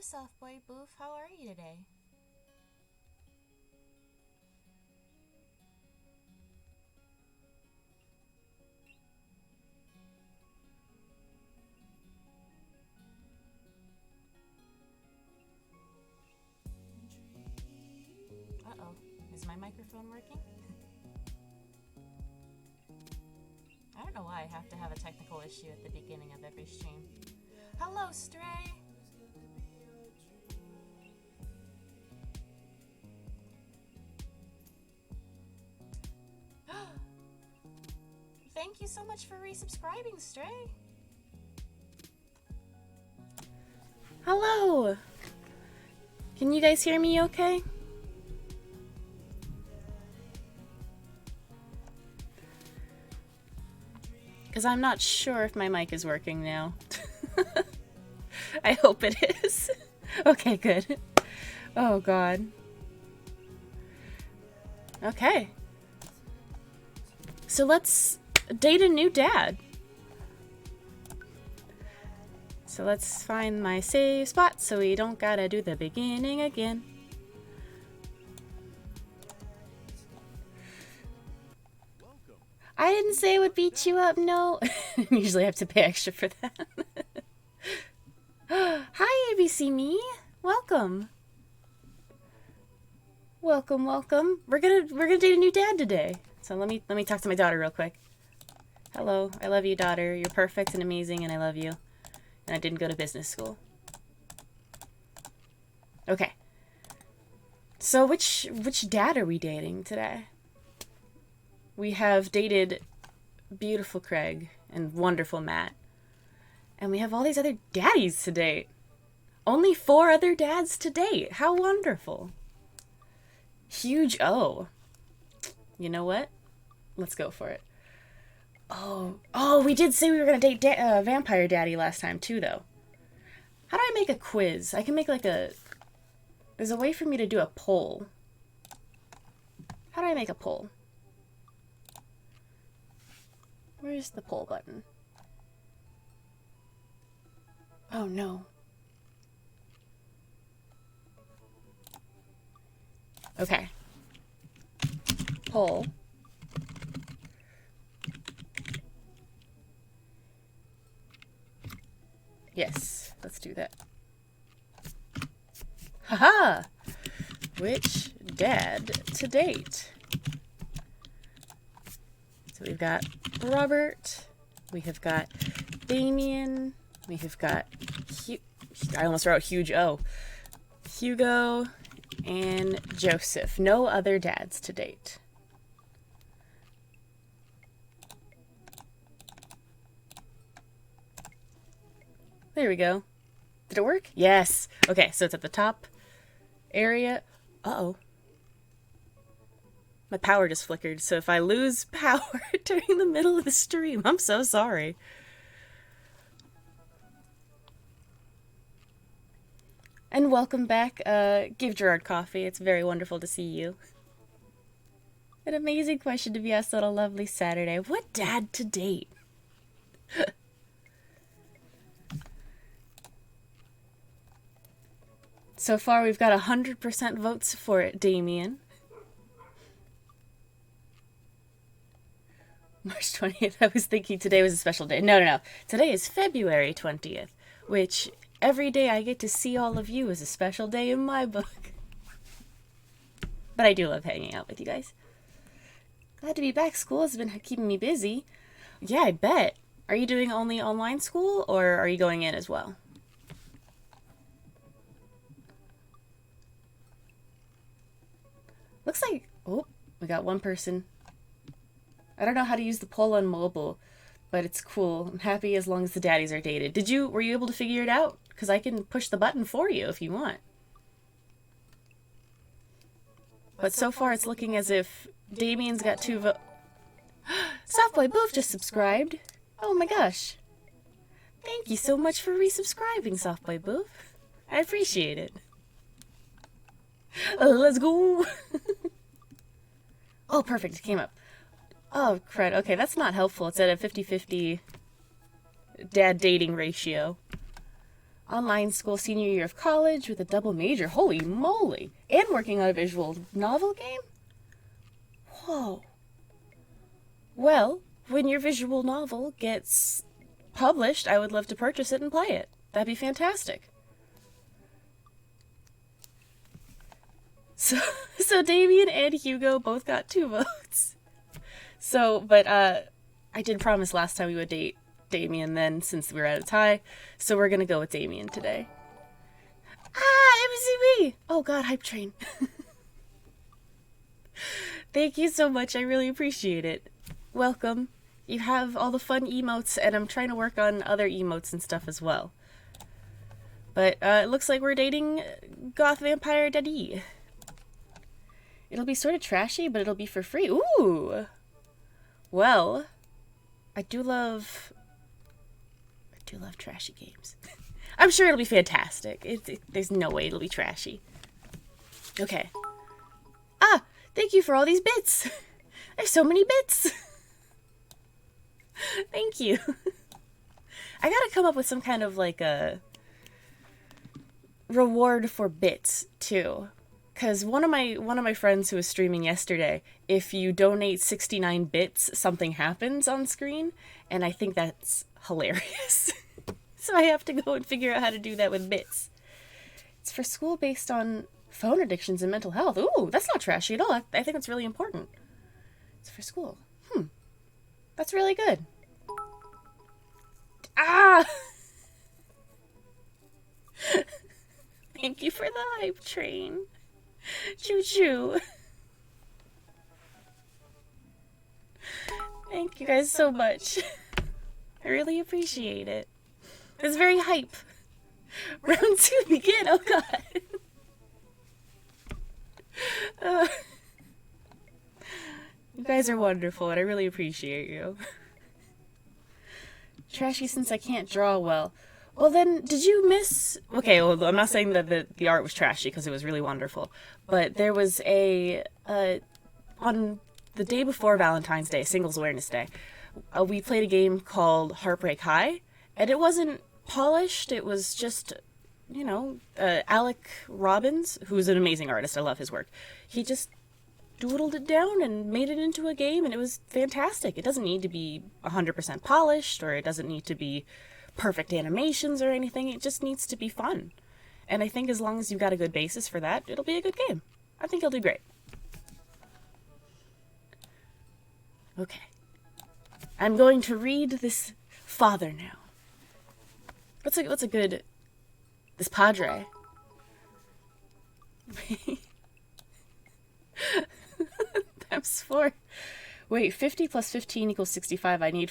Soft Boy Boof. How are you today? Uh-oh. Is my microphone working? I don't know why I have to have a technical issue at the beginning of every stream. Hello, Stray! Thank you so much for resubscribing, Stray! Hello! Can you guys hear me okay? Because I'm not sure if my mic is working now. I hope it is. Okay, good. Oh, God. Okay. So let's date a new dad. So let's find my save spot so we don't gotta do the beginning again. I didn't say it would beat you up, no. Usually I have to pay extra for that. Hi, ABC Me. Welcome. Welcome, welcome. We're gonna date a new dad today. So let me talk to my daughter real quick. Hello, I love you, daughter. You're perfect and amazing, and I love you. And I didn't go to business school. Okay. So which dad are we dating today? We have dated beautiful Craig and wonderful Matt. And we have all these other daddies to date. Only 4 other dads to date. How wonderful. Huge O. You know what? Let's go for it. Oh, we did say we were going to date Vampire Daddy last time too, though. How do I make a quiz? I can make like a... There's a way for me to do a poll. How do I make a poll? Where's the poll button? Oh, no. Okay. Poll. Yes, let's do that. Haha! Which dad to date? So we've got Robert, we have got Damien, we have got I almost wrote huge O. Hugo and Joseph. No other dads to date. There we go. Did it work? Yes. Okay, so it's at the top area. Uh-oh. My power just flickered, so if I lose power during the middle of the stream, I'm so sorry. And welcome back. Give Gerard coffee. It's very wonderful to see you. An amazing question to be asked on a lovely Saturday. What dad to date? So far, we've got 100% votes for it, Damien. March 20th. I was thinking today was a special day. No. Today is February 20th, which every day I get to see all of you is a special day in my book. But I do love hanging out with you guys. Glad to be back. School has been keeping me busy. Yeah, I bet. Are you doing only online school, or are you going in as well? Looks like... Oh, we got one person. I don't know how to use the poll on mobile, but it's cool. I'm happy as long as the daddies are dated. Were you able to figure it out? Because I can push the button for you if you want. But so far it's looking as if Damien's got 2 votes. Softboy Boof just subscribed. Oh my gosh. Thank you so much for resubscribing, Softboy Boof. I appreciate it. Let's go. Oh, perfect. It came up. Oh, crud. Okay, that's not helpful. It's at a 50-50 dad dating ratio. online school senior year of college with a double major. Holy moly. And working on a visual novel game? Whoa. Well, when your visual novel gets published, I would love to purchase it and play it. That'd be fantastic. So Damien and Hugo both got 2 votes. But I did promise last time we would date Damien then, since we were at a tie. So we're gonna go with Damien today. MCB! Oh god, hype train. Thank you so much, I really appreciate it. Welcome. You have all the fun emotes, and I'm trying to work on other emotes and stuff as well. But it looks like we're dating Goth Vampire Daddy. It'll be sort of trashy, but it'll be for free. Ooh! Well, I do love trashy games. I'm sure it'll be fantastic. There's no way it'll be trashy. Okay. Thank you for all these bits. There's so many bits. Thank you. I gotta come up with some kind of like a reward for bits too. Because one of my friends who was streaming yesterday, if you donate 69 bits, something happens on screen, and I think that's hilarious. So I have to go and figure out how to do that with bits. It's for school based on phone addictions and mental health. Ooh, that's not trashy at all. I think it's really important. It's for school. That's really good. Thank you for the hype train. Choo-choo. Thank you guys so much. I really appreciate it. It's very hype. Round 2 begin. Oh god. You guys are wonderful, and I really appreciate you. Trashy since I can't draw well. Well then, did you miss... Okay, well, I'm not saying that the art was trashy, because it was really wonderful. But there was on the day before Valentine's Day, Singles Awareness Day, we played a game called Heartbreak High, and it wasn't polished, it was just, Alec Robbins, who's an amazing artist, I love his work. He just doodled it down and made it into a game, and it was fantastic. It doesn't need to be 100% polished, or it doesn't need to be perfect animations or anything. It just needs to be fun. And I think as long as you've got a good basis for that, it'll be a good game. I think you'll do great. Okay. I'm going to read this father now. What's a good... This padre. Times 4. Wait, 50 plus 15 equals 65. I need...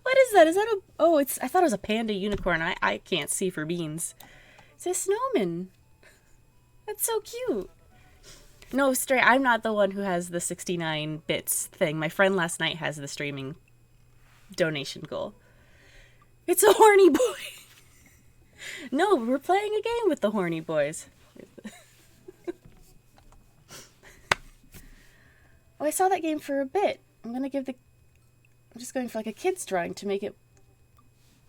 What is that? Is that a... Oh, I thought it was a panda unicorn. I can't see for beans. It's a snowman. That's so cute. No, straight, I'm not the one who has the 69 bits thing. My friend last night has the streaming donation goal. It's a horny boy. No, we're playing a game with the horny boys. Oh, I saw that game for a bit. I'm just going for like a kid's drawing to make it...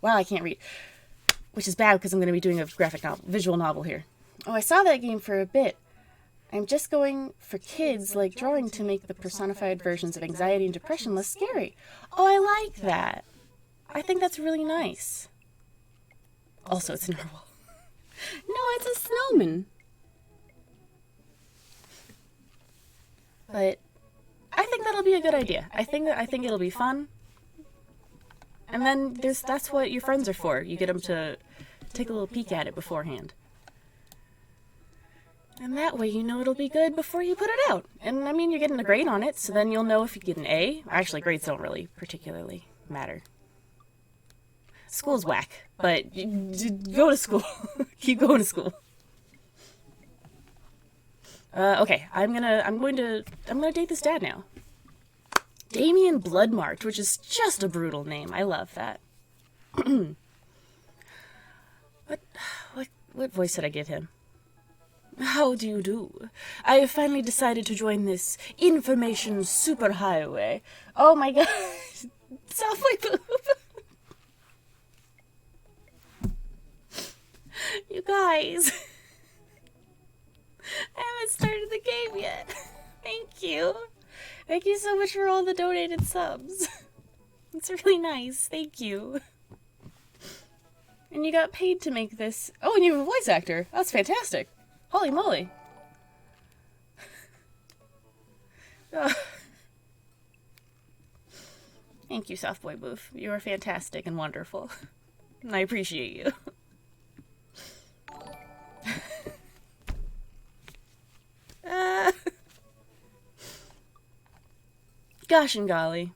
Wow, I can't read. Which is bad because I'm going to be doing a visual novel here. Oh, I saw that game for a bit. I'm just going for kids like drawing to make the personified versions of anxiety and depression less scary. Oh, I like that. I think that's really nice. Also, it's a narwhal. No, it's a snowman. But I think that'll be a good idea. I think it'll be fun. And then that's what your friends are for. You get them to take a little peek at it beforehand. And that way you know it'll be good before you put it out. And I mean, you're getting a grade on it, so then you'll know if you get an A. Actually, grades don't really particularly matter. School's whack, but go to school. Keep going to school. Okay, I'm gonna date this dad now. Damien Bloodmarked, which is just a brutal name. I love that. What voice did I give him? How do you do? I have finally decided to join this information superhighway. Oh my god. Softly poop. You guys. I haven't started the game yet. Thank you. Thank you so much for all the donated subs. It's really nice. Thank you. And you got paid to make this. Oh, and you have a voice actor. That's fantastic. Holy moly. Oh. Thank you, Softboy Boof. You are fantastic and wonderful. And I appreciate you. Gosh and golly.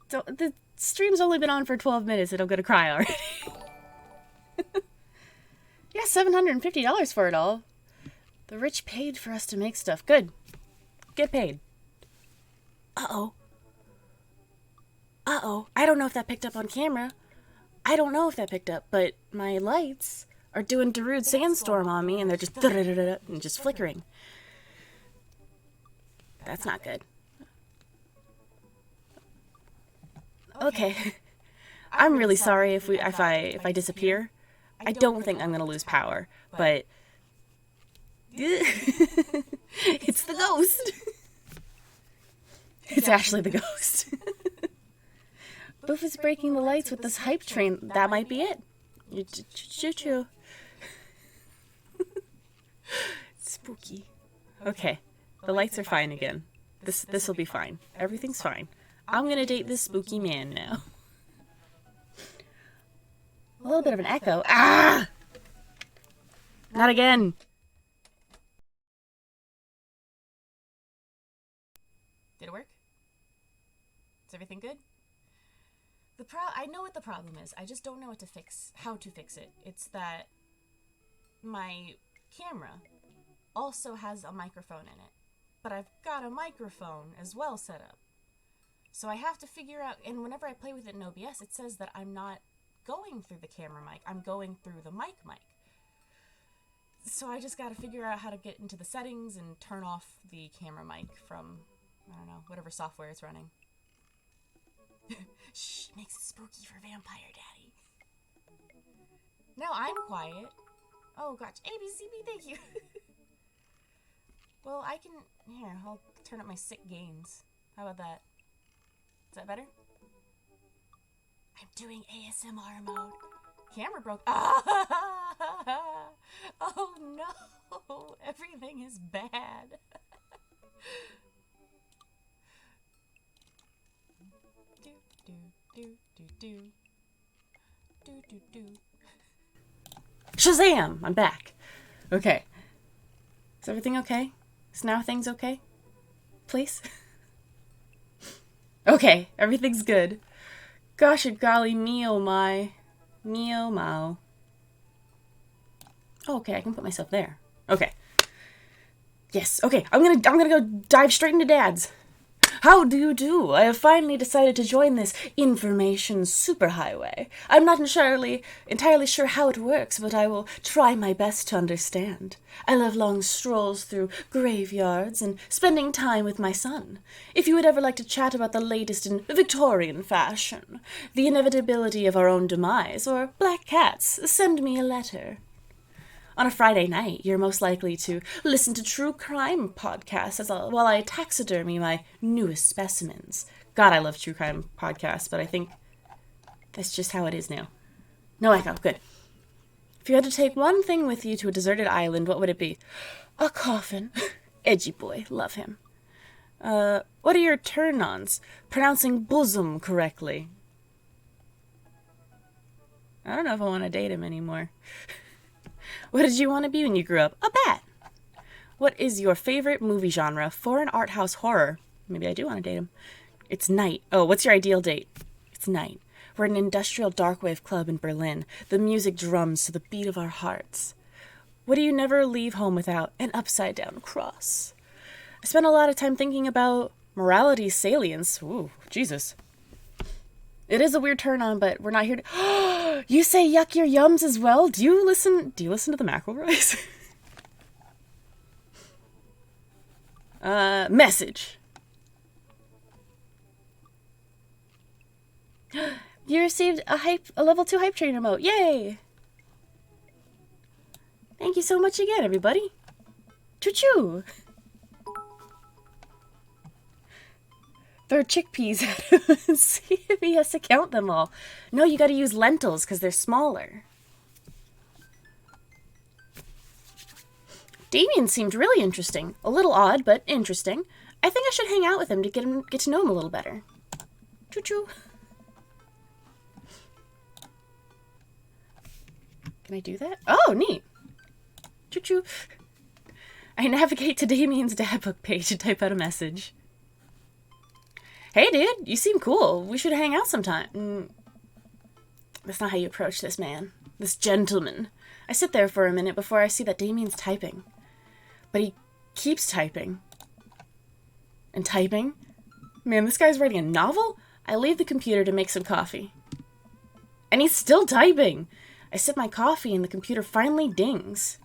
The stream's only been on for 12 minutes and I'm gonna cry already. Yeah, $750 for it all. The rich paid for us to make stuff. Good. Get paid. Uh-oh. Uh-oh. I don't know if that picked up on camera. I don't know if that picked up, but my lights are doing Darude Sandstorm on me and they're just and just flickering. That's not good. Okay. I'm really sorry if I disappear. I don't think I'm gonna lose power, but it's the ghost. It's actually the ghost. Boof is breaking the lights with this hype train. That might be it. Choo-choo. Spooky. Okay, the lights are fine again. This will be fine. Everything's fine. I'm gonna date this spooky man now. A little bit of an echo. Ah! Not again. Did it work? Is everything good? I know what the problem is. I just don't know how to fix it. It's that my camera also has a microphone in it, but I've got a microphone as well set up. So I have to figure out, and whenever I play with it in OBS, it says that I'm not going through the camera mic, I'm going through the mic. So I just gotta figure out how to get into the settings and turn off the camera mic from, I don't know, whatever software it's running. Shh, makes it spooky for Vampire Daddy. Now I'm quiet. Oh gosh, ABCB, thank you. Well, I'll turn up my sick gains. How about that? Is that better? I'm doing ASMR mode. Camera broke. Ah! Oh no! Everything is bad. Shazam! I'm back. Okay. Is everything okay? Is now things okay? Please? Okay, everything's good. Gosh and golly, me oh my. Me oh mao. Oh, okay, I can put myself there. Okay. Yes, okay, I'm gonna go dive straight into Dad's. How do you do? I have finally decided to join this information superhighway. I'm not entirely sure how it works, but I will try my best to understand. I love long strolls through graveyards and spending time with my son. If you would ever like to chat about the latest in Victorian fashion, the inevitability of our own demise, or black cats, send me a letter. On a Friday night, you're most likely to listen to true crime podcasts while I taxidermy my newest specimens. God, I love true crime podcasts, but I think that's just how it is now. No echo, good. If you had to take one thing with you to a deserted island, what would it be? A coffin. Edgy boy, love him. What are your turn-ons? Pronouncing bosom correctly. I don't know if I want to date him anymore. What did you want to be when you grew up? A bat. What is your favorite movie genre? Foreign art house horror. Maybe I do want to date him. It's night. Oh, what's your ideal date? It's night. We're at an industrial darkwave club in Berlin. The music drums to the beat of our hearts. What do you never leave home without? An upside-down cross. I spent a lot of time thinking about morality salience. Ooh, Jesus. It is a weird turn on, but we're not here to... You say yuck your yums as well? Do you listen to the McElroys? Message. You received a level 2 hype train remote. Yay! Thank you so much again, everybody. Choo-choo! Throw chickpeas at him and see if he has to count them all. No, you gotta use lentils because they're smaller. Damien seemed really interesting. A little odd, but interesting. I think I should hang out with him to get to know him a little better. Choo-choo. Can I do that? Oh, neat. Choo-choo. I navigate to Damien's dad book page and type out a message. Hey, dude, you seem cool. We should hang out sometime. That's not how you approach this man. This gentleman. I sit there for a minute before I see that Damien's typing. But he keeps typing. And typing. Man, this guy's writing a novel? I leave the computer to make some coffee. And he's still typing. I sip my coffee and the computer finally dings.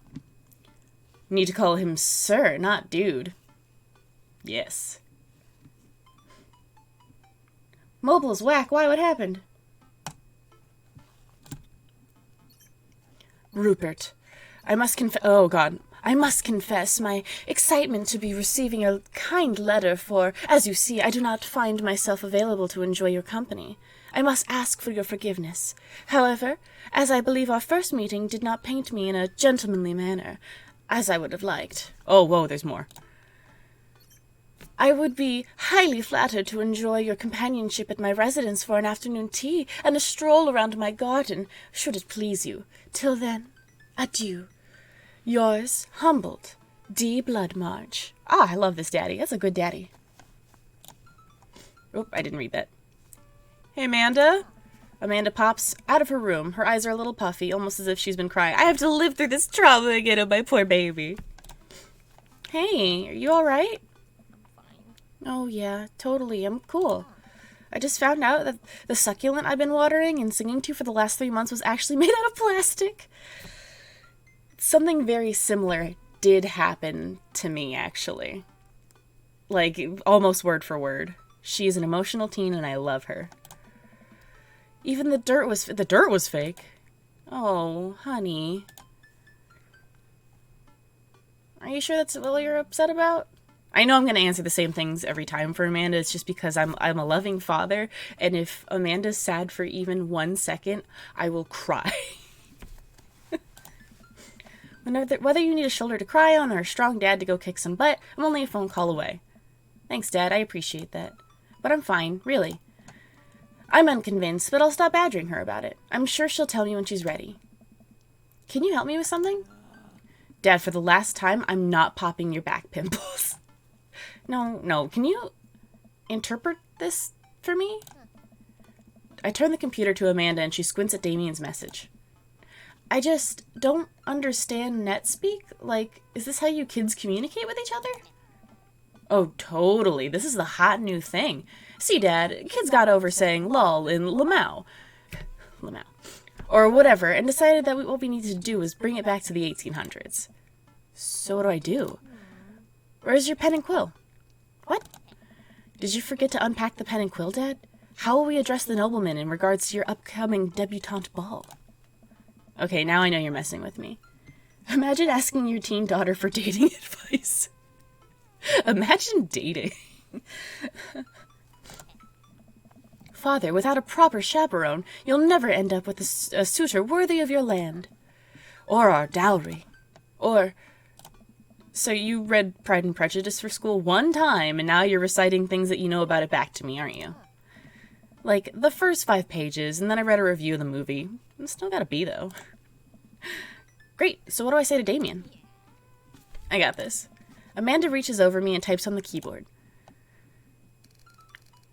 Need to call him sir, not dude. Yes. Mobile's whack. Why? What happened? Rupert. I must confess my excitement to be receiving a kind letter, for, as you see, I do not find myself available to enjoy your company. I must ask for your forgiveness. However, as I believe our first meeting did not paint me in a gentlemanly manner, as I would have liked. Oh, whoa, there's more. I would be highly flattered to enjoy your companionship at my residence for an afternoon tea and a stroll around my garden, should it please you. Till then, adieu. Yours, humbled, D. Bloodmarch. Ah, I love this daddy. That's a good daddy. Oh, I didn't read that. Hey, Amanda. Amanda pops out of her room. Her eyes are a little puffy, almost as if she's been crying. I have to live through this trauma again of my poor baby. Hey, are you all right? Oh, yeah, totally. I'm cool. I just found out that the succulent I've been watering and singing to for the last 3 months was actually made out of plastic. Something very similar did happen to me, actually. Like, almost word for word. She is an emotional teen and I love her. Even the dirt was fake. Oh, honey. Are you sure that's all you're upset about? I know I'm going to answer the same things every time for Amanda. It's just because I'm a loving father, and if Amanda's sad for even 1 second, I will cry. Whether you need a shoulder to cry on or a strong dad to go kick some butt, I'm only a phone call away. Thanks, Dad. I appreciate that. But I'm fine, really. I'm unconvinced, but I'll stop badgering her about it. I'm sure she'll tell me when she's ready. Can you help me with something? Dad, for the last time, I'm not popping your back pimples. No. Can you interpret this for me? I turn the computer to Amanda and she squints at Damien's message. I just don't understand NetSpeak. Like, is this how you kids communicate with each other? Oh, totally. This is the hot new thing. See, Dad, kids got over saying lol in Lamau. Or whatever, and decided that what we need to do is bring it back to the 1800s. So what do I do? Where's your pen and quill? What? Did you forget to unpack the pen and quill, Dad? How will we address the nobleman in regards to your upcoming debutante ball? Okay, now I know you're messing with me. Imagine asking your teen daughter for dating advice. Imagine dating. Father, without a proper chaperone, you'll never end up with a suitor worthy of your land. Or our dowry. Or... So you read Pride and Prejudice for school 1 time, and now you're reciting things that you know about it back to me, aren't you? Like, the first 5 pages, and then I read a review of the movie. Still got a B, though. Great, so what do I say to Damien? I got this. Amanda reaches over me and types on the keyboard.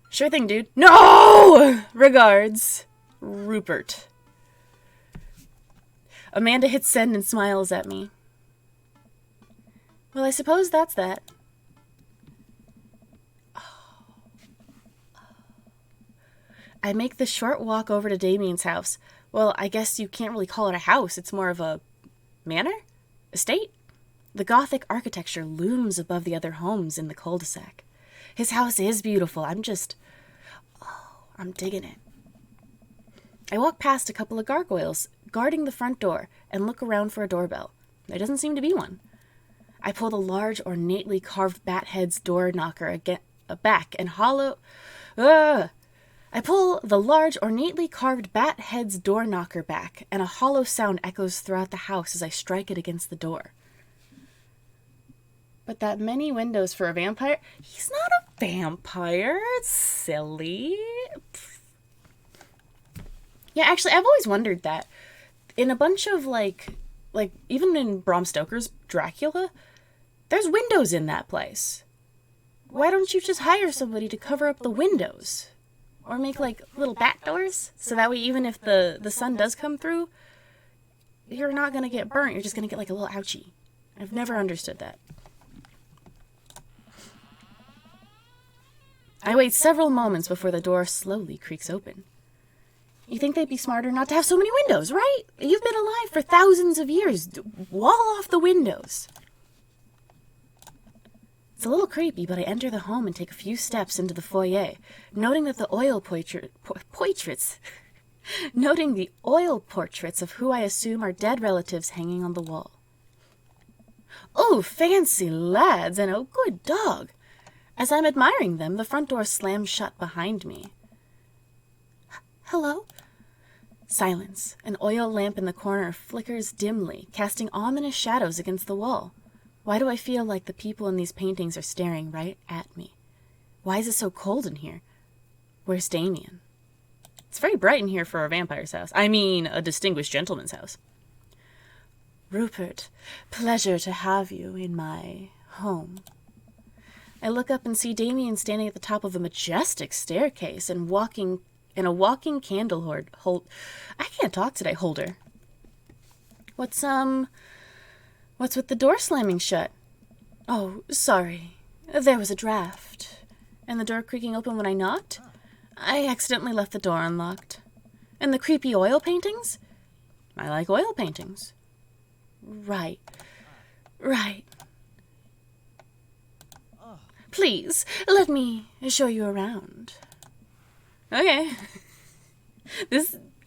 Sure thing, dude. No! Regards, Rupert. Amanda hits send and smiles at me. Well, I suppose that's that. I make the short walk over to Damien's house. Well, I guess you can't really call it a house. It's more of a manor? Estate? The Gothic architecture looms above the other homes in the cul-de-sac. His house is beautiful. I'm digging it. I walk past a couple of gargoyles guarding the front door and look around for a doorbell. There doesn't seem to be one. I pull the large, ornately carved bat head's door knocker back and hollow... I pull the large, ornately carved bat head's door knocker back, and a hollow sound echoes throughout the house as I strike it against the door. But that many windows for a vampire? He's not a vampire. It's silly. Yeah, actually, I've always wondered that. In a bunch of, like even in Bram Stoker's Dracula, there's windows in that place. Why don't you just hire somebody to cover up the windows? Or make, like, little bat doors? So that way, even if the sun does come through, you're not going to get burnt. You're just going to get, like, a little ouchie. I've never understood that. I wait several moments before the door slowly creaks open. You think they'd be smarter not to have so many windows, right? You've been alive for thousands of years. Wall off the windows. It's a little creepy, but I enter the home and take a few steps into the foyer, noting the oil portraits of who I assume are dead relatives hanging on the wall. Oh, fancy lads, and oh, good dog. As I'm admiring them, the front door slams shut behind me. Hello? Silence. An oil lamp in the corner flickers dimly, casting ominous shadows against the wall. Why do I feel like the people in these paintings are staring right at me? Why is it so cold in here? Where's Damien? It's very bright in here for a vampire's house. I mean, a distinguished gentleman's house. Rupert, pleasure to have you in my home. I look up and see Damien standing at the top of a majestic staircase and a walking candle holder. What's with the door slamming shut? Oh, sorry. There was a draft. And the door creaking open when I knocked? I accidentally left the door unlocked. And the creepy oil paintings? I like oil paintings. Right. Please, let me show you around. Okay.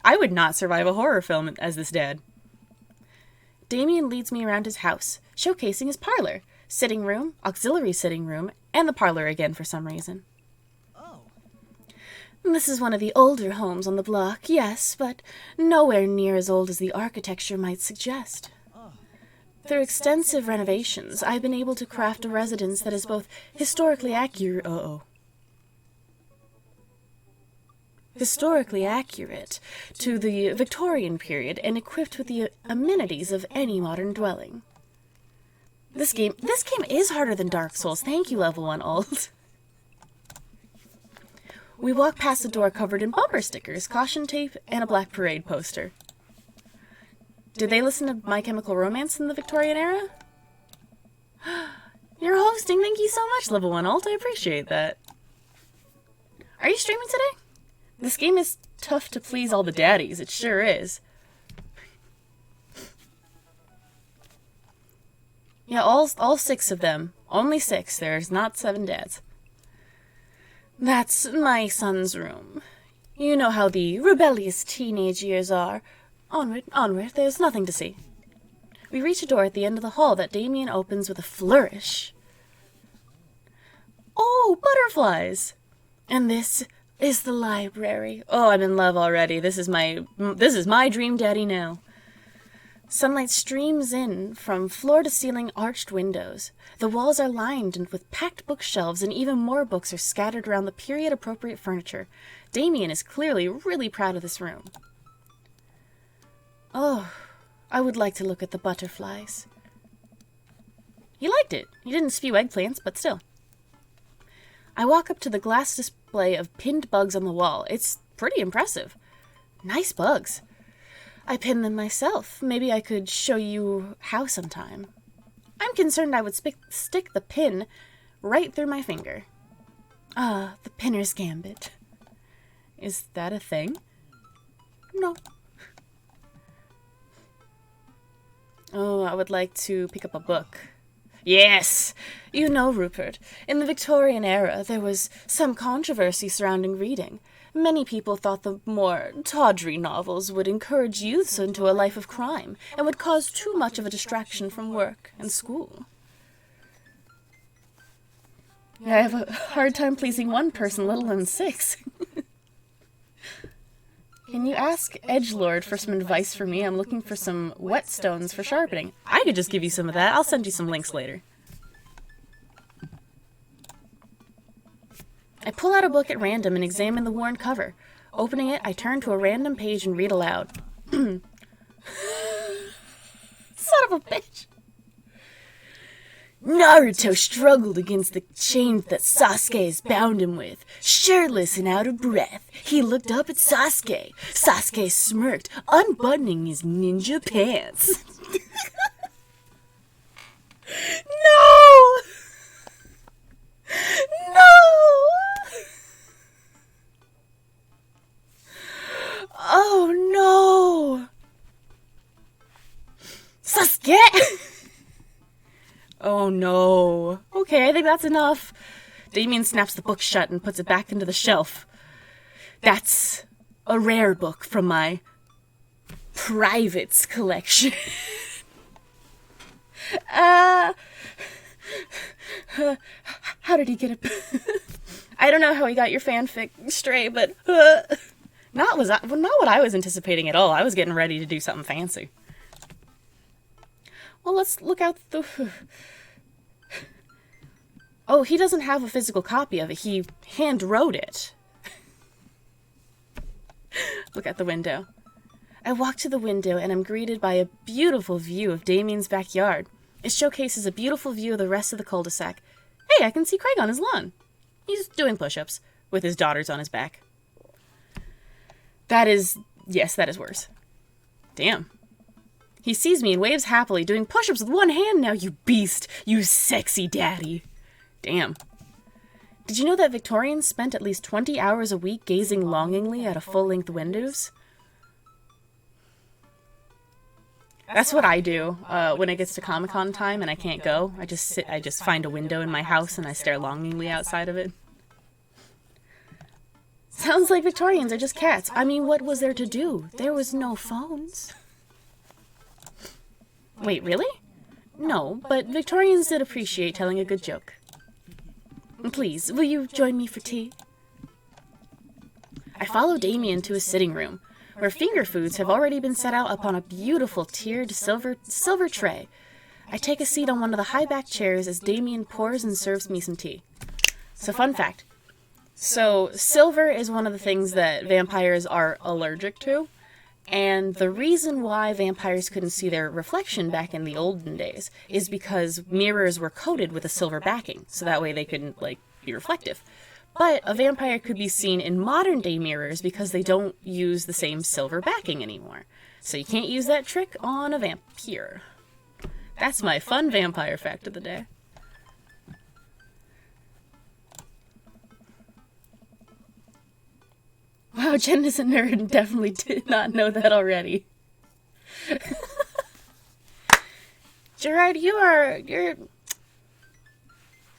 I would not survive a horror film as this dad. Damien leads me around his house, showcasing his parlor, sitting room, auxiliary sitting room, and the parlor again for some reason. Oh. This is one of the older homes on the block, yes, but nowhere near as old as the architecture might suggest. Through extensive renovations, I've been able to craft a residence that is both historically accurate to the Victorian period and equipped with the amenities of any modern dwelling. This game is harder than Dark Souls. Thank you, level 1 old. We walk past a door covered in bumper stickers, caution tape, and a Black Parade poster. Did they listen to My Chemical Romance in the Victorian era? You're hosting. Thank you so much, level 1 alt. I appreciate that. Are you streaming today? This game is tough to please all the daddies. It sure is. Yeah, all 6 of them. Only 6. There's not 7 dads. That's my son's room. You know how the rebellious teenage years are. Onward, there's nothing to see. We reach a door at the end of the hall that Damien opens with a flourish. Oh, butterflies! And this is the library. Oh, I'm in love already. This is my dream daddy now. Sunlight streams in from floor-to-ceiling arched windows. The walls are lined with packed bookshelves, and even more books are scattered around the period-appropriate furniture. Damien is clearly really proud of this room. Oh, I would like to look at the butterflies. He liked it. He didn't spew eggplants, but still. I walk up to the glass display of pinned bugs on the wall. It's pretty impressive. Nice bugs. I pin them myself. Maybe I could show you how sometime. I'm concerned I would stick the pin right through my finger. Ah, the pinner's gambit. Is that a thing? No. Oh, I would like to pick up a book. Yes! You know, Rupert, in the Victorian era, there was some controversy surrounding reading. Many people thought the more tawdry novels would encourage youths into a life of crime and would cause too much of a distraction from work and school. I have a hard time pleasing one person, let alone 6. Can you ask Edgelord for some advice for me? I'm looking for some whetstones for sharpening. I could just give you some of that. I'll send you some links later. I pull out a book at random and examine the worn cover. Opening it, I turn to a random page and read aloud. Son of a bitch. Naruto struggled against the chains that Sasuke has bound him with. Shirtless and out of breath, he looked up at Sasuke. Sasuke smirked, unbuttoning his ninja pants. No! No! Oh no! Sasuke! Oh no. Okay, I think that's enough. Damien snaps the book shut and puts it back into the shelf. That's a rare book from my privates collection. How did he get it? I don't know how he got your fanfic stray, but not what I was anticipating at all. I was getting ready to do something fancy. Well, let's look out the... Oh, he doesn't have a physical copy of it. He hand-wrote it. Look out the window. I walk to the window and am greeted by a beautiful view of Damien's backyard. It showcases a beautiful view of the rest of the cul-de-sac. Hey, I can see Craig on his lawn. He's doing push-ups with his daughters on his back. Yes, that is worse. Damn. He sees me and waves happily, doing push-ups with one hand now, you beast! You sexy daddy! Damn. Did you know that Victorians spent at least 20 hours a week gazing longingly at a full-length windows? That's what I do when it gets to Comic-Con time and I can't go. I just find a window in my house and I stare longingly outside of it. Sounds like Victorians are just cats. I mean, what was there to do? There was no phones. Wait, really? No, but Victorians did appreciate telling a good joke. Please, will you join me for tea? I follow Damien to his sitting room, where finger foods have already been set out upon a beautiful tiered silver tray. I take a seat on one of the high-backed chairs as Damien pours and serves me some tea. So, fun fact. So, silver is one of the things that vampires are allergic to. And the reason why vampires couldn't see their reflection back in the olden days is because mirrors were coated with a silver backing, so that way they couldn't, be reflective. But a vampire could be seen in modern-day mirrors because they don't use the same silver backing anymore. So you can't use that trick on a vampire. That's my fun vampire fact of the day. Wow, Jen is a nerd and definitely did not know that already. Gerard,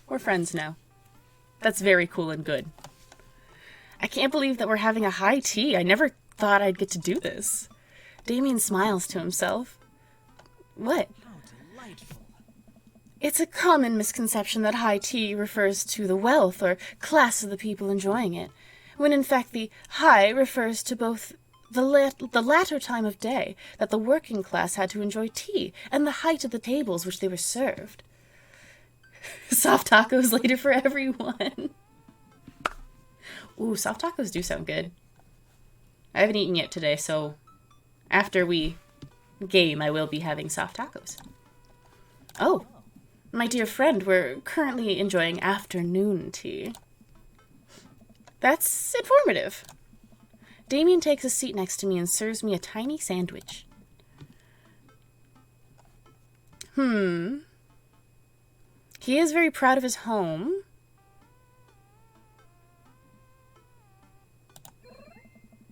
we're friends now. That's very cool and good. I can't believe that we're having a high tea. I never thought I'd get to do this. Damien smiles to himself. What? How delightful. It's a common misconception that high tea refers to the wealth or class of the people enjoying it, when in fact the high refers to both the latter time of day that the working class had to enjoy tea, and the height of the tables which they were served. Soft tacos later for everyone. Ooh, soft tacos do sound good. I haven't eaten yet today, so after we game, I will be having soft tacos. Oh, my dear friend, we're currently enjoying afternoon tea. That's informative. Damien takes a seat next to me and serves me a tiny sandwich. He is very proud of his home.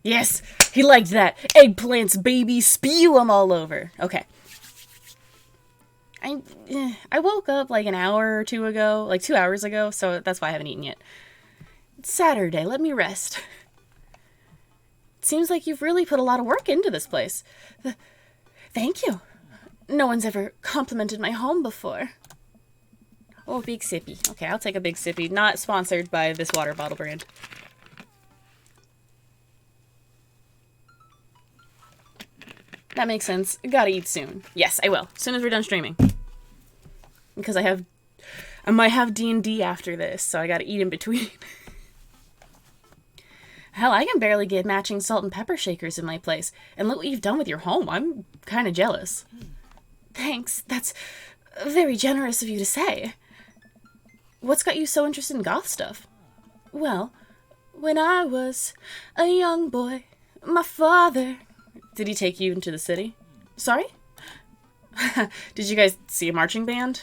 Yes, he liked that. Eggplants, baby, spew them all over. Okay. I woke up like an hour or two ago, like 2 hours ago, so that's why I haven't eaten yet. It's Saturday, let me rest. seems like you've really put a lot of work into this place. Thank you. No one's ever complimented my home before. Oh, big sippy. Okay, I'll take a big sippy. Not sponsored by this water bottle brand. That makes sense. Gotta eat soon. Yes, I will. As soon as we're done streaming. Because I might have D&D after this, so I gotta eat in between. Hell, I can barely get matching salt and pepper shakers in my place. And look what you've done with your home. I'm kind of jealous. Thanks. That's very generous of you to say. What's got you so interested in goth stuff? Well, when I was a young boy, my father... Did he take you into the city? Sorry? Did you guys see a marching band?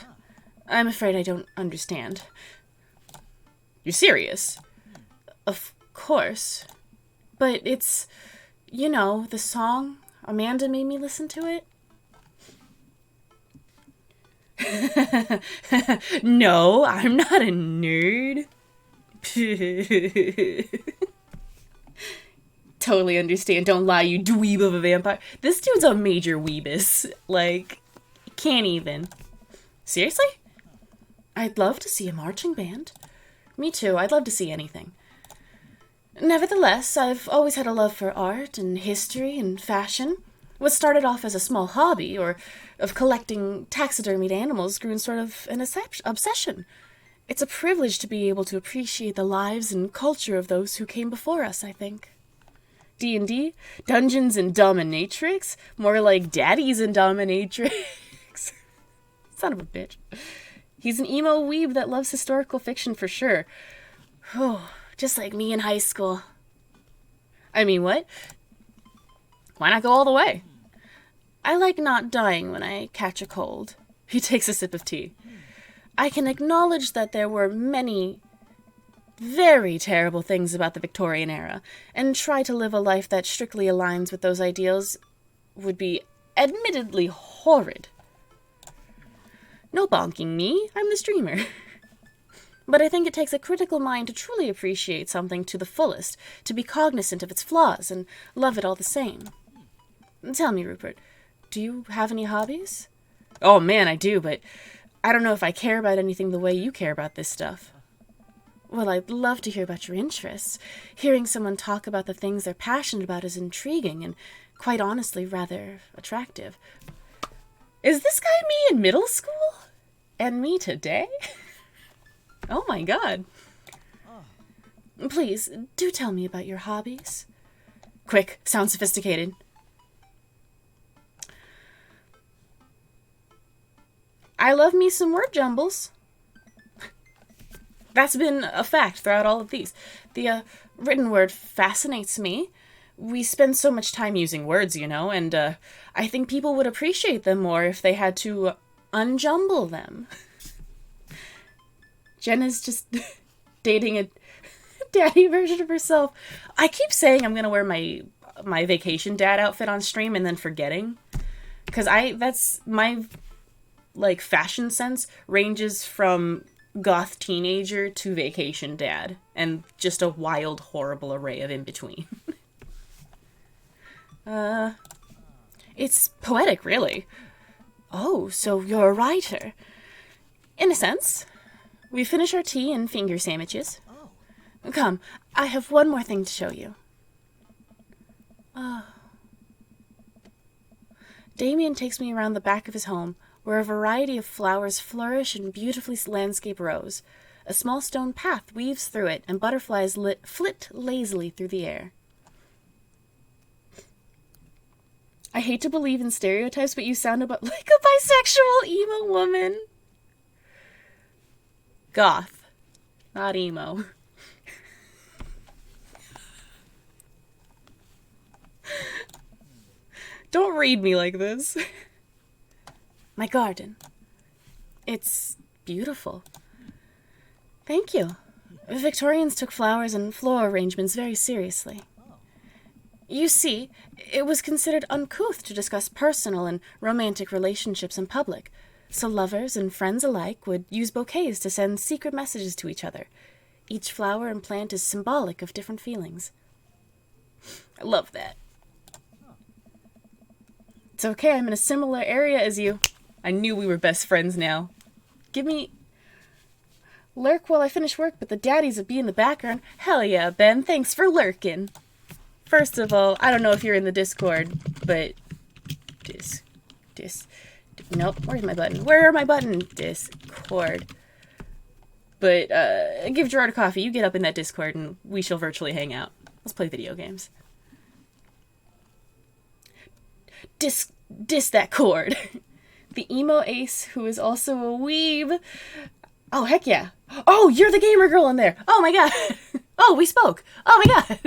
I'm afraid I don't understand. You're serious? Of course. But it's, you know, the song. Amanda made me listen to it. No, I'm not a nerd. Totally understand. Don't lie, you dweeb of a vampire. This dude's a major weebus. Like, can't even. Seriously? I'd love to see a marching band. Me too. I'd love to see anything. Nevertheless, I've always had a love for art and history and fashion. What started off as a small hobby, or of collecting taxidermied animals, grew in sort of an obsession. It's a privilege to be able to appreciate the lives and culture of those who came before us, I think. D&D? Dungeons and Dominatrix? More like Daddies and Dominatrix. Son of a bitch. He's an emo weeb that loves historical fiction for sure. Oh, just like me in high school. I mean, what? Why not go all the way? I like not dying when I catch a cold. He takes a sip of tea. I can acknowledge that there were many very terrible things about the Victorian era, and try to live a life that strictly aligns with those ideals would be admittedly horrid. No bonking me, I'm the streamer. But I think it takes a critical mind to truly appreciate something to the fullest, to be cognizant of its flaws, and love it all the same. Tell me, Rupert, do you have any hobbies? Oh man, I do, but I don't know if I care about anything the way you care about this stuff. Well, I'd love to hear about your interests. Hearing someone talk about the things they're passionate about is intriguing and, quite honestly, rather attractive. Is this guy me in middle school? And me today? Oh my god. Please, do tell me about your hobbies. Quick, sound sophisticated. I love me some word jumbles. That's been a fact throughout all of these. The written word fascinates me. We spend so much time using words, you know, and I think people would appreciate them more if they had to unjumble them. Jenna's just dating a daddy version of herself. I keep saying I'm gonna wear my vacation dad outfit on stream and then forgetting. Because that's my, like, fashion sense ranges from goth teenager to vacation dad, and just a wild, horrible array of in between. It's poetic, really. Oh, so you're a writer. In a sense. We finish our tea and finger sandwiches. Come, I have one more thing to show you. Damien takes me around the back of his home, where a variety of flowers flourish in beautifully landscape rows. A small stone path weaves through it, and butterflies flit lazily through the air. I hate to believe in stereotypes, but you sound about like a bisexual emo woman. Goth, not emo. Don't read me like this. My garden. It's beautiful. Thank you. Victorians took flowers and floral arrangements very seriously. You see, it was considered uncouth to discuss personal and romantic relationships in public, so lovers and friends alike would use bouquets to send secret messages to each other. Each flower and plant is symbolic of different feelings. I love that. It's okay, I'm in a similar area as you. I knew we were best friends now. Give me... Lurk while I finish work, but the daddies would be in the background. Hell yeah, Ben, thanks for lurking. First of all, I don't know if you're in the Discord, but... Nope, where's my button? Where are my button? Discord. But, give Gerard a coffee. You get up in that Discord and we shall virtually hang out. Let's play video games. Dis that cord. The emo ace who is also a weeb. Oh, heck yeah. Oh, you're the gamer girl in there. Oh my god. Oh, we spoke. Oh my god.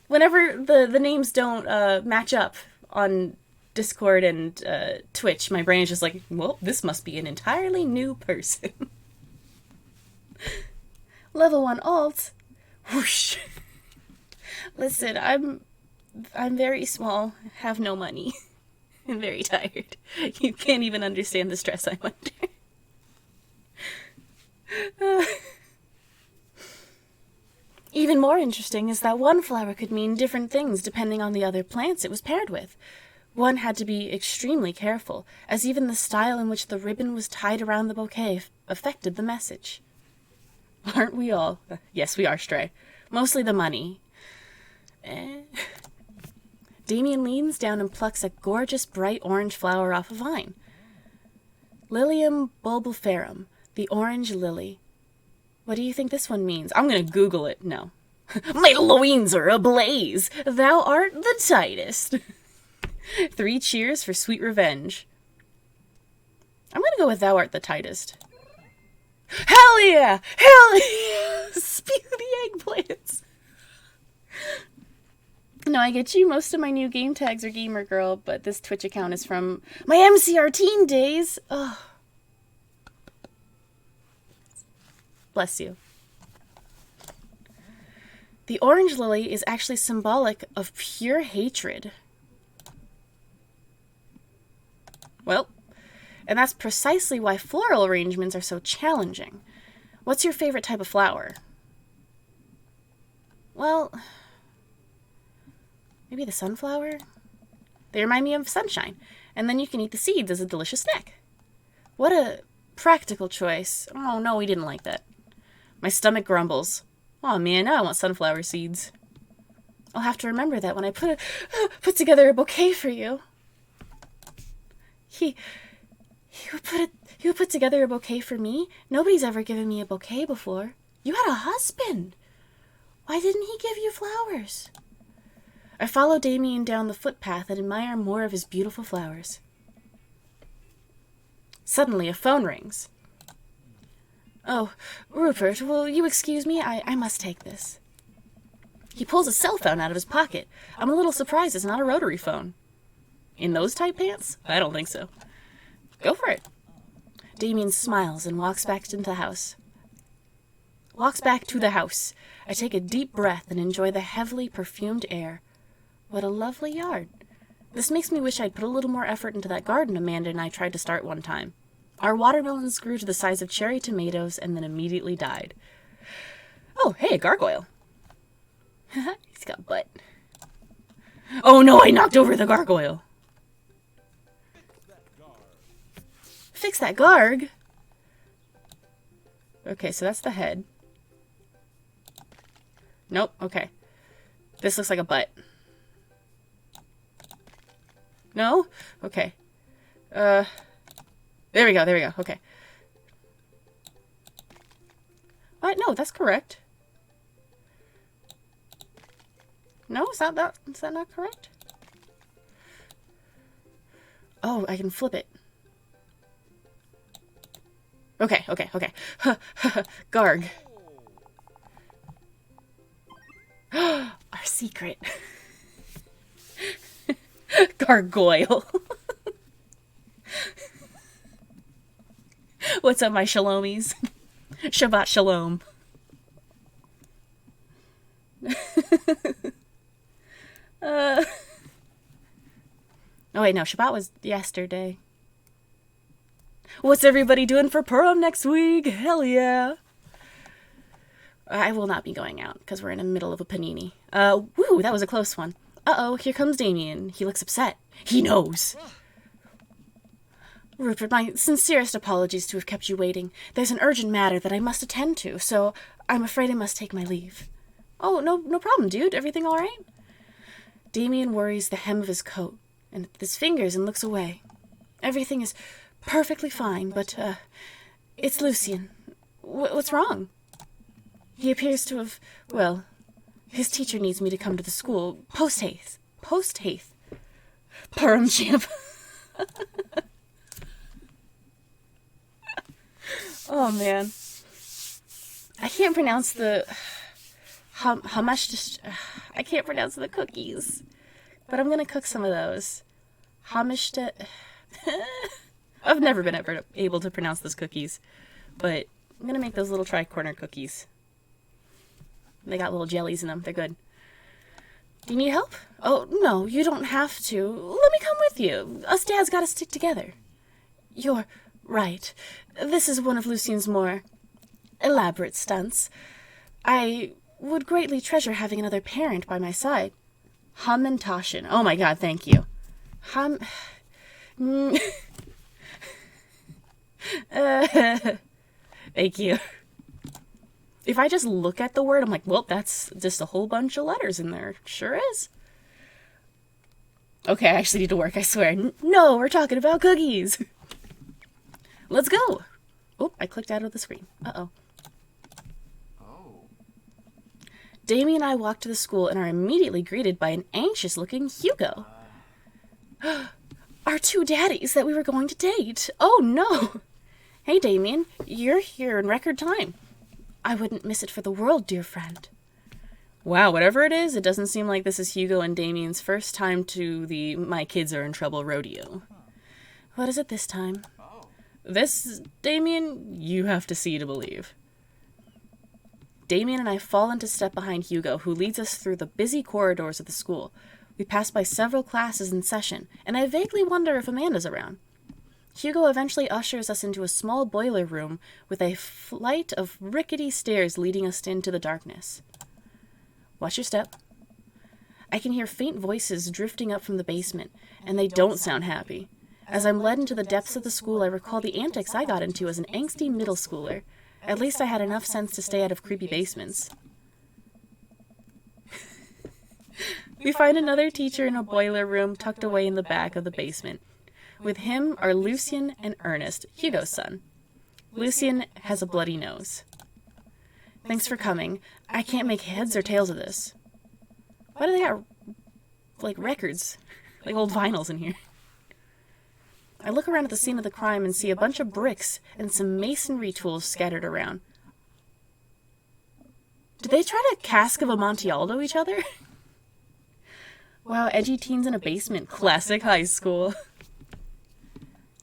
Whenever the names don't match up on Discord and Twitch, my brain is just like, well, this must be an entirely new person. Level 1 alt. Whoosh. Listen, I'm very small, have no money, and very tired. You can't even understand the stress I'm under. Even more interesting is that one flower could mean different things depending on the other plants it was paired with. One had to be extremely careful, as even the style in which the ribbon was tied around the bouquet affected the message. Aren't we all? Yes, we are, Stray. Mostly the money. Damien leans down and plucks a gorgeous bright orange flower off a vine. Lilium bulbiferum, the orange lily. What do you think this one means? I'm gonna Google it. No. My loins are ablaze. Thou art the tightest. 3 cheers for sweet revenge. I'm gonna go with thou art the tightest. Hell yeah! Hell yeah! Spew the eggplants. No, I get you. Most of my new game tags are gamer girl, but this Twitch account is from my MCR teen days. Ugh. Bless you. The orange lily is actually symbolic of pure hatred. Well, and that's precisely why floral arrangements are so challenging. What's your favorite type of flower? Well, maybe the sunflower? They remind me of sunshine, and then you can eat the seeds as a delicious snack. What a practical choice. Oh no, we didn't like that. My stomach grumbles. Oh man, now I want sunflower seeds. I'll have to remember that when I put together a bouquet for you. He would put together a bouquet for me? Nobody's ever given me a bouquet before. You had a husband. Why didn't he give you flowers? I follow Damien down the footpath and admire more of his beautiful flowers. Suddenly, a phone rings. Oh, Rupert, will you excuse me? I must take this. He pulls a cell phone out of his pocket. I'm a little surprised it's not a rotary phone. In those tight pants? I don't think so. Go for it. Damien smiles and walks back to the house. I take a deep breath and enjoy the heavily perfumed air. What a lovely yard. This makes me wish I'd put a little more effort into that garden Amanda and I tried to start one time. Our watermelons grew to the size of cherry tomatoes and then immediately died. Oh, hey, a gargoyle. He's got butt. Oh no, I knocked over the gargoyle. Fix that garg. Okay, so that's the head. Nope, okay. This looks like a butt. No? Okay. There we go, okay. What? No, that's correct. No, is that not correct? Oh, I can flip it. Okay. Garg. Our secret. Gargoyle. What's up, my shalomies? Shabbat shalom. Oh wait, no, Shabbat was yesterday. What's everybody doing for Purim next week? Hell yeah. I will not be going out, because we're in the middle of a panini. Woo, that was a close one. Uh-oh, here comes Damien. He looks upset. He knows. Rupert, my sincerest apologies to have kept you waiting. There's an urgent matter that I must attend to, so I'm afraid I must take my leave. Oh, no problem, dude. Everything all right? Damien worries the hem of his coat and with his fingers and looks away. Everything is perfectly fine, but, it's Lucien. What's wrong? He appears to have, well, his teacher needs me to come to the school. Post-haste. Parum champ. Oh, man. I can't pronounce the... I can't pronounce the cookies. But I'm going to cook some of those. Hamishte... I've never been able to pronounce those cookies. But I'm going to make those little tri-corner cookies. They got little jellies in them. They're good. Do you need help? Oh, no, you don't have to. Let me come with you. Us dads gotta stick together. You're right. This is one of Lucien's more elaborate stunts. I would greatly treasure having another parent by my side. Hum and Toshin. Oh my god, thank you. Hum... Thank you. If I just look at the word, I'm like, well, that's just a whole bunch of letters in there. Sure is. Okay, I actually need to work, I swear. No, we're talking about cookies. Let's go. Oh, I clicked out of the screen. Uh-oh. Damien and I walk to the school and are immediately greeted by an anxious-looking Hugo. Our two daddies that we were going to date. Oh, no. Hey, Damien, you're here in record time. I wouldn't miss it for the world, dear friend. Wow, whatever it is, it doesn't seem like this is Hugo and Damien's first time to the my kids are in trouble rodeo. What is it this time? This, Damien, you have to see to believe. Damien and I fall into step behind Hugo, who leads us through the busy corridors of the school. We pass by several classes in session, and I vaguely wonder if Amanda's around. Hugo eventually ushers us into a small boiler room with a flight of rickety stairs leading us into the darkness. Watch your step. I can hear faint voices drifting up from the basement, and they don't sound happy. As I'm led into the depths of the school, I recall the antics I got into as an angsty middle schooler. At least I had enough sense to stay out of creepy basements. We find another teacher in a boiler room tucked away in the back of the basement. With him are Lucien and Ernest, Hugo's son. Lucien has a bloody nose. Thanks for coming. I can't make heads or tails of this. Why do they got, like, records? Like old vinyls in here. I look around at the scene of the crime and see a bunch of bricks and some masonry tools scattered around. Did they try to cask of Amontillado each other? Wow, edgy teens in a basement. Classic high school.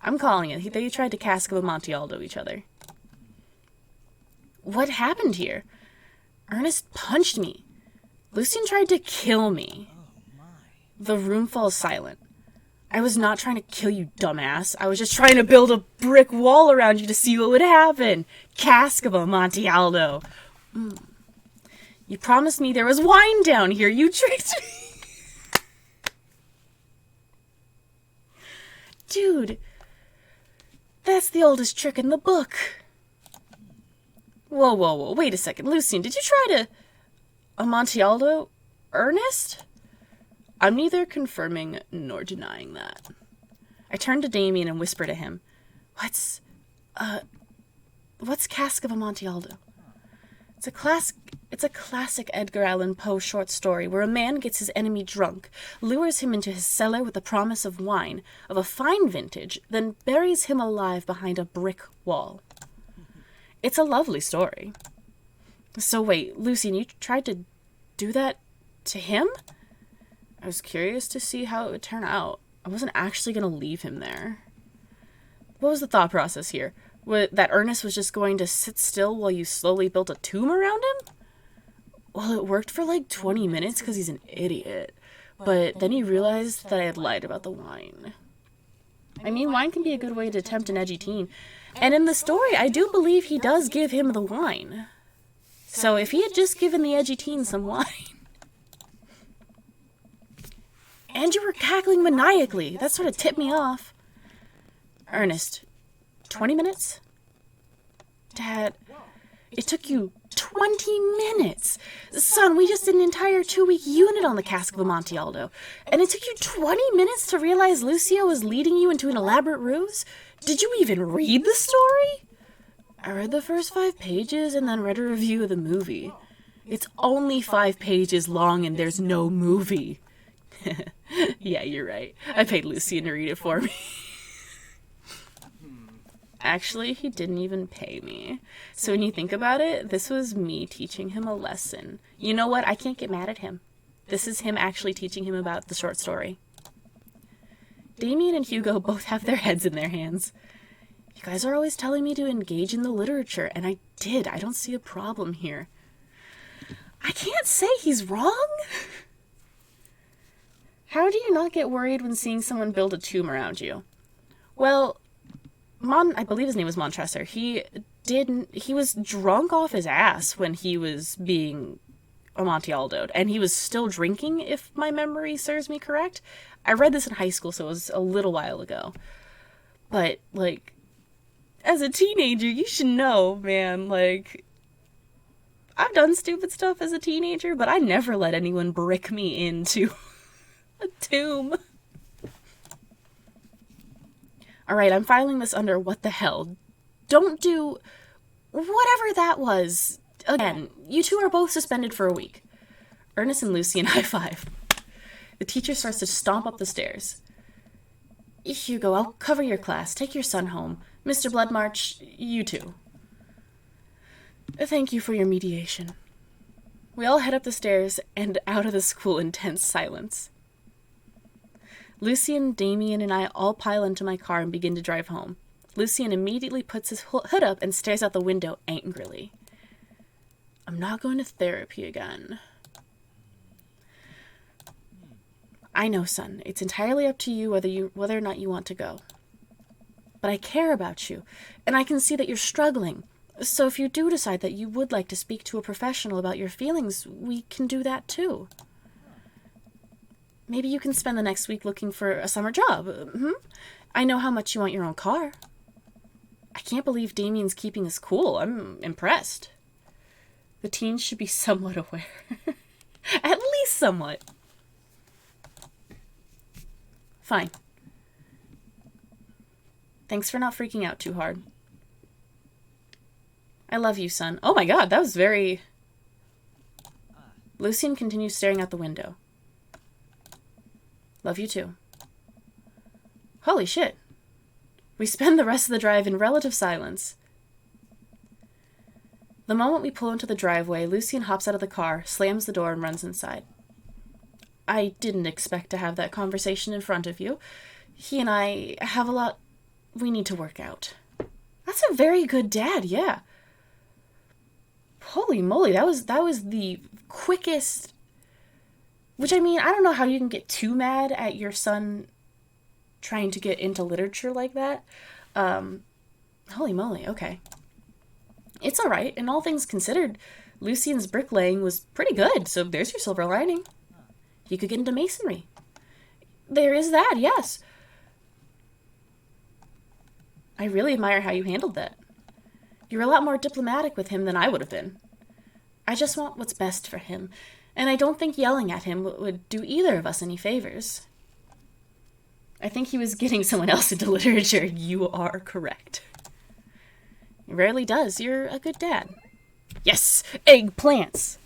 I'm calling it. They tried to cask of Amontillado each other. What happened here? Ernest punched me. Lucien tried to kill me. The room falls silent. I was not trying to kill you, dumbass. I was just trying to build a brick wall around you to see what would happen. Cask of Amontillado. You promised me there was wine down here. You tricked me. Dude, that's the oldest trick in the book. Whoa. Wait a second. Lucien, did you try to... Amontillado? Ernest? I'm neither confirming nor denying that. I turn to Damien and whisper to him, What's Cask of Amontillado? It's a classic Edgar Allan Poe short story where a man gets his enemy drunk, lures him into his cellar with the promise of wine, of a fine vintage, then buries him alive behind a brick wall. It's a lovely story. So wait, Lucien, you tried to do that to him? I was curious to see how it would turn out. I wasn't actually going to leave him there. What was the thought process here? That Ernest was just going to sit still while you slowly built a tomb around him? Well, it worked for like 20 minutes because he's an idiot. But then he realized that I had lied about the wine. I mean, wine can be a good way to tempt an edgy teen. And in the story, I do believe he does give him the wine. So if he had just given the edgy teen some wine... And you were cackling maniacally. That sort of tipped me off. Ernest, 20 minutes? Dad, it took you 20 minutes. Son, we just did an entire 2-week unit on the cask of Amontillado. And it took you 20 minutes to realize Lucio was leading you into an elaborate ruse? Did you even read the story? I read the first 5 pages and then read a review of the movie. It's only 5 pages long and there's no movie. Yeah, you're right. I paid Lucian to read it for me. Actually, he didn't even pay me. So when you think about it, this was me teaching him a lesson. You know what? I can't get mad at him. This is him actually teaching him about the short story. Damien and Hugo both have their heads in their hands. You guys are always telling me to engage in the literature, and I did. I don't see a problem here. I can't say he's wrong. How do you not get worried when seeing someone build a tomb around you? Well, I believe his name was Montresor. He was drunk off his ass when he was being Amontillado, and he was still drinking, if my memory serves me correct. I read this in high school, so it was a little while ago. But, like, as a teenager, you should know, man, like, I've done stupid stuff as a teenager, but I never let anyone brick me into a tomb. Alright, I'm filing this under what the hell. Don't do whatever that was. Again, you two are both suspended for a week. Ernest and Lucian high five. The teacher starts to stomp up the stairs. Hugo, I'll cover your class. Take your son home. Mr. Bloodmarch, you too. Thank you for your mediation. We all head up the stairs and out of the school in tense silence. Lucian, Damien, and I all pile into my car and begin to drive home. Lucian immediately puts his hood up and stares out the window angrily. I'm not going to therapy again. I know, son. It's entirely up to you whether or not you want to go. But I care about you, and I can see that you're struggling. So if you do decide that you would like to speak to a professional about your feelings, we can do that too. Maybe you can spend the next week looking for a summer job. I know how much you want your own car. I can't believe Damien's keeping his cool. I'm impressed. The teens should be somewhat aware. At least somewhat. Fine. Thanks for not freaking out too hard. I love you, son. Oh my god, that was very... Lucian continues staring out the window. Love you too. Holy shit. We spend the rest of the drive in relative silence. The moment we pull into the driveway, Lucian hops out of the car, slams the door, and runs inside. I didn't expect to have that conversation in front of you. He and I have a lot we need to work out. That's a very good dad, yeah. Holy moly, that was the quickest... Which, I mean, I don't know how you can get too mad at your son trying to get into literature like that. Holy moly, okay. It's alright. In all things considered, Lucian's bricklaying was pretty good, so there's your silver lining. He could get into masonry. There is that, yes. I really admire how you handled that. You're a lot more diplomatic with him than I would have been. I just want what's best for him, and I don't think yelling at him would do either of us any favors. I think he was getting someone else into literature. You are correct. It rarely does. You're a good dad. Yes! Eggplants!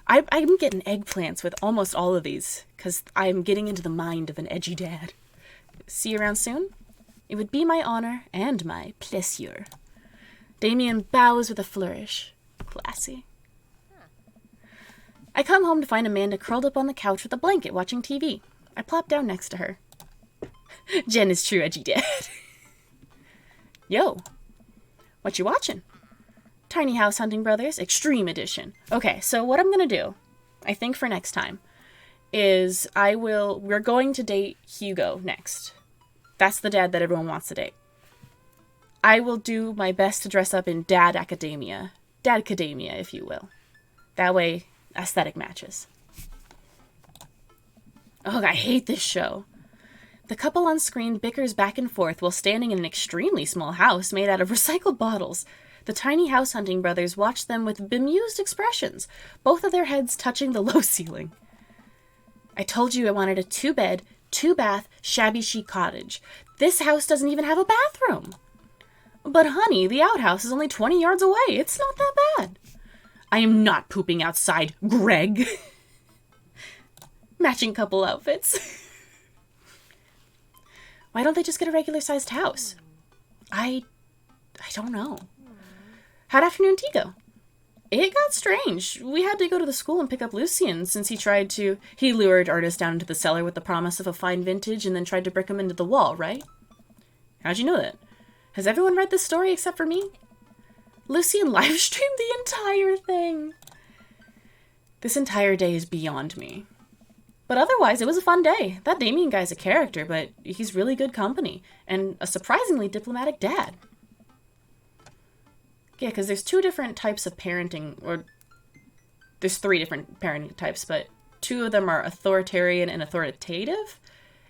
I'm getting eggplants with almost all of these, because I'm getting into the mind of an edgy dad. See you around soon? It would be my honor and my pleasure. Damien bows with a flourish. Classy. I come home to find Amanda curled up on the couch with a blanket watching TV. I plop down next to her. Jen is true edgy dad. Yo, what you watching? Tiny House Hunting Brothers Extreme Edition. Okay, so what I'm gonna do, I think for next time, is we're going to date Hugo next. That's the dad that everyone wants to date. I will do my best to dress up in dad academia Dadcademia, if you will. That way, aesthetic matches. Oh, I hate this show. The couple on screen bickers back and forth while standing in an extremely small house made out of recycled bottles. The tiny house hunting brothers watch them with bemused expressions, both of their heads touching the low ceiling. I told you I wanted a 2-bed, 2-bath, shabby chic cottage. This house doesn't even have a bathroom. But honey, the outhouse is only 20 yards away. It's not that bad. I am not pooping outside, Greg. Matching couple outfits. Why don't they just get a regular-sized house? I don't know. How'd afternoon tea go? It got strange. We had to go to the school and pick up Lucien since he lured artists down into the cellar with the promise of a fine vintage and then tried to brick him into the wall, right? How'd you know that? Has everyone read this story except for me? Lucien live-streamed the entire thing. This entire day is beyond me. But otherwise, it was a fun day. That Damien guy's a character, but he's really good company. And a surprisingly diplomatic dad. Yeah, because there's 2 different types of parenting, or there's 3 different parenting types, but 2 of them are authoritarian and authoritative.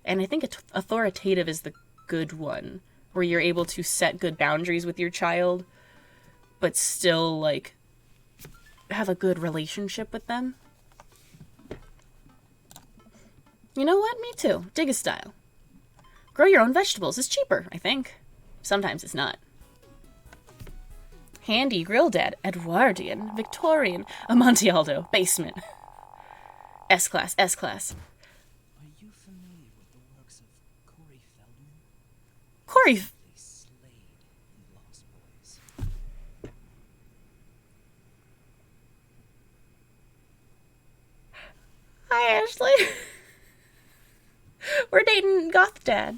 And I think authoritative is the good one, where you're able to set good boundaries with your child, but still, like, have a good relationship with them. You know what? Me too. Dig a style. Grow your own vegetables. It's cheaper, I think. Sometimes it's not. Handy, grill dad, Edwardian, Victorian, Amontillado, basement. S-class, S-class. Are you familiar with the works of Corey Feldman? Corey... They slayed in Lost Boys. Hi, Ashley. We're dating Goth Dad.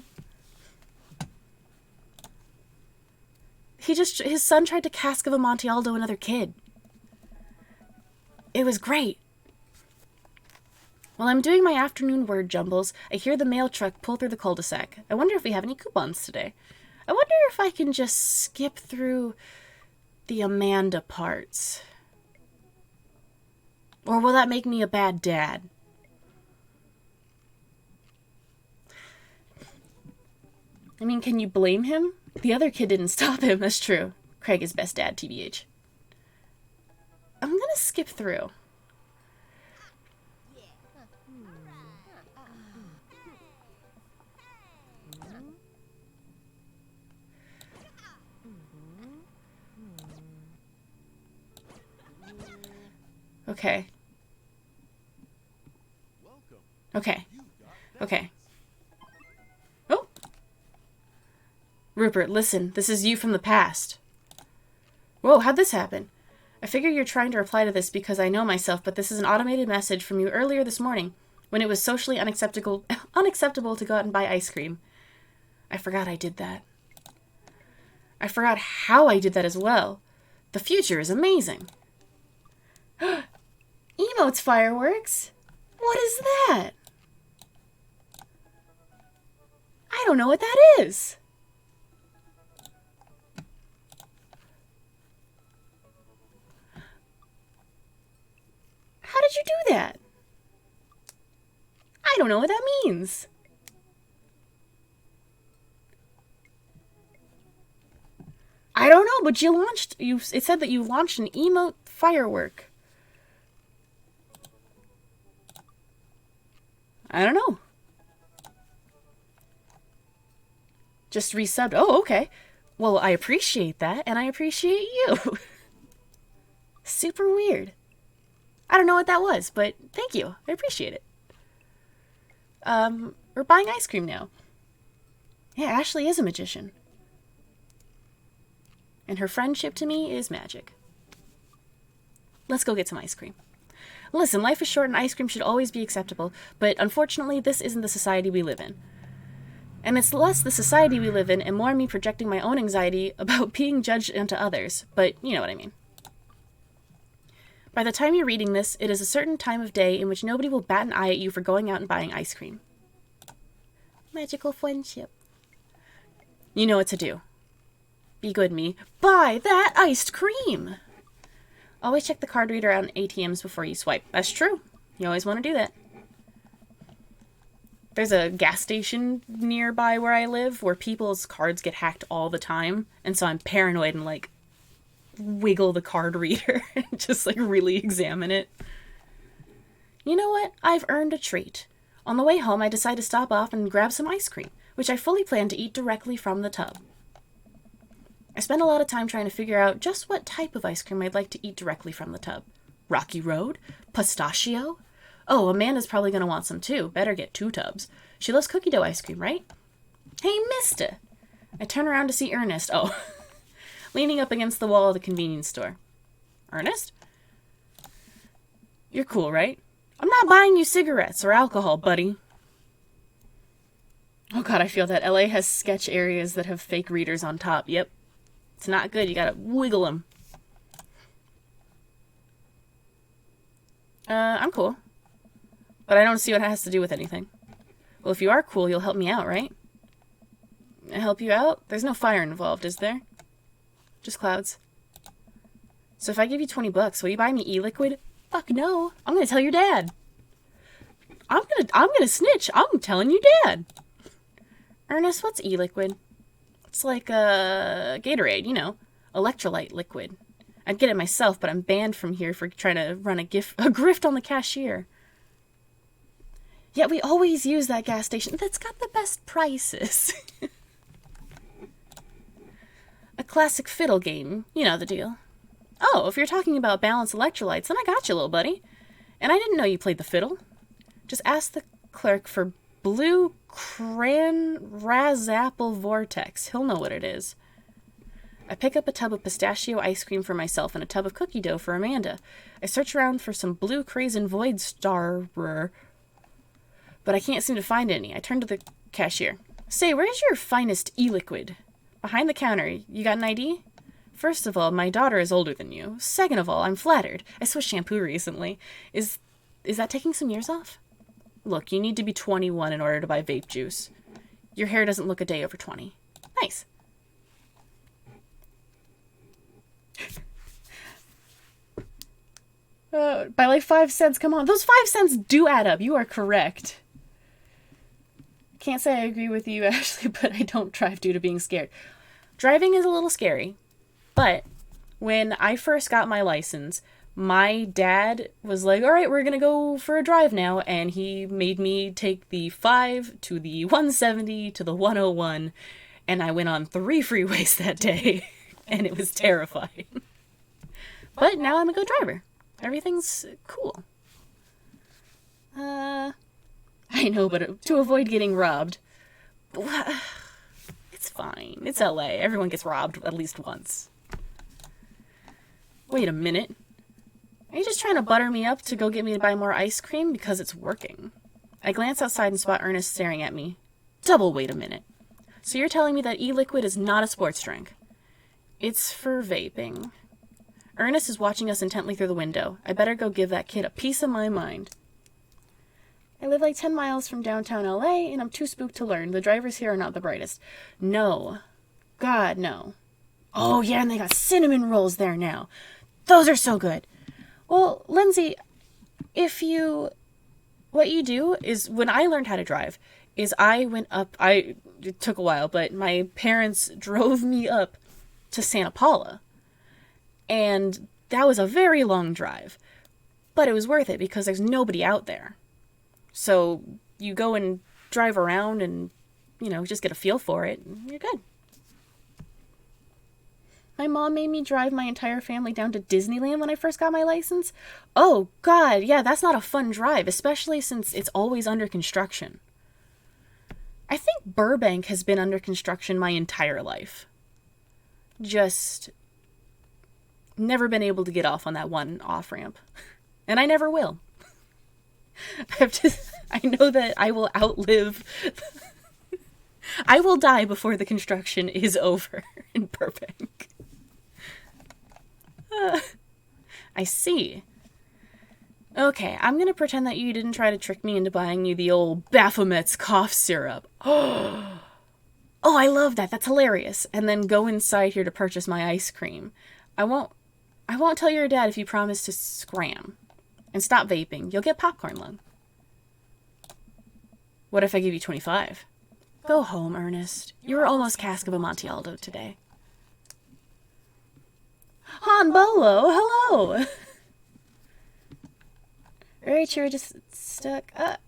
His son tried to cask of Amontillado another kid. It was great. While I'm doing my afternoon word jumbles, I hear the mail truck pull through the cul-de-sac. I wonder if we have any coupons today. I wonder if I can just skip through the Amanda parts. Or will that make me a bad dad? I mean, can you blame him? The other kid didn't stop him, that's true. Craig is best dad, TBH. I'm gonna skip through. Okay. Okay. Okay. Oh! Rupert, listen. This is you from the past. Whoa, how'd this happen? I figure you're trying to reply to this because I know myself, but this is an automated message from you earlier this morning when it was socially unacceptable to go out and buy ice cream. I forgot I did that. I forgot how I did that as well. The future is amazing. Emotes fireworks? What is that? I don't know what that is. How did you do that? I don't know what that means. I don't know, but it said that you launched an emote firework. I don't know. Just resubbed. Oh, okay. Well, I appreciate that, and I appreciate you. Super weird. I don't know what that was, but thank you. I appreciate it. We're buying ice cream now. Yeah, Ashley is a magician. And her friendship to me is magic. Let's go get some ice cream. Listen, life is short and ice cream should always be acceptable, but unfortunately this isn't the society we live in. And it's less the society we live in and more me projecting my own anxiety about being judged onto others, but you know what I mean. By the time you're reading this, it is a certain time of day in which nobody will bat an eye at you for going out and buying ice cream. Magical friendship. You know what to do. Be good, me. Buy that iced cream! Always check the card reader on ATMs before you swipe. That's true. You always want to do that. There's a gas station nearby where I live where people's cards get hacked all the time. And so I'm paranoid and, like, wiggle the card reader and just, like, really examine it. You know what? I've earned a treat. On the way home, I decide to stop off and grab some ice cream, which I fully plan to eat directly from the tub. I spend a lot of time trying to figure out just what type of ice cream I'd like to eat directly from the tub. Rocky Road? Pistachio? Oh, Amanda's probably going to want some too. Better get 2 tubs. She loves cookie dough ice cream, right? Hey, mister! I turn around to see Ernest. Oh, leaning up against the wall of the convenience store. Ernest? You're cool, right? I'm not buying you cigarettes or alcohol, buddy. Oh god, I feel that. LA has sketch areas that have fake readers on top. Yep. It's not good. You gotta wiggle them. I'm cool. But I don't see what it has to do with anything. Well, if you are cool, you'll help me out, right? Help you out? There's no fire involved, is there? Just clouds. So if I give you $20, will you buy me e-liquid? Fuck no. I'm gonna tell your dad. I'm gonna snitch. I'm telling your dad. Ernest, what's e-liquid? It's like a Gatorade, you know, electrolyte liquid. I'd get it myself, but I'm banned from here for trying to run a grift on the cashier. Yet we always use that gas station that's got the best prices. A classic fiddle game. You know the deal. Oh, if you're talking about balanced electrolytes, then I got you, little buddy. And I didn't know you played the fiddle. Just ask the clerk for blue razapple vortex. He'll know what it is. I pick up a tub of pistachio ice cream for myself and a tub of cookie dough for Amanda. I search around for some blue crazen void starer, but I can't seem to find any. I turn to the cashier. Say, where's your finest e-liquid? Behind the counter. You got an ID? First of all, my daughter is older than you. Second of all, I'm flattered. I switched shampoo recently. Is that taking some years off? Look, you need to be 21 in order to buy vape juice. Your hair doesn't look a day over 20. Nice. By like 5 cents, come on. Those 5 cents do add up. You are correct. Can't say I agree with you, Ashley, but I don't drive due to being scared. Driving is a little scary, but when I first got my license, my dad was like, all right, we're going to go for a drive now, and he made me take the 5 to the 170 to the 101, and I went on 3 freeways that day, and it was terrifying. But now I'm a good driver. Everything's cool. I know, but to avoid getting robbed, it's fine. It's LA. Everyone gets robbed at least once. Wait a minute. Are you just trying to butter me up to go get me to buy more ice cream? Because it's working. I glance outside and spot Ernest staring at me. Double wait a minute. So you're telling me that e-liquid is not a sports drink? It's for vaping. Ernest is watching us intently through the window. I better go give that kid a piece of my mind. I live like 10 miles from downtown LA, and I'm too spooked to learn. The drivers here are not the brightest. No. God, no. Oh, yeah, and they got cinnamon rolls there now. Those are so good. Well, Lindsay, what you do is, when I learned how to drive, is it took a while, but my parents drove me up to Santa Paula. And that was a very long drive. But it was worth it because there's nobody out there. So you go and drive around and, just get a feel for it, and you're good. My mom made me drive my entire family down to Disneyland when I first got my license. Oh, God, yeah, that's not a fun drive, especially since it's always under construction. I think Burbank has been under construction my entire life. Just never been able to get off on that one off-ramp. And I never will. I know that I will outlive... I will die before the construction is over in Burbank. I see. Okay, I'm gonna pretend that you didn't try to trick me into buying you the old Baphomet's cough syrup. Oh, I love that. That's hilarious. And then go inside here to purchase my ice cream. I won't I won't tell your dad if you promise to scram. And stop vaping. You'll get popcorn lung. What if I give you 25? Go home, Ernest. You were almost cask of Amontillado today. Han Bolo, hello! Right, you're just stuck up.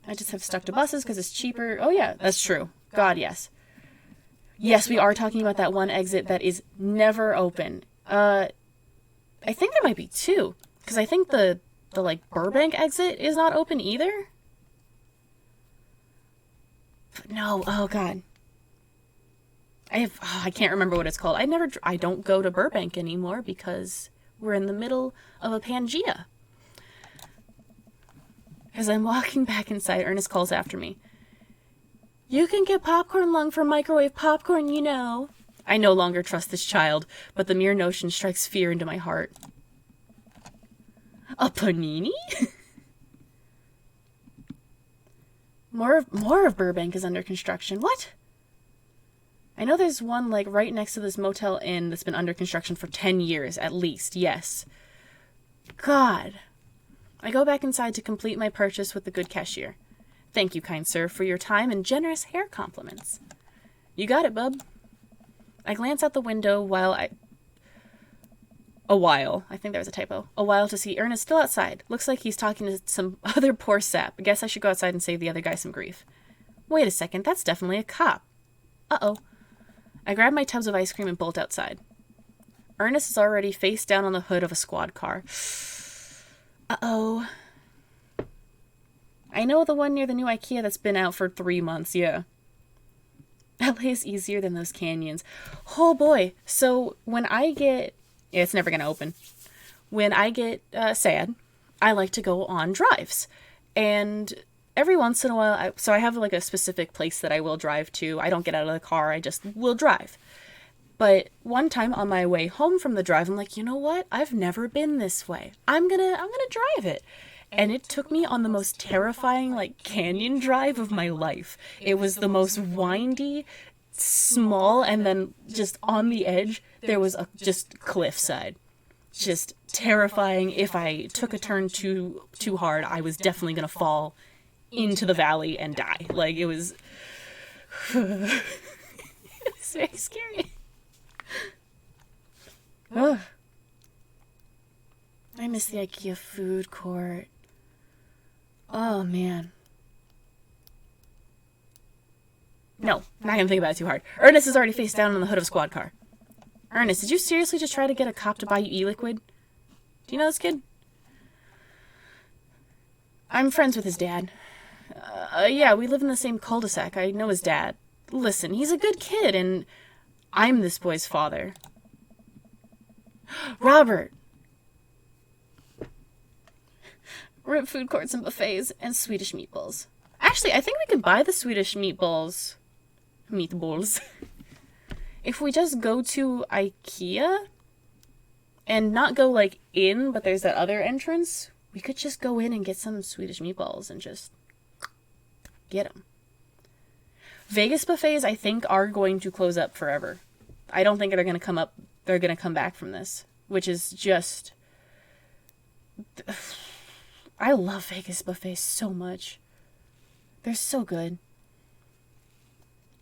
I just have stuck to buses because it's cheaper. Oh yeah, that's true. God, yes. Yes, we are talking about that one exit that is never open. I think there might be two. Because I think the like, Burbank exit is not open either. But no, oh god. I can't remember what it's called. I don't go to Burbank anymore because we're in the middle of a Pangea. As I'm walking back inside, Ernest calls after me. You can get popcorn lung from microwave popcorn, you know. I no longer trust this child, but the mere notion strikes fear into my heart. A panini? More of Burbank is under construction. What? I know there's one, like, right next to this Motel Inn that's been under construction for 10 years, at least, yes. God. I go back inside to complete my purchase with the good cashier. Thank you, kind sir, for your time and generous hair compliments. You got it, bub. I glance out the window I think there was a typo. A while to see Ernest still outside. Looks like he's talking to some other poor sap. I guess I should go outside and save the other guy some grief. Wait a second, that's definitely a cop. Uh-oh. I grab my tubs of ice cream and bolt outside. Ernest is already face down on the hood of a squad car. Uh-oh. I know the one near the new IKEA that's been out for 3 months, yeah. LA is easier than those canyons. Oh boy. So when I get... Yeah, it's never going to open. When I get sad, I like to go on drives. And every once in a while, I have like a specific place that I will drive to. I don't get out of the car, I just will drive. But one time on my way home from the drive, I'm like, you know what? I've never been this way. I'm gonna drive it. And it took me on the most terrifying, like, canyon drive of my life. It was the most windy, small, and then just on the edge, there was just cliffside. Just terrifying. If I took a turn too hard, I was definitely gonna fall into the valley and die. Like, it was... it was very scary. Ugh. I miss the IKEA food court. Oh, man. No, I'm not gonna think about it too hard. Ernest is already face down on the hood of a squad car. Ernest, did you seriously just try to get a cop to buy you e-liquid? Do you know this kid? I'm friends with his dad. Yeah, we live in the same cul-de-sac. I know his dad. Listen, he's a good kid, and I'm this boy's father. Robert! Rip food courts and buffets, and Swedish meatballs. Actually, I think we could buy the Swedish meatballs. If we just go to IKEA, and not go, like, in, but there's that other entrance, we could just go in and get some Swedish meatballs and just get them. Vegas buffets, I think, are going to close up forever. I don't think they're going to come back from this, which is just... I love Vegas buffets so much. They're so good.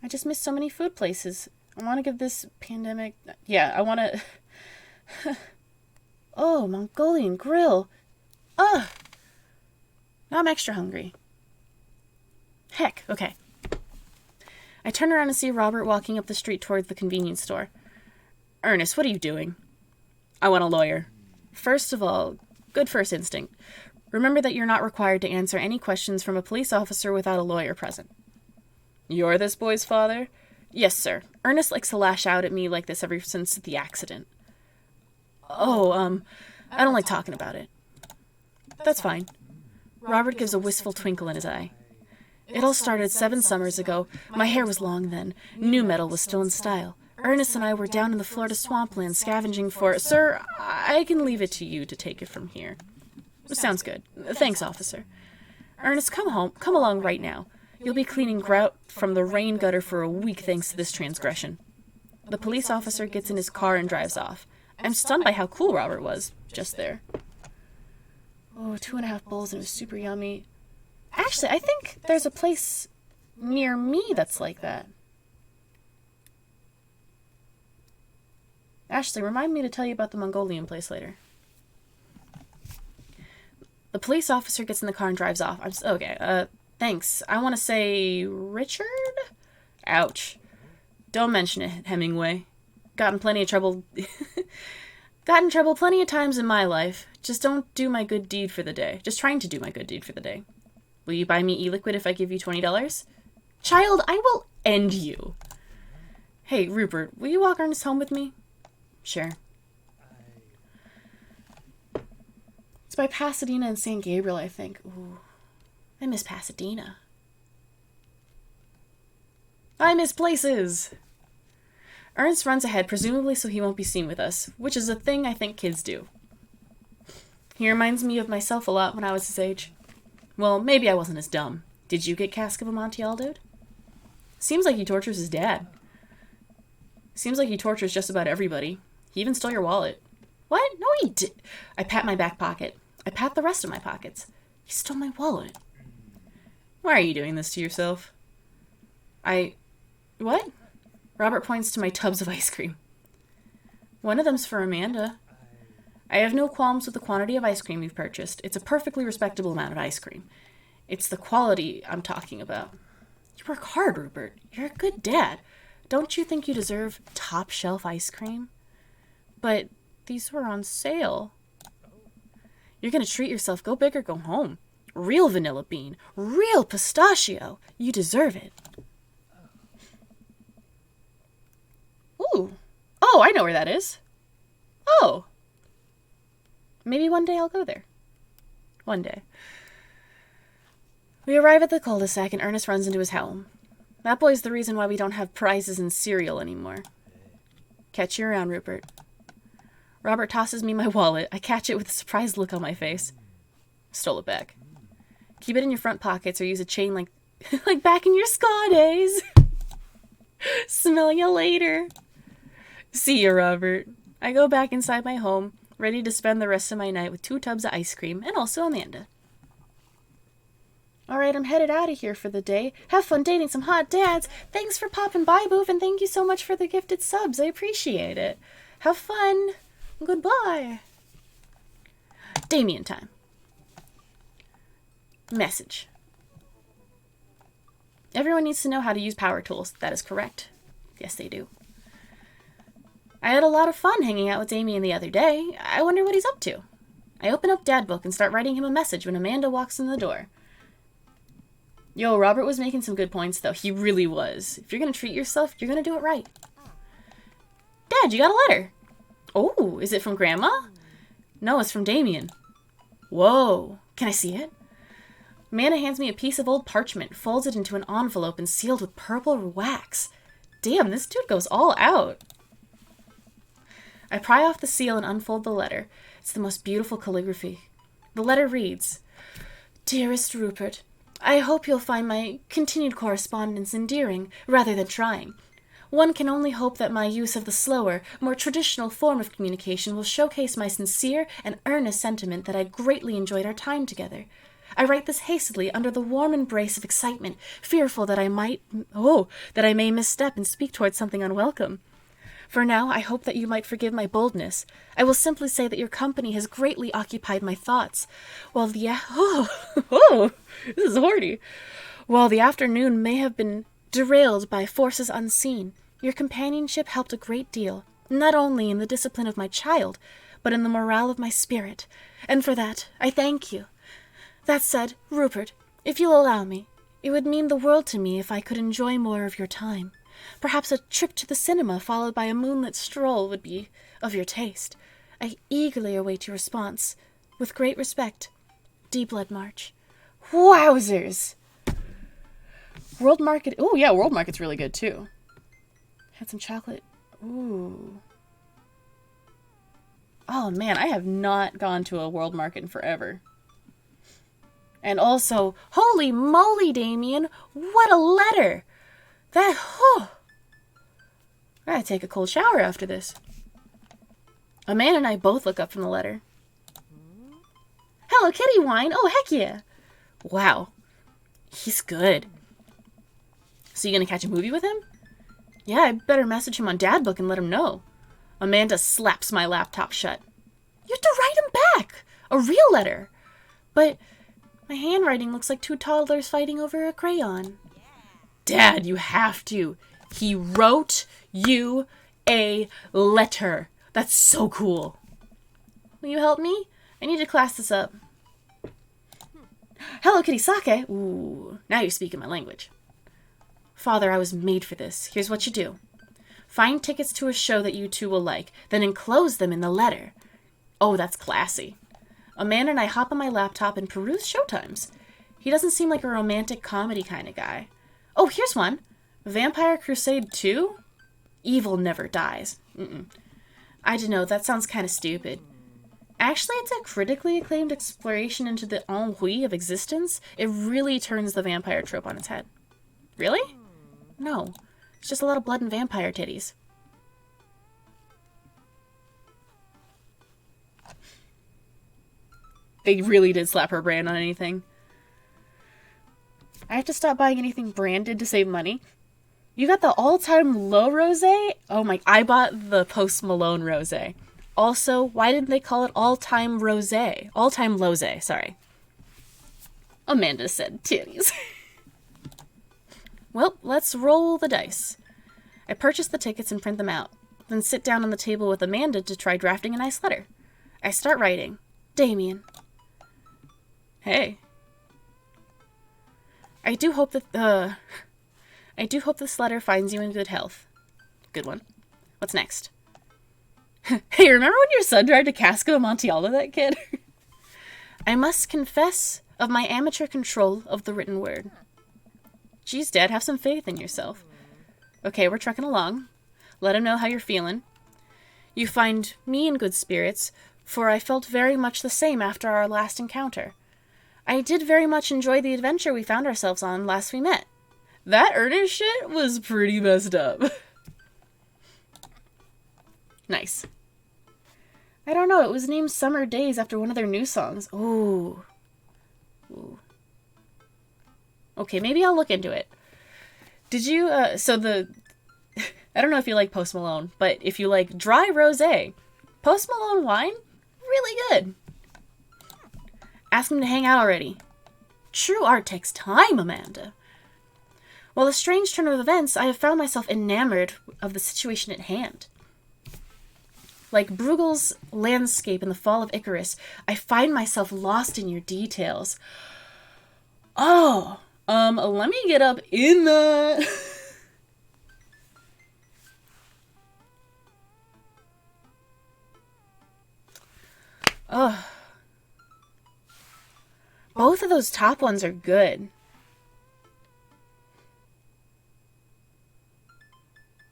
I just miss so many food places. I want to give this pandemic... Yeah, I want to... Oh, Mongolian grill. Ugh. Now I'm extra hungry. Heck, okay. I turn around and see Robert walking up the street towards the convenience store. Ernest, what are you doing? I want a lawyer. First of all, good first instinct. Remember that you're not required to answer any questions from a police officer without a lawyer present. You're this boy's father? Yes, sir. Ernest likes to lash out at me like this ever since the accident. Oh, I don't like talking about it. That's fine. Robert gives a wistful twinkle in his eye. It all started 7 summers ago. My hair was long then. Nu metal was still in style. Ernest and I were down in the Florida swampland scavenging for... Sir, I can leave it to you to take it from here. Sounds good. Thanks, officer. Ernest, come along right now. You'll be cleaning grout from the rain gutter for a week thanks to this transgression. The police officer gets in his car and drives off. I'm stunned by how cool Robert was just there. Oh, 2.5 bowls and it was super yummy. Actually, I think there's a place near me that's like that. Ashley, remind me to tell you about the Mongolian place later. The police officer gets in the car and drives off. Okay, thanks. I want to say Richard? Ouch. Don't mention it, Hemingway. Got in trouble plenty of times in my life. Just don't do my good deed for the day. Just trying to do my good deed for the day. Will you buy me e-liquid if I give you $20? Child, I will end you. Hey, Rupert, will you walk Ernest home with me? Sure. It's by Pasadena and San Gabriel, I think. Ooh, I miss Pasadena. I miss places. Ernest runs ahead, presumably so he won't be seen with us, which is a thing I think kids do. He reminds me of myself a lot when I was his age. Well, maybe I wasn't as dumb. Did you get Cask of Amontillado? Seems like he tortures his dad. Seems like he tortures just about everybody. He even stole your wallet. What? No, he did. I pat my back pocket. I pat the rest of my pockets. He stole my wallet. Why are you doing this to yourself? What? Robert points to my tubs of ice cream. One of them's for Amanda. I have no qualms with the quantity of ice cream you've purchased. It's a perfectly respectable amount of ice cream. It's the quality I'm talking about. You work hard, Rupert. You're a good dad. Don't you think you deserve top-shelf ice cream? But these were on sale. You're gonna treat yourself. Go big or go home. Real vanilla bean. Real pistachio. You deserve it. Ooh. Oh, I know where that is. Oh. Maybe one day I'll go there. One day. We arrive at the cul-de-sac and Ernest runs into his home. That boy's the reason why we don't have prizes in cereal anymore. Catch you around, Rupert. Robert tosses me my wallet. I catch it with a surprised look on my face. Stole it back. Keep it in your front pockets or use a chain like back in your ska days. Smell you later. See ya, Robert. I go back inside my home, ready to spend the rest of my night with 2 tubs of ice cream and also Amanda. Alright, I'm headed out of here for the day. Have fun dating some hot dads. Thanks for popping by, Boof, and thank you so much for the gifted subs. I appreciate it. Have fun. Goodbye. Damien time. Message. Everyone needs to know how to use power tools. That is correct. Yes, they do. I had a lot of fun hanging out with Damien the other day. I wonder what he's up to. I open up Dad Book and start writing him a message when Amanda walks in the door. Yo, Robert was making some good points, though. He really was. If you're going to treat yourself, you're going to do it right. Dad, you got a letter. Oh, is it from Grandma? No, it's from Damien. Whoa. Can I see it? Amanda hands me a piece of old parchment, folds it into an envelope, and sealed with purple wax. Damn, this dude goes all out. I pry off the seal and unfold the letter. It's the most beautiful calligraphy. The letter reads, Dearest Rupert, I hope you'll find my continued correspondence endearing, rather than trying. One can only hope that my use of the slower, more traditional form of communication will showcase my sincere and earnest sentiment that I greatly enjoyed our time together. I write this hastily under the warm embrace of excitement, fearful that I may misstep and speak towards something unwelcome. For now, I hope that you might forgive my boldness. I will simply say that your company has greatly occupied my thoughts, while this is horny. While the afternoon may have been derailed by forces unseen, your companionship helped a great deal, not only in the discipline of my child, but in the morale of my spirit, and for that I thank you. That said, Rupert, if you'll allow me, it would mean the world to me if I could enjoy more of your time. Perhaps a trip to the cinema followed by a moonlit stroll would be of your taste. I eagerly await your response. With great respect, D. Blood March. Wowzers! World Market. Oh, yeah, World Market's really good, too. Had some chocolate. Ooh. Oh, man, I have not gone to a World Market in forever. And also, holy moly, Damien, what a letter! I gotta take a cold shower after this. Amanda and I both look up from the letter. Hello Kitty wine. Oh, heck yeah. Wow. He's good. So you gonna catch a movie with him? Yeah, I better message him on Dadbook and let him know. Amanda slaps my laptop shut. You have to write him back! A real letter! But my handwriting looks like two toddlers fighting over a crayon. Dad, you have to. He wrote you a letter. That's so cool. Will you help me? I need to class this up. Hello, Kitty Sake. Ooh, now you're speaking my language. Father, I was made for this. Here's what you do. Find tickets to a show that you two will like, then enclose them in the letter. Oh, that's classy. Amanda and I hop on my laptop and peruse showtimes. He doesn't seem like a romantic comedy kind of guy. Oh, here's one. Vampire Crusade 2? Evil never dies. I don't know, that sounds kind of stupid. Actually, it's a critically acclaimed exploration into the ennui of existence. It really turns the vampire trope on its head. Really? No. It's just a lot of blood and vampire titties. They really did slap her brand on anything. I have to stop buying anything branded to save money. You got the all-time low rosé? Oh my, I bought the Post Malone rosé. Also, why didn't they call it all-time rosé? All-time losé, sorry. Amanda said titties. Well, let's roll the dice. I purchase the tickets and print them out, then sit down on the table with Amanda to try drafting a nice letter. I start writing. Damien. Hey. I do hope this letter finds you in good health. Good one. What's next? Hey, remember when your son tried to cask of Amontillado that kid? I must confess of my amateur control of the written word. Geez, Dad, have some faith in yourself. Okay, we're trucking along. Let him know how you're feeling. You find me in good spirits, for I felt very much the same after our last encounter. I did very much enjoy the adventure we found ourselves on last we met. That Ernest shit was pretty messed up. Nice. I don't know, it was named Summer Days after one of their new songs. Ooh. Ooh. Okay, maybe I'll look into it. Did you, I don't know if you like Post Malone, but if you like dry rosé, Post Malone wine, really good. Ask him to hang out already. True art takes time, Amanda. Well, a strange turn of events, I have found myself enamored of the situation at hand. Like Bruegel's landscape in The Fall of Icarus, I find myself lost in your details. Oh, let me get up in the... Oh. Both of those top ones are good.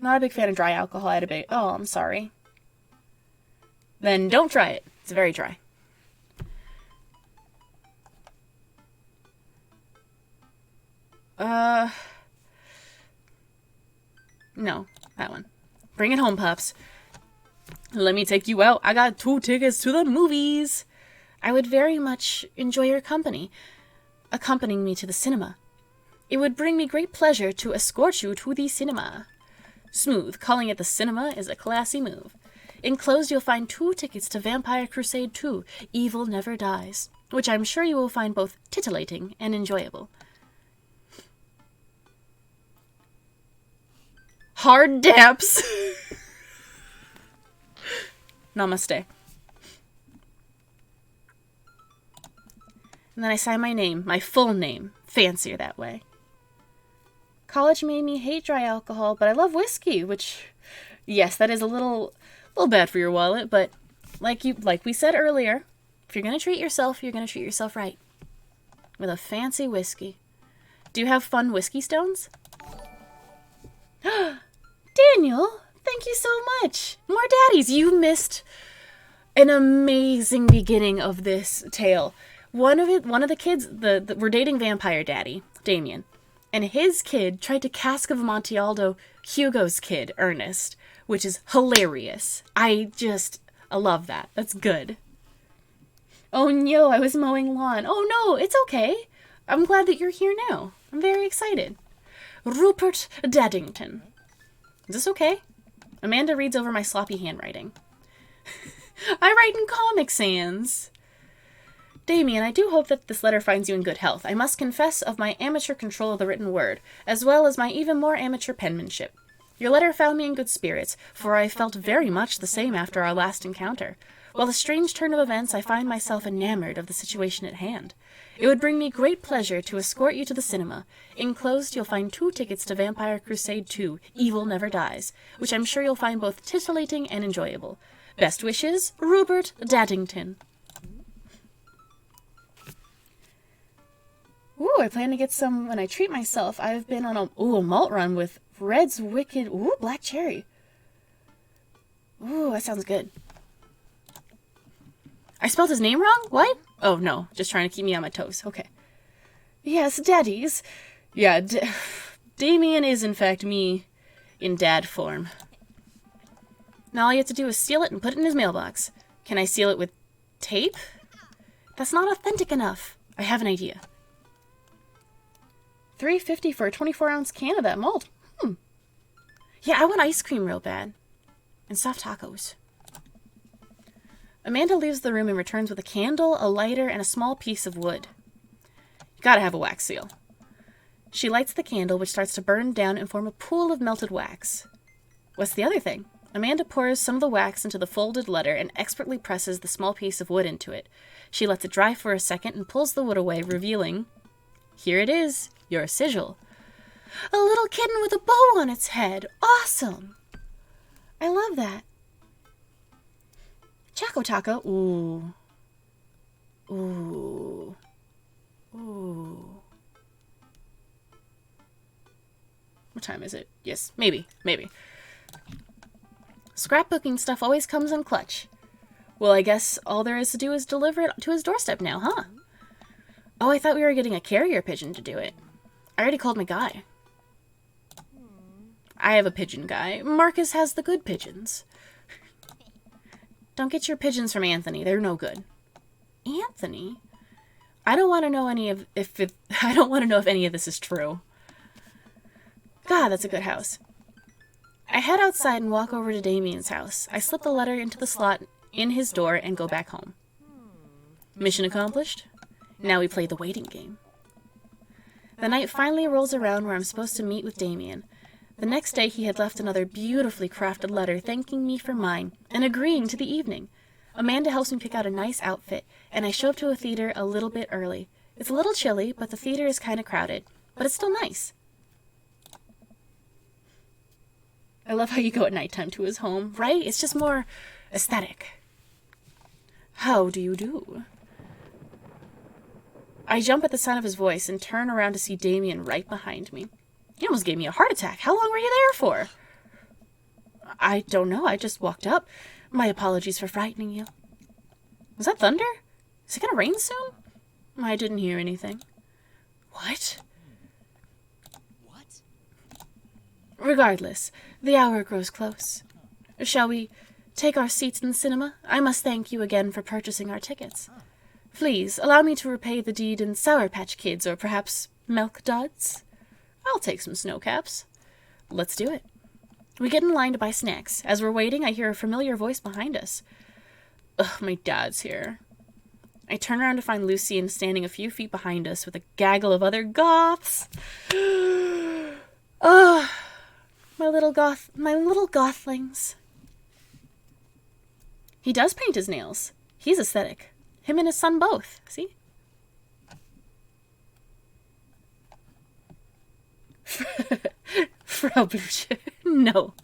Not a big fan of dry alcohol. I had a bit. Oh, I'm sorry. Then don't try it. It's very dry. No, that one. Bring it home, pups. Let me take you out. I got 2 tickets to the movies. I would very much enjoy your company, accompanying me to the cinema. It would bring me great pleasure to escort you to the cinema. Smooth. Calling it the cinema is a classy move. Enclosed, you'll find 2 tickets to Vampire Crusade 2, Evil Never Dies, which I'm sure you will find both titillating and enjoyable. Hard daps. Namaste. And then I sign my name, my full name. Fancier that way. College made me hate dry alcohol, but I love whiskey, which, yes, that is a little bad for your wallet, but like we said earlier, if you're gonna treat yourself, you're gonna treat yourself right. With a fancy whiskey. Do you have fun whiskey stones? Daniel, thank you so much. More daddies. You missed an amazing beginning of this tale. One of the kids, we're dating vampire daddy, Damien, and his kid tried to cask of Amontillado Hugo's kid, Ernest, which is hilarious. I love that. That's good. Oh no, I was mowing lawn. Oh no, it's okay. I'm glad that you're here now. I'm very excited. Rupert Daddington. Is this okay? Amanda reads over my sloppy handwriting. I write in Comic Sans. Damien, I do hope that this letter finds you in good health. I must confess of my amateur control of the written word, as well as my even more amateur penmanship. Your letter found me in good spirits, for I felt very much the same after our last encounter. While a strange turn of events, I find myself enamored of the situation at hand. It would bring me great pleasure to escort you to the cinema. Enclosed, you'll find 2 tickets to Vampire Crusade 2, Evil Never Dies, which I'm sure you'll find both titillating and enjoyable. Best wishes, Rupert Daddington. Ooh, I plan to get some when I treat myself. I've been on a malt run with Red's Wicked, black cherry. Ooh, that sounds good. I spelled his name wrong? What? Oh, no, just trying to keep me on my toes. Okay. Yes, daddies. Yeah, Damien is, in fact, me in dad form. Now all you have to do is seal it and put it in his mailbox. Can I seal it with tape? That's not authentic enough. I have an idea. $3.50 for a 24-ounce can of that malt. Yeah, I want ice cream real bad. And soft tacos. Amanda leaves the room and returns with a candle, a lighter, and a small piece of wood. You gotta have a wax seal. She lights the candle, which starts to burn down and form a pool of melted wax. What's the other thing? Amanda pours some of the wax into the folded letter and expertly presses the small piece of wood into it. She lets it dry for a second and pulls the wood away, revealing, here it is, your sigil. A little kitten with a bow on its head. Awesome! I love that. Choco Taco. Ooh. Ooh. Ooh. What time is it? Yes, maybe. Scrapbooking stuff always comes in clutch. Well, I guess all there is to do is deliver it to his doorstep now, huh? Oh, I thought we were getting a carrier pigeon to do it. I already called my guy. I have a pigeon guy. Marcus has the good pigeons. Don't get your pigeons from Anthony. They're no good. Anthony? I don't want to know if any of this is true. God, that's a good house. I head outside and walk over to Damien's house. I slip the letter into the slot in his door and go back home. Mission accomplished. Now we play the waiting game. The night finally rolls around where I'm supposed to meet with Damien. The next day he had left another beautifully crafted letter thanking me for mine and agreeing to the evening. Amanda helps me pick out a nice outfit, and I show up to a theater a little bit early. It's a little chilly, but the theater is kind of crowded. But it's still nice. I love how you go at nighttime to his home, right? It's just more aesthetic. How do you do? I jump at the sound of his voice and turn around to see Damien right behind me. He almost gave me a heart attack. How long were you there for? I don't know. I just walked up. My apologies for frightening you. Was that thunder? Is it going to rain soon? I didn't hear anything. What? What? Regardless, the hour grows close. Shall we take our seats in the cinema? I must thank you again for purchasing our tickets. Please, allow me to repay the deed in Sour Patch Kids or perhaps Milk Duds. I'll take some snow caps. Let's do it. We get in line to buy snacks. As we're waiting, I hear a familiar voice behind us. Ugh, my dad's here. I turn around to find Lucian standing a few feet behind us with a gaggle of other goths. Ugh, my little gothlings. He does paint his nails. He's aesthetic. Him and his son both. See? Frau Blücher. No.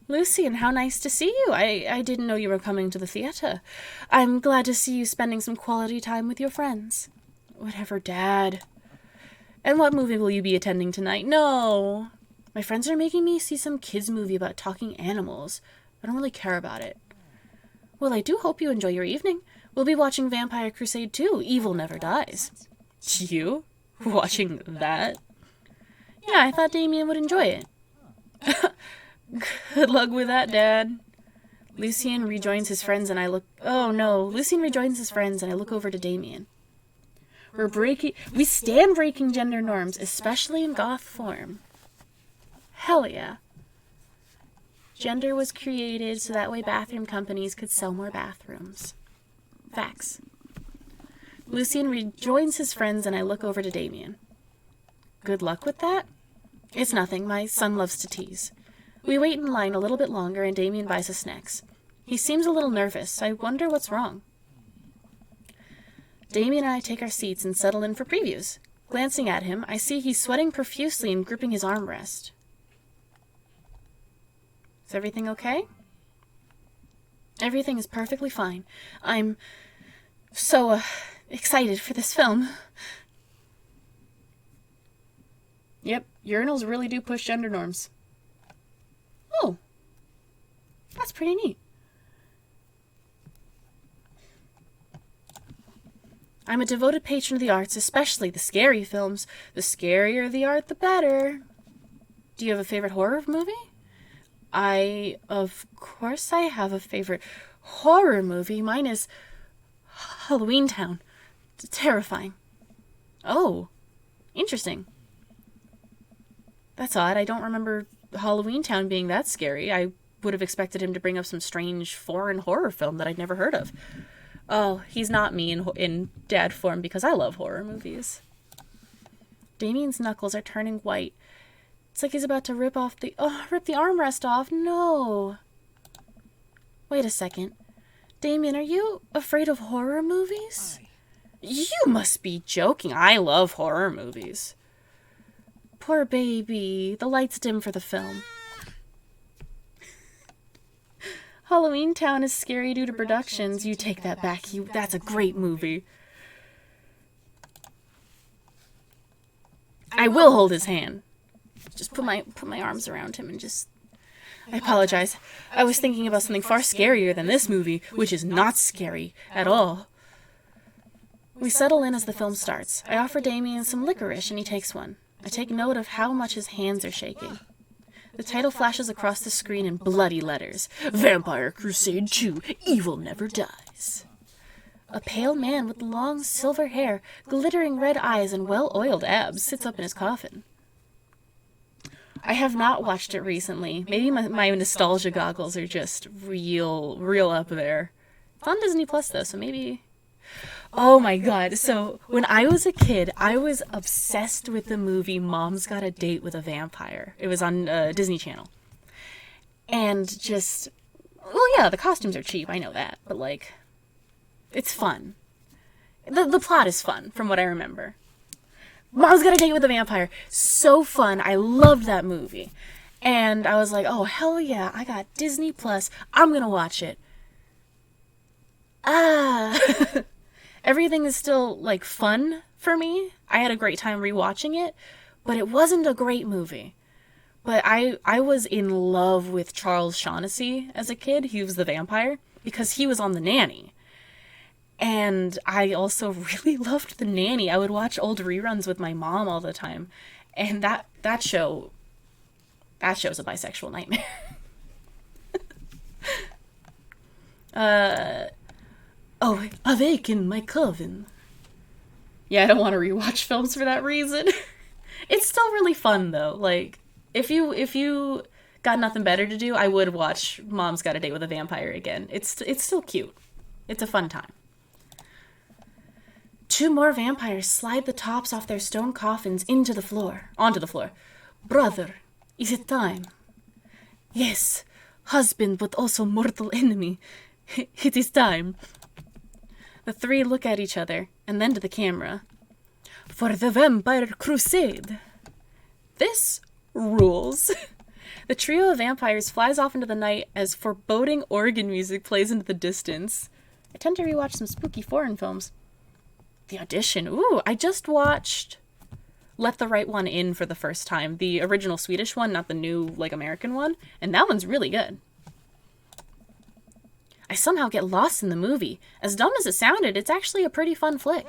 Lucian, how nice to see you. I didn't know you were coming to the theater. I'm glad to see you spending some quality time with your friends. Whatever, Dad. And what movie will you be attending tonight? No. My friends are making me see some kids' movie about talking animals. I don't really care about it. Well, I do hope you enjoy your evening. We'll be watching Vampire Crusade 2, Evil Never Dies. You? Watching that? Yeah, I thought Damien would enjoy it. Good luck with that, Dad. Lucien rejoins his friends and I look... Oh, no. Lucien rejoins his friends and I look over to Damien. We stand breaking gender norms, especially in goth form. Hell yeah. Gender was created so that way bathroom companies could sell more bathrooms. Facts. Lucien rejoins his friends and I look over to Damien. Good luck with that? It's nothing. My son loves to tease. We wait in line a little bit longer and Damien buys us snacks. He seems a little nervous. I wonder what's wrong. Damien and I take our seats and settle in for previews. Glancing at him, I see he's sweating profusely and gripping his armrest. Is everything okay? Everything is perfectly fine. I'm so excited for this film. Yep, urinals really do push gender norms. Oh, that's pretty neat. I'm a devoted patron of the arts, especially the scary films. The scarier the art, the better. Do you have a favorite horror movie? Of course I have a favorite horror movie. Mine is Halloween Town. Terrifying. Oh, interesting. That's odd. I don't remember Halloween Town being that scary. I would have expected him to bring up some strange foreign horror film that I'd never heard of. Oh, he's not me in dad form because I love horror movies. Damien's knuckles are turning white. It's like he's about to rip the armrest off. No. Wait a second. Damien, are you afraid of horror movies? You must be joking. I love horror movies. Poor baby. The lights dim for the film. Halloween Town is scary due to productions. You take that back. That's a great movie. I will hold his hand. Just put my arms around him and just... I apologize. I was thinking about something far scarier than this movie, which is not scary at all. We settle in as the film starts. I offer Damien some licorice and he takes one. I take note of how much his hands are shaking. The title flashes across the screen in bloody letters. Vampire Crusade 2, Evil Never Dies. A pale man with long silver hair, glittering red eyes, and well-oiled abs sits up in his coffin. I have not watched it recently. Maybe my nostalgia goggles are just real up there. It's on Disney Plus though, so maybe... Oh my god, so when I was a kid, I was obsessed with the movie Mom's Got a Date with a Vampire. It was on Disney Channel. And just... Well, yeah, the costumes are cheap, I know that. But, like, it's fun. The plot is fun, from what I remember. Mom's Got a Date with a Vampire. So fun. I loved that movie. And I was like, oh, hell yeah, I got Disney Plus. I'm gonna watch it. Everything is still, like, fun for me. I had a great time rewatching it, but it wasn't a great movie. But I was in love with Charles Shaughnessy as a kid. He was the vampire because he was on The Nanny. And I also really loved The Nanny. I would watch old reruns with my mom all the time. And that show's a bisexual nightmare. Oh, awake in my coven. Yeah, I don't want to rewatch films for that reason. It's still really fun though. Like, if you got nothing better to do, I would watch Mom's Got a Date with a Vampire again. It's still cute. It's a fun time. Two more vampires slide the tops off their stone coffins onto the floor. Brother, is it time? Yes, husband, but also mortal enemy. It is time. The three look at each other, and then to the camera. For the Vampire Crusade. This rules. The trio of vampires flies off into the night as foreboding organ music plays into the distance. I tend to rewatch some spooky foreign films. The Audition. Ooh, I just watched Let the Right One In for the first time. The original Swedish one, not the new, like, American one. And that one's really good. I somehow get lost in the movie. As dumb as it sounded, it's actually a pretty fun flick.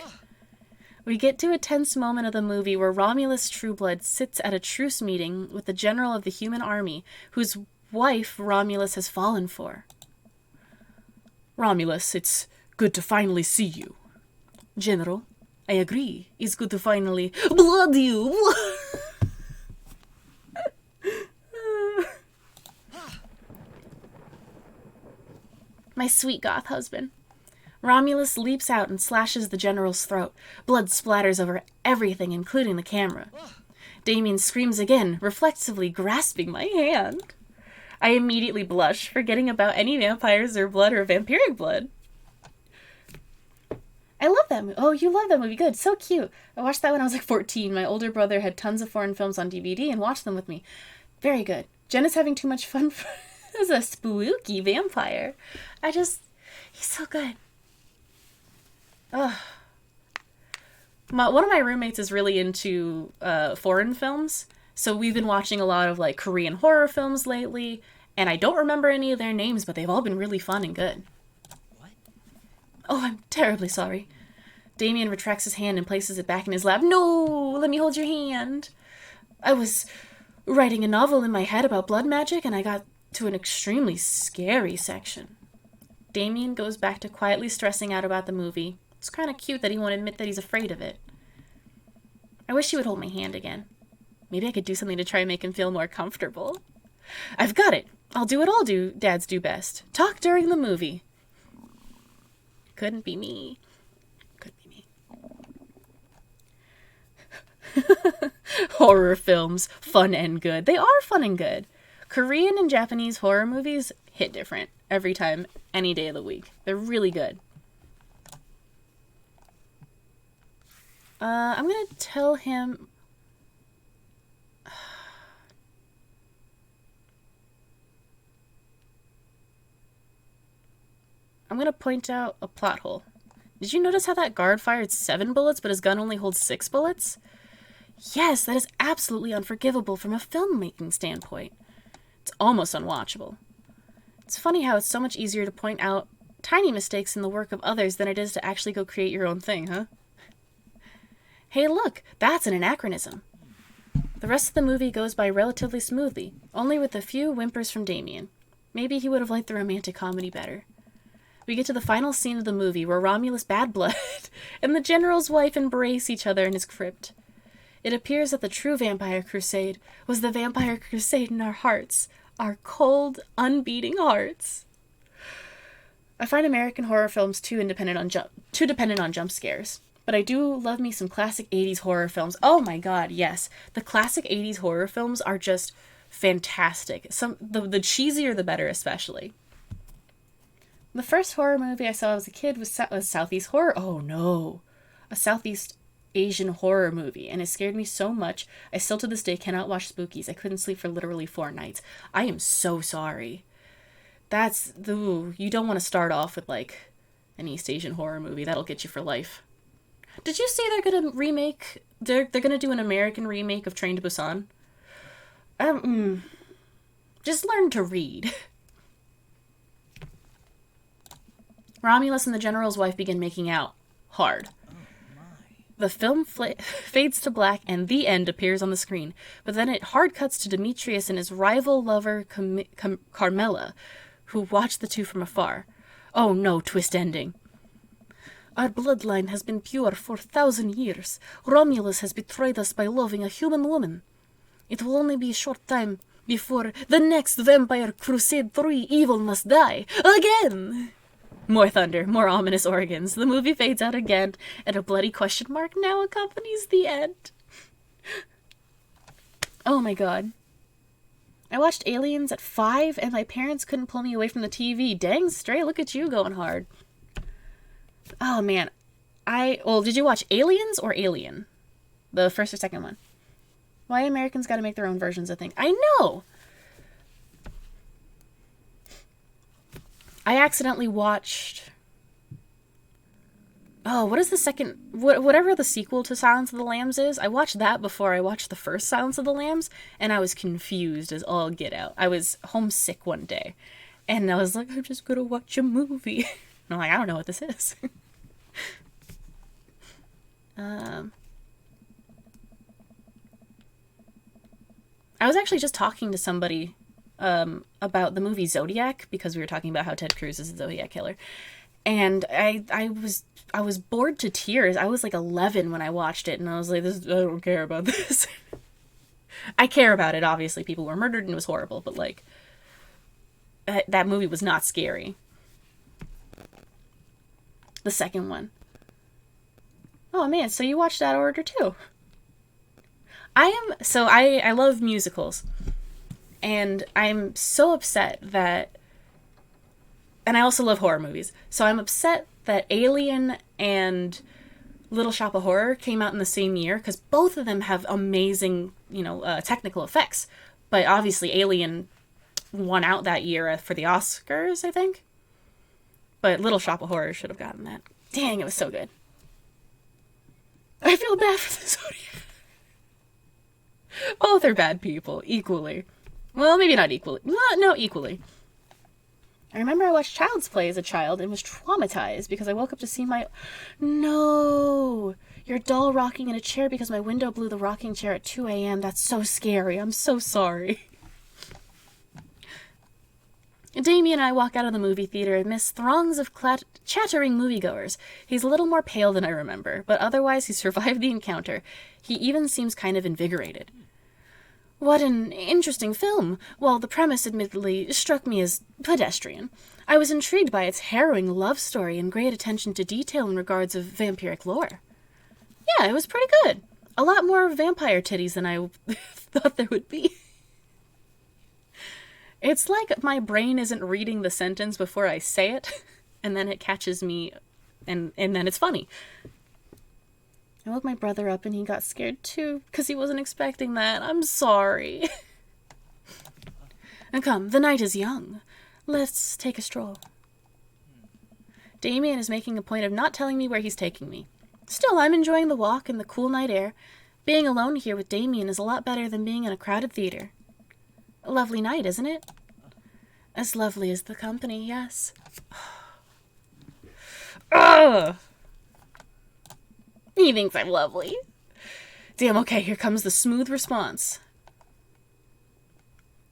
We get to a tense moment of the movie where Romulus Trueblood sits at a truce meeting with the general of the human army, whose wife Romulus has fallen for. Romulus, it's good to finally see you. General, I agree. It's good to finally blood you. My sweet goth husband. Romulus leaps out and slashes the general's throat. Blood splatters over everything, including the camera. Damien screams again, reflexively grasping my hand. I immediately blush, forgetting about any vampires or blood or vampiric blood. I love that movie. Oh, you love that movie. Good. So cute. I watched that when I was like 14. My older brother had tons of foreign films on DVD and watched them with me. Very good. Jen is having too much fun as a spooky vampire. He's so good. Ugh. One of my roommates is really into foreign films, so we've been watching a lot of like Korean horror films lately, and I don't remember any of their names, but they've all been really fun and good. What? Oh, I'm terribly sorry. Damien retracts his hand and places it back in his lap. No, let me hold your hand. I was writing a novel in my head about blood magic, and I got to an extremely scary section. Damien goes back to quietly stressing out about the movie. It's kind of cute that he won't admit that he's afraid of it. I wish he would hold my hand again. Maybe I could do something to try and make him feel more comfortable. I've got it. I'll do what all dads do best. Talk during the movie. Couldn't be me. Could be me. Horror films, fun and good. They are fun and good. Korean and Japanese horror movies hit different every time, any day of the week. They're really good. I'm going to tell him... I'm going to point out a plot hole. Did you notice how that guard fired 7 bullets, but his gun only holds 6 bullets? Yes, that is absolutely unforgivable from a filmmaking standpoint. It's almost unwatchable. It's funny how it's so much easier to point out tiny mistakes in the work of others than it is to actually go create your own thing, huh? Hey, look, that's an anachronism. The rest of the movie goes by relatively smoothly, only with a few whimpers from Damien. Maybe he would have liked the romantic comedy better. We get to the final scene of the movie where Romulus Bad Blood and the general's wife embrace each other in his crypt. It appears that the true vampire crusade was the vampire crusade in our hearts, our cold, unbeating hearts. I find American horror films too dependent on jump scares. But I do love me some classic 80s horror films. Oh my god, yes. The classic 80s horror films are just fantastic. The cheesier the better, especially. The first horror movie I saw as a kid was Southeast Horror. Oh no. A Southeast Asian horror movie. And it scared me so much, I still to this day cannot watch Spookies. I couldn't sleep for literally 4 nights. I am so sorry. You don't want to start off with like an East Asian horror movie. That'll get you for life. Did you say they're gonna remake? They're gonna do an American remake of Train to Busan? Just learn to read. Romulus and the general's wife begin making out. Hard. Oh my. The film fades to black and the end appears on the screen, but then it hard cuts to Demetrius and his rival lover Carmela, who watch the two from afar. Oh no, twist ending. Our bloodline has been pure for 1,000 years. Romulus has betrayed us by loving a human woman. It will only be a short time before the next Vampire Crusade 3 evil must die. Again! More thunder, more ominous organs. The movie fades out again, and a bloody question mark now accompanies the end. Oh my god. I watched Aliens at 5, and my parents couldn't pull me away from the TV. Dang straight, look at you going hard. Oh, man. Did you watch Aliens or Alien? The first or second one? Why Americans gotta make their own versions of things? I know! I accidentally watched... Oh, what is the second... Whatever the sequel to Silence of the Lambs is, I watched that before I watched the first Silence of the Lambs, and I was confused as all get out. I was homesick one day, and I was like, I'm just gonna watch a movie. And I'm like, I don't know what this is. I was actually just talking to somebody about the movie Zodiac, because we were talking about how Ted Cruz is a Zodiac killer. And I was bored to tears. I was like 11 when I watched it, and I was like, I don't care about this. I care about it, obviously. People were murdered and it was horrible, but like, that movie was not scary. The second one. Oh man, so you watched that order too. I love musicals. And I'm so upset that, and I also love horror movies. So I'm upset that Alien and Little Shop of Horror came out in the same year, because both of them have amazing, technical effects. But obviously Alien won out that year for the Oscars, I think. But Little Shop of Horror should have gotten that. Dang, it was so good. I feel bad for the Zodiac. Both are bad people, equally. Well, maybe not equally. No, equally. I remember I watched Child's Play as a child and was traumatized because I woke up to see my... No! Your doll rocking in a chair because my window blew the rocking chair at 2 a.m. That's so scary. I'm so sorry. Damien and I walk out of the movie theater amidst throngs of chattering moviegoers. He's a little more pale than I remember, but otherwise he survived the encounter. He even seems kind of invigorated. What an interesting film. Well, the premise admittedly struck me as pedestrian. I was intrigued by its harrowing love story and great attention to detail in regards of vampiric lore. Yeah, it was pretty good. A lot more vampire titties than I thought there would be. It's like my brain isn't reading the sentence before I say it, and then it catches me, and then it's funny. I woke my brother up and he got scared too, because he wasn't expecting that. I'm sorry. And come, the night is young. Let's take a stroll. Damien is making a point of not telling me where he's taking me. Still, I'm enjoying the walk and the cool night air. Being alone here with Damien is a lot better than being in a crowded theater. A lovely night, isn't it? As lovely as the company, yes. Ugh! He thinks I'm lovely. Damn, okay, here comes the smooth response.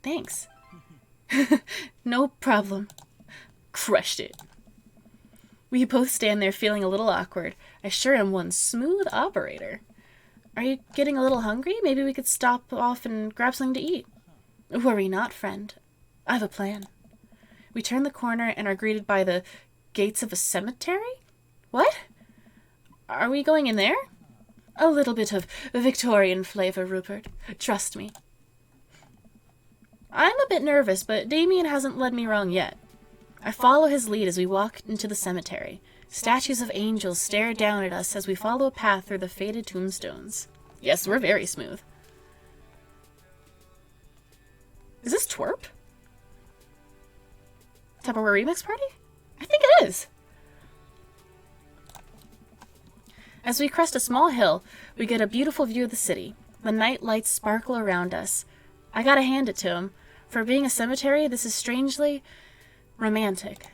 Thanks. No problem. Crushed it. We both stand there feeling a little awkward. I sure am one smooth operator. Are you getting a little hungry? Maybe we could stop off and grab something to eat. Worry not, friend. I've a plan. We turn the corner and are greeted by the gates of a cemetery? What? Are we going in there? A little bit of Victorian flavor, Rupert. Trust me. I'm a bit nervous, but Damien hasn't led me wrong yet. I follow his lead as we walk into the cemetery. Statues of angels stare down at us as we follow a path through the faded tombstones. Yes, we're very smooth. Is this twerp? Tupperware Remix Party? I think it is. As we crest a small hill, we get a beautiful view of the city. The night lights sparkle around us. I gotta hand it to him. For being a cemetery, this is strangely romantic.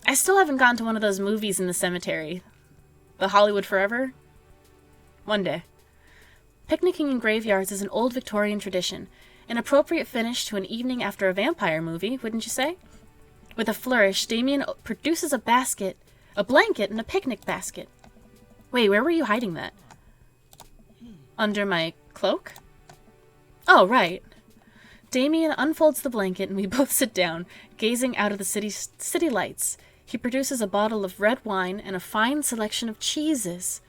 I still haven't gone to one of those movies in the cemetery. The Hollywood Forever? One day. Picnicking in graveyards is an old Victorian tradition. An appropriate finish to an evening after a vampire movie, wouldn't you say? With a flourish, Damien produces a blanket, and a picnic basket. Wait, where were you hiding that? Under my cloak? Oh, right. Damien unfolds the blanket and we both sit down, gazing out of the city lights. He produces a bottle of red wine and a fine selection of cheeses.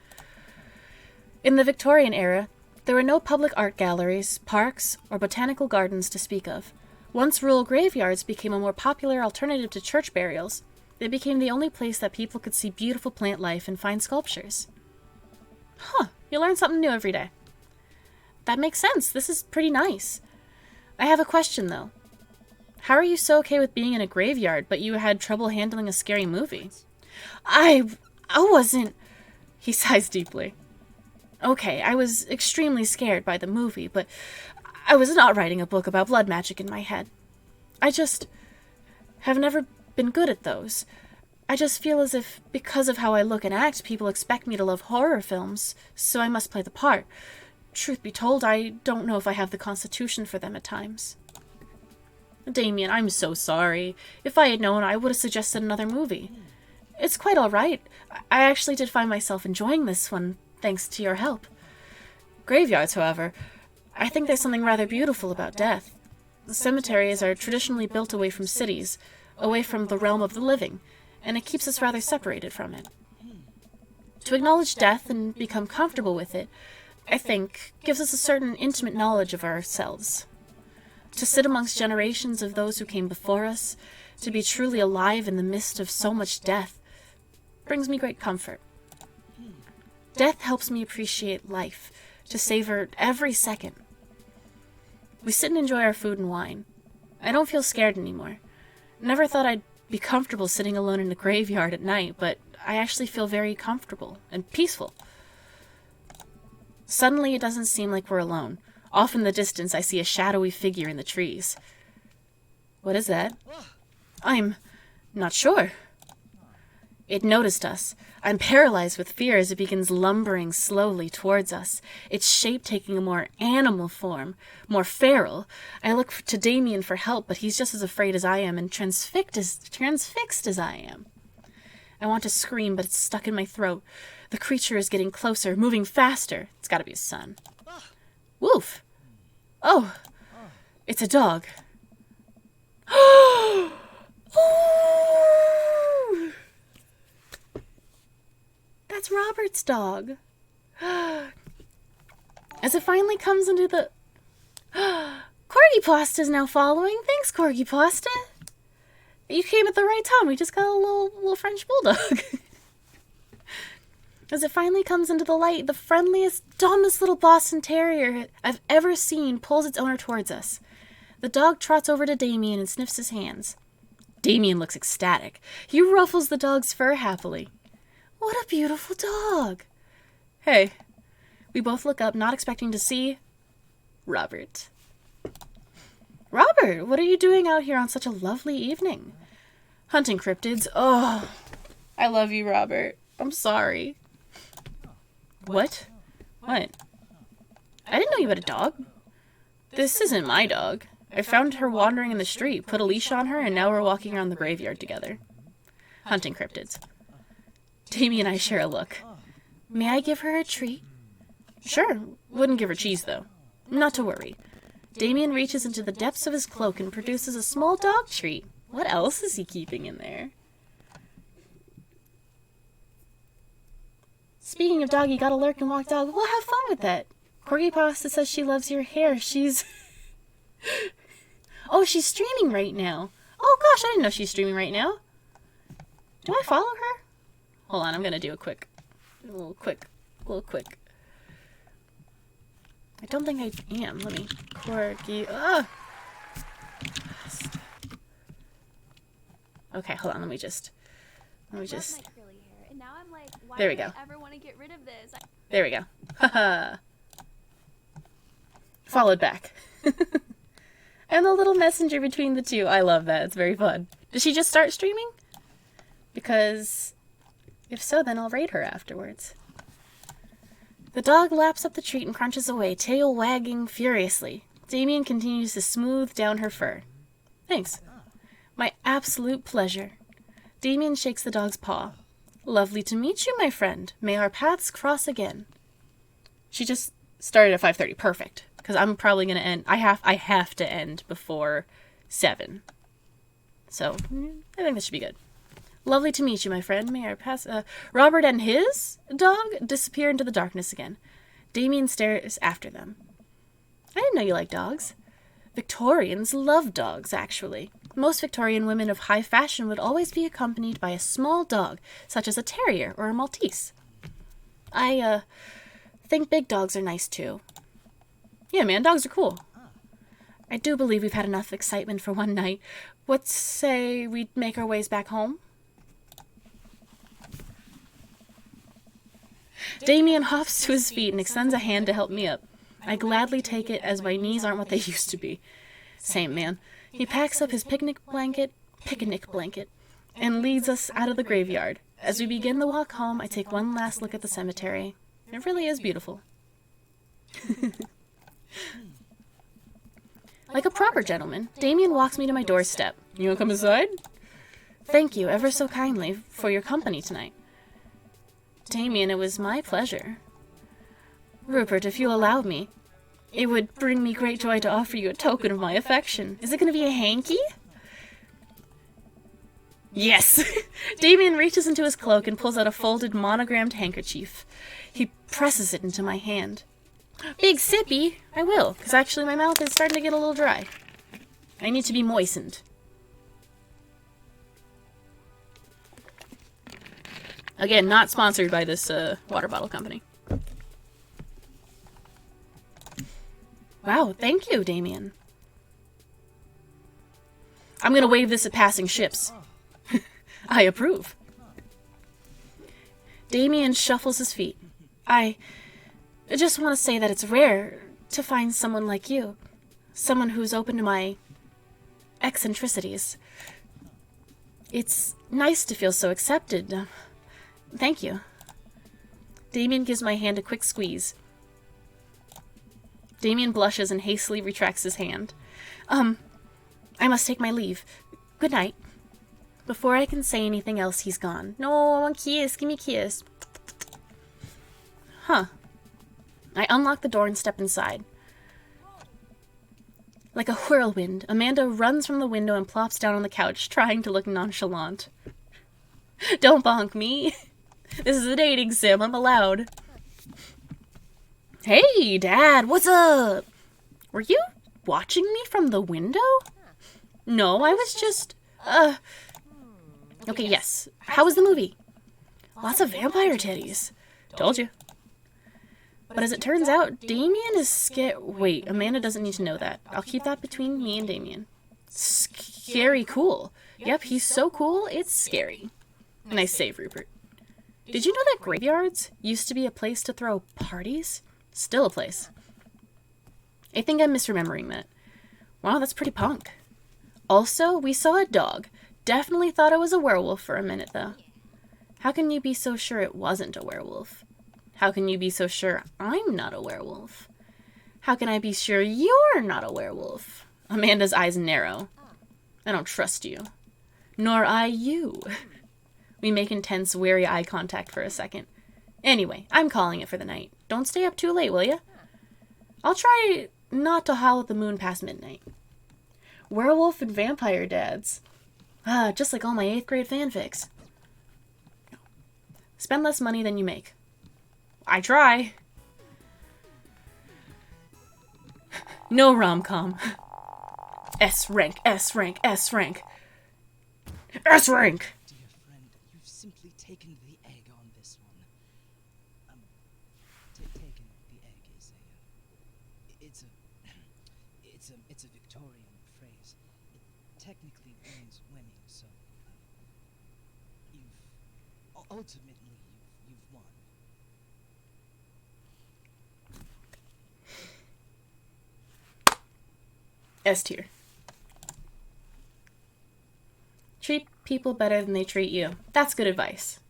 In the Victorian era, there were no public art galleries, parks, or botanical gardens to speak of. Once rural graveyards became a more popular alternative to church burials, they became the only place that people could see beautiful plant life and fine sculptures. Huh, you learn something new every day. That makes sense. This is pretty nice. I have a question, though. How are you so okay with being in a graveyard, but you had trouble handling a scary movie? I wasn't... He sighs deeply. Okay, I was extremely scared by the movie, but I was not writing a book about blood magic in my head. I just have never been good at those. I just feel as if, because of how I look and act, people expect me to love horror films, so I must play the part. Truth be told, I don't know if I have the constitution for them at times. Damien, I'm so sorry. If I had known, I would have suggested another movie. It's quite all right. I actually did find myself enjoying this one, thanks to your help. Graveyards, however, I think there's something rather beautiful about death. The cemeteries are traditionally built away from cities, away from the realm of the living, and it keeps us rather separated from it. To acknowledge death and become comfortable with it, I think, gives us a certain intimate knowledge of ourselves. To sit amongst generations of those who came before us, to be truly alive in the midst of so much death, brings me great comfort. Death helps me appreciate life, to savor every second. We sit and enjoy our food and wine. I don't feel scared anymore. Never thought I'd be comfortable sitting alone in a graveyard at night, but I actually feel very comfortable and peaceful. Suddenly, it doesn't seem like we're alone. Off in the distance, I see a shadowy figure in the trees. What is that? I'm not sure. It noticed us. I'm paralyzed with fear as it begins lumbering slowly towards us, its shape taking a more animal form, more feral. I look to Damien for help, but he's just as afraid as I am and transfixed as I am. I want to scream, but it's stuck in my throat. The creature is getting closer, moving faster. It's gotta be his son. Woof! Oh! It's a dog. Ooh! That's Robert's dog. As it finally comes into the... Corgi Pasta's now following. Thanks, Corgi Pasta. You came at the right time. We just got a little French bulldog. As it finally comes into the light, the friendliest, dumbest little Boston Terrier I've ever seen pulls its owner towards us. The dog trots over to Damien and sniffs his hands. Damien looks ecstatic. He ruffles the dog's fur happily. What a beautiful dog. Hey. We both look up, not expecting to see Robert. Robert, what are you doing out here on such a lovely evening? Hunting cryptids. Oh, I love you, Robert. I'm sorry. What? What? I didn't know you had a dog. This isn't my dog. I found her wandering in the street, put a leash on her, and now we're walking around the graveyard together. Hunting cryptids. Damien and I share a look. May I give her a treat? Sure. Wouldn't give her cheese, though. Not to worry. Damien reaches into the depths of his cloak and produces a small dog treat. What else is he keeping in there? Speaking of dog, you got a lurk and walk dog. We'll have fun with that. Corgi Pasta says she loves your hair. She's... Oh, she's streaming right now. Oh gosh, I didn't know she's streaming right now. Do I follow her? Hold on, I'm gonna do a little quick. I don't think I am. Let me... Corgi... Okay, hold on, let me just... There we go. There we go. Haha. Followed back. And the little messenger between the two. I love that. It's very fun. Did she just start streaming? Because if so, then I'll raid her afterwards. The dog laps up the treat and crunches away, tail wagging furiously. Damien continues to smooth down her fur. Thanks. My absolute pleasure. Damien shakes the dog's paw. Lovely to meet you, my friend. May our paths cross again. She just started at 5:30. Perfect. Because I'm probably going to end... I have to end before 7. So, I think this should be good. Lovely to meet you, my friend. May our paths... Robert and his dog disappear into the darkness again. Damien stares after them. I didn't know you liked dogs. Victorians love dogs, actually. Most Victorian women of high fashion would always be accompanied by a small dog, such as a terrier or a Maltese. I think big dogs are nice, too. Yeah, man, dogs are cool. I do believe we've had enough excitement for one night. What say we make our ways back home? Damien hops to his feet and extends a hand to help me up. I gladly take it, as my knees aren't what they used to be. Same, man. He packs up his picnic blanket, and leads us out of the graveyard. As we begin the walk home, I take one last look at the cemetery. It really is beautiful. Like a proper gentleman, Damien walks me to my doorstep. You want to come inside? Thank you ever so kindly for your company tonight. Damien, it was my pleasure. Rupert, if you allowed me, it would bring me great joy to offer you a token of my affection. Is it going to be a hanky? Yes! Damien reaches into his cloak and pulls out a folded monogrammed handkerchief. He presses it into my hand. Big sippy! I will, because actually my mouth is starting to get a little dry. I need to be moistened. Again, not sponsored by this water bottle company. Wow, thank you, Damien. I'm gonna wave this at passing ships. I approve. Damien shuffles his feet. I just want to say that it's rare to find someone like you. Someone who's open to my eccentricities. It's nice to feel so accepted. Thank you. Damien gives my hand a quick squeeze. Damien blushes and hastily retracts his hand. I must take my leave. Good night. Before I can say anything else, he's gone. No, I want a kiss. Give me a kiss. Huh. I unlock the door and step inside. Like a whirlwind, Amanda runs from the window and plops down on the couch, trying to look nonchalant. Don't bonk me. This is a dating sim. I'm allowed. Hey, Dad. What's up? Were you watching me from the window? No, I was just... Okay, yes. How was the movie? Lots of vampire titties. Told you. But as it turns out, Damien is scared. Wait, Amanda doesn't need to know that. I'll keep that between me and Damien. Scary cool. Yep, he's so cool, it's scary. Nice save, Rupert. Did you know that graveyards used to be a place to throw parties? Still a place. I think I'm misremembering that. Wow, that's pretty punk. Also, we saw a dog. Definitely thought it was a werewolf for a minute, though. How can you be so sure it wasn't a werewolf? How can you be so sure I'm not a werewolf? How can I be sure you're not a werewolf? Amanda's eyes narrow. I don't trust you. Nor I you. We make intense, wary eye contact for a second. Anyway, I'm calling it for the night. Don't stay up too late, will ya? I'll try not to howl at the moon past midnight. Werewolf and vampire dads. Ah, just like all my 8th grade fanfics. Spend less money than you make. I try. No rom-com. S rank, S rank, S rank. S rank! Dear friend, you've simply taken the egg on this one. Taken the egg is it's a Victorian phrase. It technically means winning, so ultimately you've won. S tier. Treat people better than they treat you. That's good advice.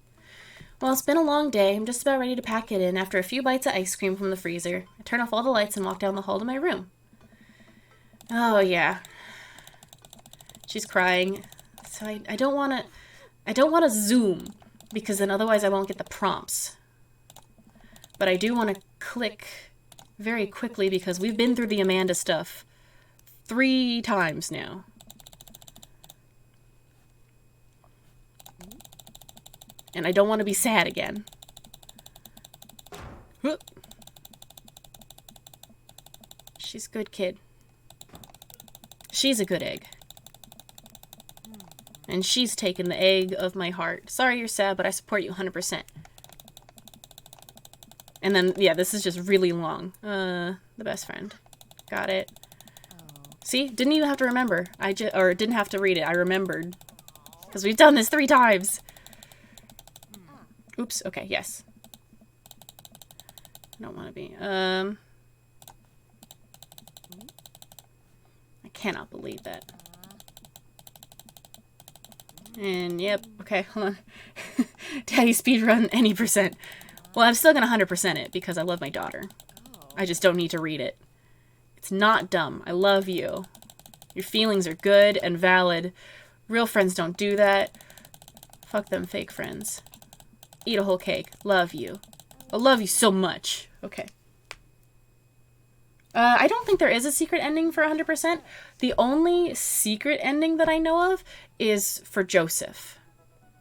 Well, it's been a long day. I'm just about ready to pack it in after a few bites of ice cream from the freezer. I turn off all the lights and walk down the hall to my room. Oh, yeah. She's crying. So I don't want to zoom because then otherwise I won't get the prompts. But I do want to click very quickly because we've been through the Amanda stuff 3 times now. And I don't want to be sad again. She's a good kid. She's a good egg. And she's taken the egg of my heart. Sorry you're sad, but I support you 100%. And then, yeah, this is just really long. The best friend. Got it. See? Didn't even have to remember. Or didn't have to read it. I remembered. Because we've done this 3 times. Oops. Okay, yes. I don't want to be. I cannot believe that. And yep, okay, hold on. Daddy speedrun any percent. Well, I'm still gonna 100% it because I love my daughter. I just don't need to read it. It's not dumb. I love you. Your feelings are good and valid. Real friends don't do that. Fuck them fake friends. Eat a whole cake. Love you. I love you so much. Okay. I don't think there is a secret ending for 100%. The only secret ending that I know of is for Joseph.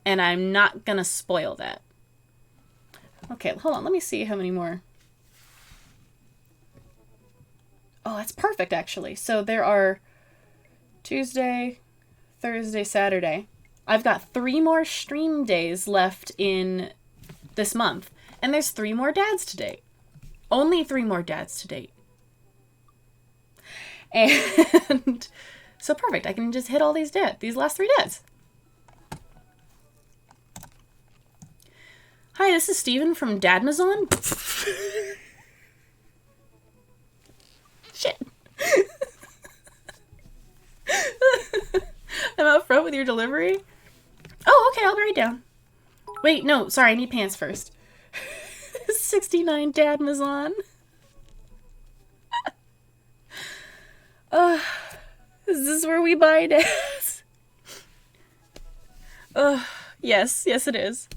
And I'm not gonna spoil that. Okay, hold on. Let me see how many more. Oh, that's perfect, actually. So there are Tuesday, Thursday, Saturday. I've got 3 more stream days left in this month. And there's 3 more dads to date. Only 3 more dads to date. And so perfect. I can just hit all these last 3 dads. Hi, this is Steven from Dadmazon. Shit. I'm out front with your delivery. Oh, okay, I'll be right down. Wait, no, sorry, I need pants first. 69 Dadmazon. Is this where we buy dads? Yes, it is.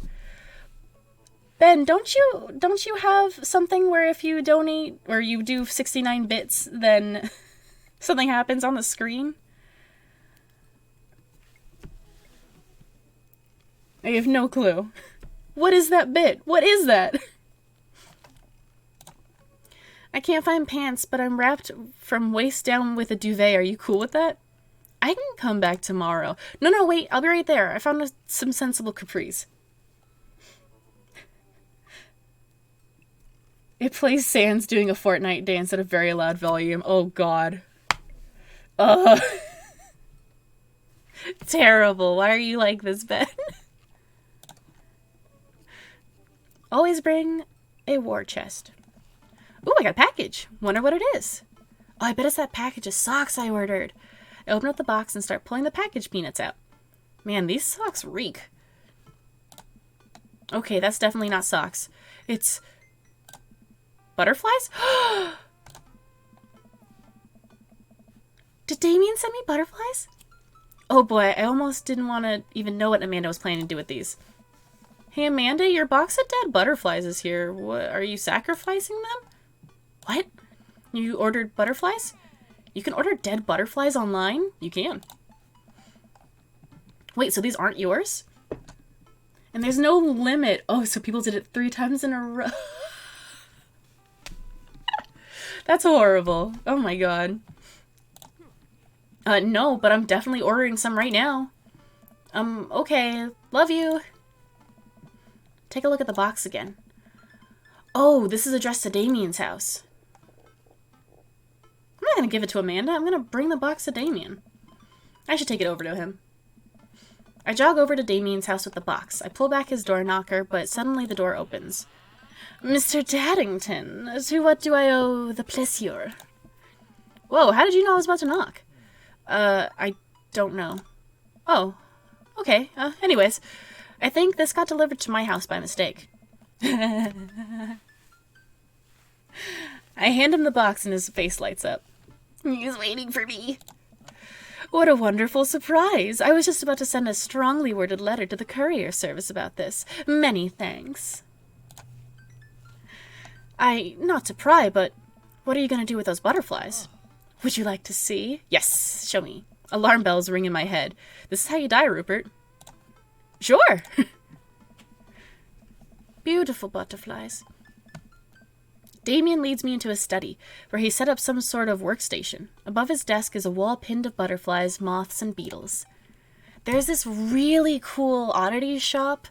Ben, don't you have something where if you donate or you do 69 bits, then something happens on the screen? I have no clue. What is that bit? What is that? I can't find pants, but I'm wrapped from waist down with a duvet. Are you cool with that? I can come back tomorrow. No, wait. I'll be right there. I found some sensible capris. It plays Sans doing a Fortnite dance at a very loud volume. Oh, God. Terrible. Why are you like this, Ben? Always bring a war chest. Ooh, I got a package. Wonder what it is. Oh, I bet it's that package of socks I ordered. I open up the box and start pulling the package peanuts out. Man, these socks reek. Okay, that's definitely not socks. It's butterflies? Did Damien send me butterflies? Oh boy, I almost didn't want to even know what Amanda was planning to do with these. Hey Amanda, your box of dead butterflies is here. What, are you sacrificing them? What? You ordered butterflies? You can order dead butterflies online? You can. Wait, so these aren't yours? And there's no limit. Oh, so people did it 3 times in a row. That's horrible. Oh my god. No, but I'm definitely ordering some right now. Okay. Love you. Take a look at the box again. Oh, this is addressed to Damien's house. I'm not gonna give it to Amanda. I'm gonna bring the box to Damien. I should take it over to him. I jog over to Damien's house with the box. I pull back his door knocker, but suddenly the door opens. Mr. Daddington, to what do I owe the pleasure? Whoa, how did you know I was about to knock? I don't know. Oh, okay. Anyways, I think this got delivered to my house by mistake. I hand him the box and his face lights up. He's waiting for me. What a wonderful surprise. I was just about to send a strongly worded letter to the courier service about this. Many thanks. Not to pry, but what are you going to do with those butterflies? Would you like to see? Yes, show me. Alarm bells ring in my head. This is how you die, Rupert. Sure. Beautiful butterflies. Damien leads me into a study, where he set up some sort of workstation. Above his desk is a wall pinned of butterflies, moths, and beetles. There's this really cool oddities shop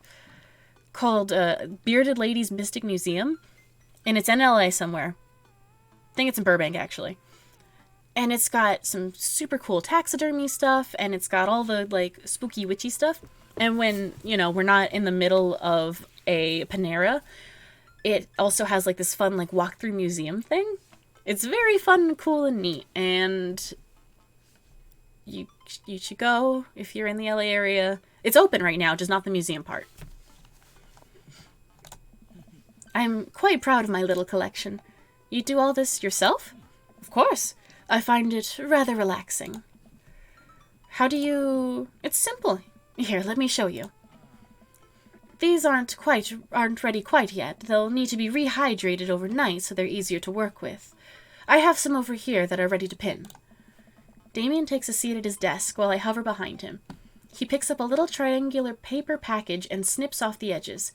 called Bearded Lady's Mystic Museum, and it's in LA somewhere. I think it's in Burbank, actually. And it's got some super cool taxidermy stuff, and it's got all the, like, spooky witchy stuff. And when, we're not in the middle of a Panera, it also has, like, this fun, like, walk-through museum thing. It's very fun and cool and neat, and you you should go if you're in the LA area. It's open right now, just not the museum part. I'm quite proud of my little collection. You do all this yourself? Of course. I find it rather relaxing. How do you... It's simple. Here, let me show you. These aren't ready quite yet. They'll need to be rehydrated overnight so they're easier to work with. I have some over here that are ready to pin. Damien takes a seat at his desk while I hover behind him. He picks up a little triangular paper package and snips off the edges.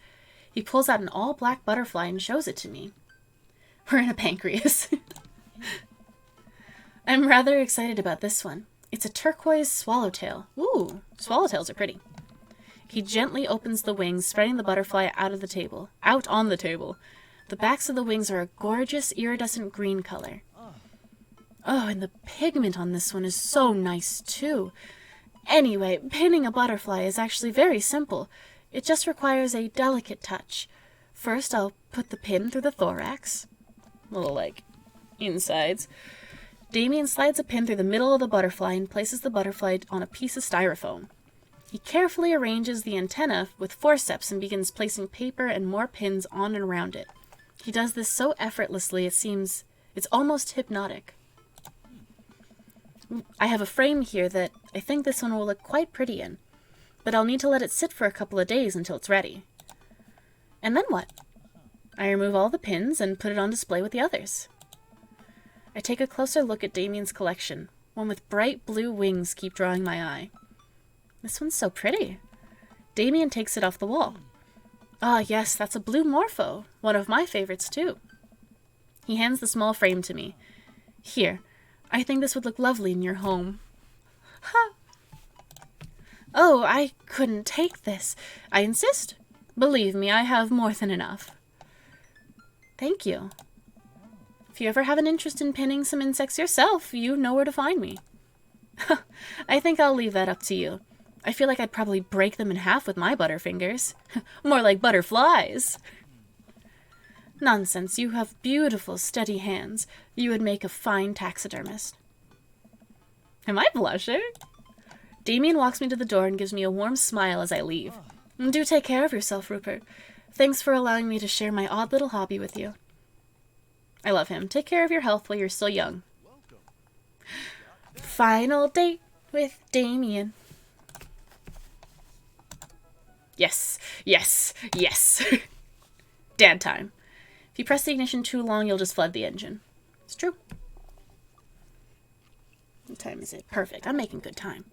He pulls out an all-black butterfly and shows it to me. We're in a pancreas. I'm rather excited about this one. It's a turquoise swallowtail. Ooh, swallowtails are pretty. He gently opens the wings, spreading the butterfly out on the table. The backs of the wings are a gorgeous iridescent green color. Oh, and the pigment on this one is so nice, too. Anyway, pinning a butterfly is actually very simple. It just requires a delicate touch. First, I'll put the pin through the thorax. Little, insides. Damien slides a pin through the middle of the butterfly and places the butterfly on a piece of styrofoam. He carefully arranges the antenna with forceps and begins placing paper and more pins on and around it. He does this so effortlessly it's almost hypnotic. I have a frame here that I think this one will look quite pretty in, but I'll need to let it sit for a couple of days until it's ready. And then what? I remove all the pins and put it on display with the others. I take a closer look at Damien's collection. One with bright blue wings keep drawing my eye. This one's so pretty. Damien takes it off the wall. Ah, yes, that's a blue morpho. One of my favorites, too. He hands the small frame to me. Here, I think this would look lovely in your home. Ha! Oh, I couldn't take this. I insist. Believe me, I have more than enough. Thank you. If you ever have an interest in pinning some insects yourself, you know where to find me. I think I'll leave that up to you. I feel like I'd probably break them in half with my butterfingers. More like butterflies. Nonsense, you have beautiful, steady hands. You would make a fine taxidermist. Am I blushing? Damien walks me to the door and gives me a warm smile as I leave. Do take care of yourself, Rupert. Thanks for allowing me to share my odd little hobby with you. I love him. Take care of your health while you're still young. Final date with Damien. Yes, yes, yes. Dad time. If you press the ignition too long, you'll just flood the engine. It's true. What time is it? Perfect. I'm making good time.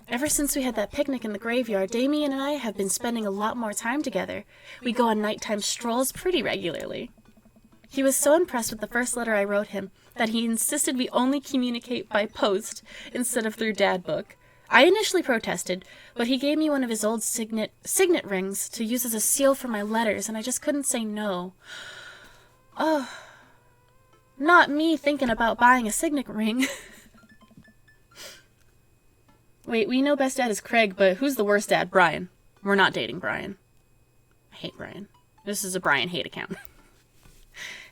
Ever since we had that picnic in the graveyard, Damien and I have been spending a lot more time together. We go on nighttime strolls pretty regularly. He was so impressed with the first letter I wrote him that he insisted we only communicate by post instead of through Dad book. I initially protested, but he gave me one of his old signet rings to use as a seal for my letters, and I just couldn't say no. Oh, not me thinking about buying a signet ring. Wait, we know best dad is Craig, but who's the worst dad? Brian. We're not dating Brian. I hate Brian. This is a Brian hate account.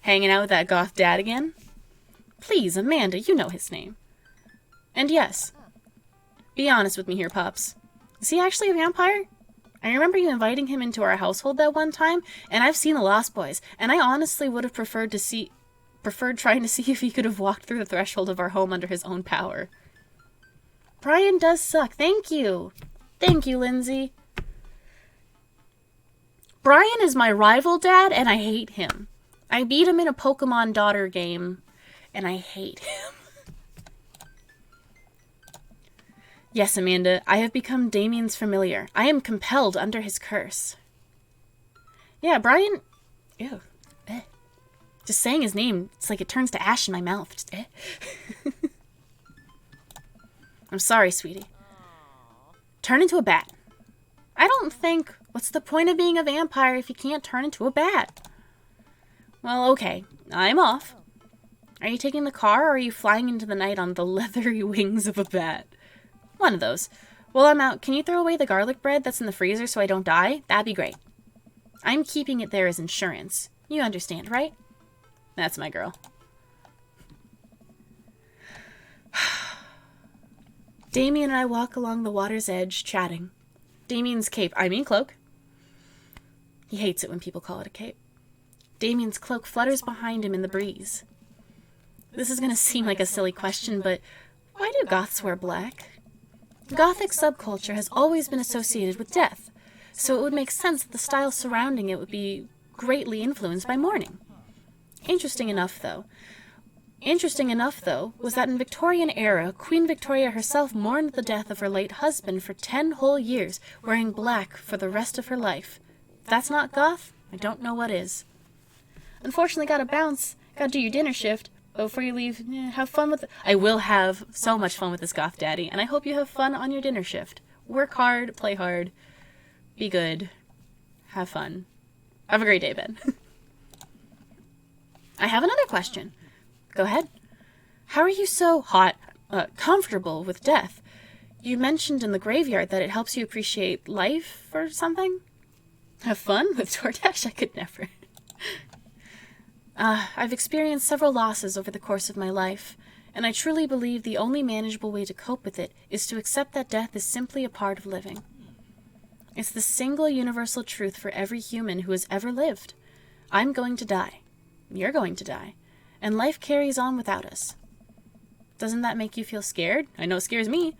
Hanging out with that goth dad again? Please, Amanda, you know his name. And yes, be honest with me here, Pops. Is he actually a vampire? I remember you inviting him into our household that one time, and I've seen The Lost Boys, and I honestly would have preferred trying to see if he could have walked through the threshold of our home under his own power. Brian does suck. Thank you. Thank you, Lindsay. Brian is my rival dad, and I hate him. I beat him in a Pokemon daughter game, and I hate him. Yes, Amanda, I have become Damien's familiar. I am compelled under his curse. Yeah, Brian... Ew. Just saying his name, it's like it turns to ash in my mouth. Just, I'm sorry, sweetie. Turn into a bat. I don't think... What's the point of being a vampire if you can't turn into a bat? Well, okay. I'm off. Are you taking the car, or are you flying into the night on the leathery wings of a bat? One of those. While I'm out, can you throw away the garlic bread that's in the freezer so I don't die? That'd be great. I'm keeping it there as insurance. You understand, right? That's my girl. Damien and I walk along the water's edge, chatting. Damien's cloak. He hates it when people call it a cape. Damien's cloak flutters behind him in the breeze. This is going to seem like a silly question, but why do goths wear black? Gothic subculture has always been associated with death, so it would make sense that the style surrounding it would be greatly influenced by mourning. Interesting enough, though, was that in Victorian era, Queen Victoria herself mourned the death of her late husband for 10 whole years, wearing black for the rest of her life. If that's not goth, I don't know what is. Unfortunately, gotta bounce. Gotta do your dinner shift. But before you leave, have fun with it. I will have so much fun with this goth daddy, and I hope you have fun on your dinner shift. Work hard, play hard, be good, have fun. Have a great day, Ben. I have another question. Go ahead. How are you so comfortable with death? You mentioned in the graveyard that it helps you appreciate life or something? Have fun with DoorDash? I could never. I've experienced several losses over the course of my life, and I truly believe the only manageable way to cope with it is to accept that death is simply a part of living. It's the single universal truth for every human who has ever lived. I'm going to die. You're going to die. And life carries on without us. Doesn't that make you feel scared? I know it scares me.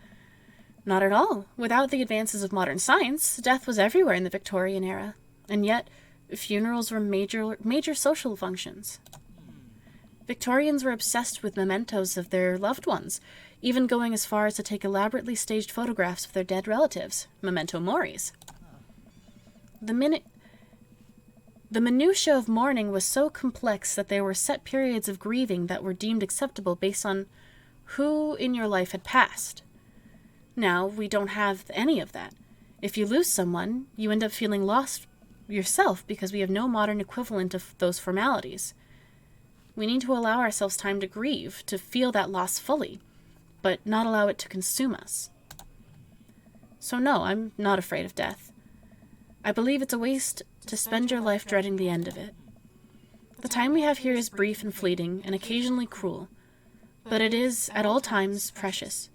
Not at all. Without the advances of modern science, death was everywhere in the Victorian era. And yet, funerals were major social functions. Victorians were obsessed with mementos of their loved ones, even going as far as to take elaborately staged photographs of their dead relatives, memento moris. The minutiae of mourning was so complex that there were set periods of grieving that were deemed acceptable based on who in your life had passed. Now, we don't have any of that. If you lose someone, you end up feeling lost yourself because we have no modern equivalent of those formalities. We need to allow ourselves time to grieve, to feel that loss fully, but not allow it to consume us. So no, I'm not afraid of death. I believe it's a waste to spend your life dreading the end of it. The time we have here is brief and fleeting, and occasionally cruel, but it is, at all times, precious.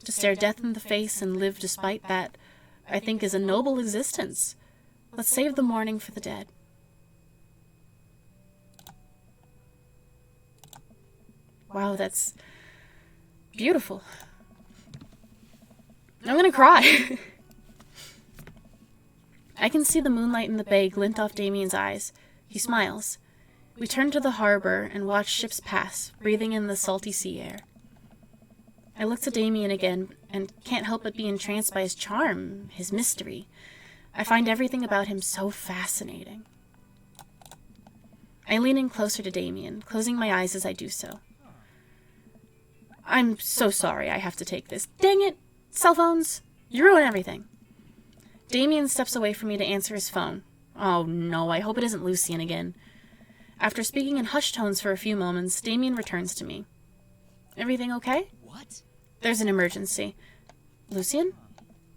To stare death in the face and live despite that, I think, is a noble existence. Let's save the mourning for the dead. Wow, that's beautiful. I'm gonna cry. I can see the moonlight in the bay glint off Damien's eyes. He smiles. We turn to the harbor and watch ships pass, breathing in the salty sea air. I look to Damien again and can't help but be entranced by his charm, his mystery. I find everything about him so fascinating. I lean in closer to Damien, closing my eyes as I do so. I'm so sorry I have to take this. Dang it! Cell phones! You ruin everything. Damien steps away from me to answer his phone. Oh no, I hope it isn't Lucian again. After speaking in hushed tones for a few moments, Damien returns to me. Everything okay? What? There's an emergency. Lucian?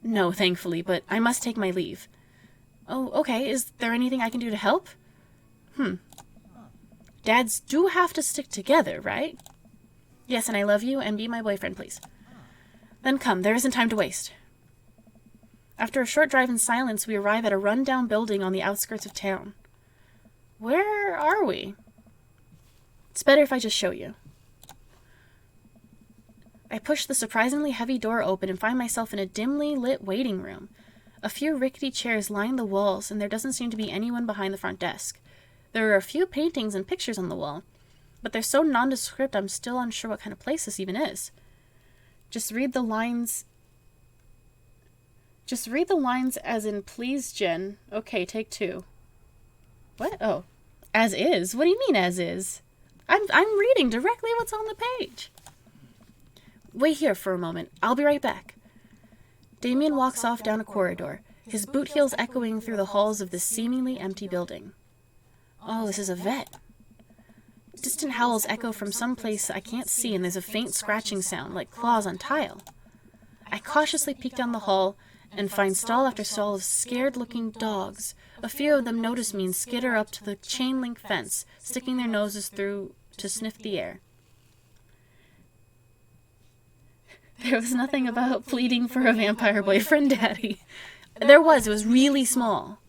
No, thankfully, but I must take my leave. Oh, okay. Is there anything I can do to help? Dads do have to stick together, right? Yes, and I love you, and be my boyfriend, please. Then come, there isn't time to waste. After a short drive in silence, we arrive at a run-down building on the outskirts of town. Where are we? It's better if I just show you. I push the surprisingly heavy door open and find myself in a dimly lit waiting room. A few rickety chairs line the walls, and there doesn't seem to be anyone behind the front desk. There are a few paintings and pictures on the wall, but they're so nondescript I'm still unsure what kind of place this even is. Just read the lines as in, please, Jen. Okay, take 2. What? Oh. As is? What do you mean, as is? I'm reading directly what's on the page. Wait here for a moment. I'll be right back. Damien walks off down a corridor, his boot heels echoing through the halls of this seemingly empty building. Oh, this is a vet. Distant howls echo from some place I can't see, and there's a faint scratching sound, like claws on tile. I cautiously peek down the hall and find stall after stall of scared-looking dogs. A few of them notice me and skitter up to the chain-link fence, sticking their noses through to sniff the air. There was nothing about pleading for a vampire boyfriend, Daddy. There was. It was really small.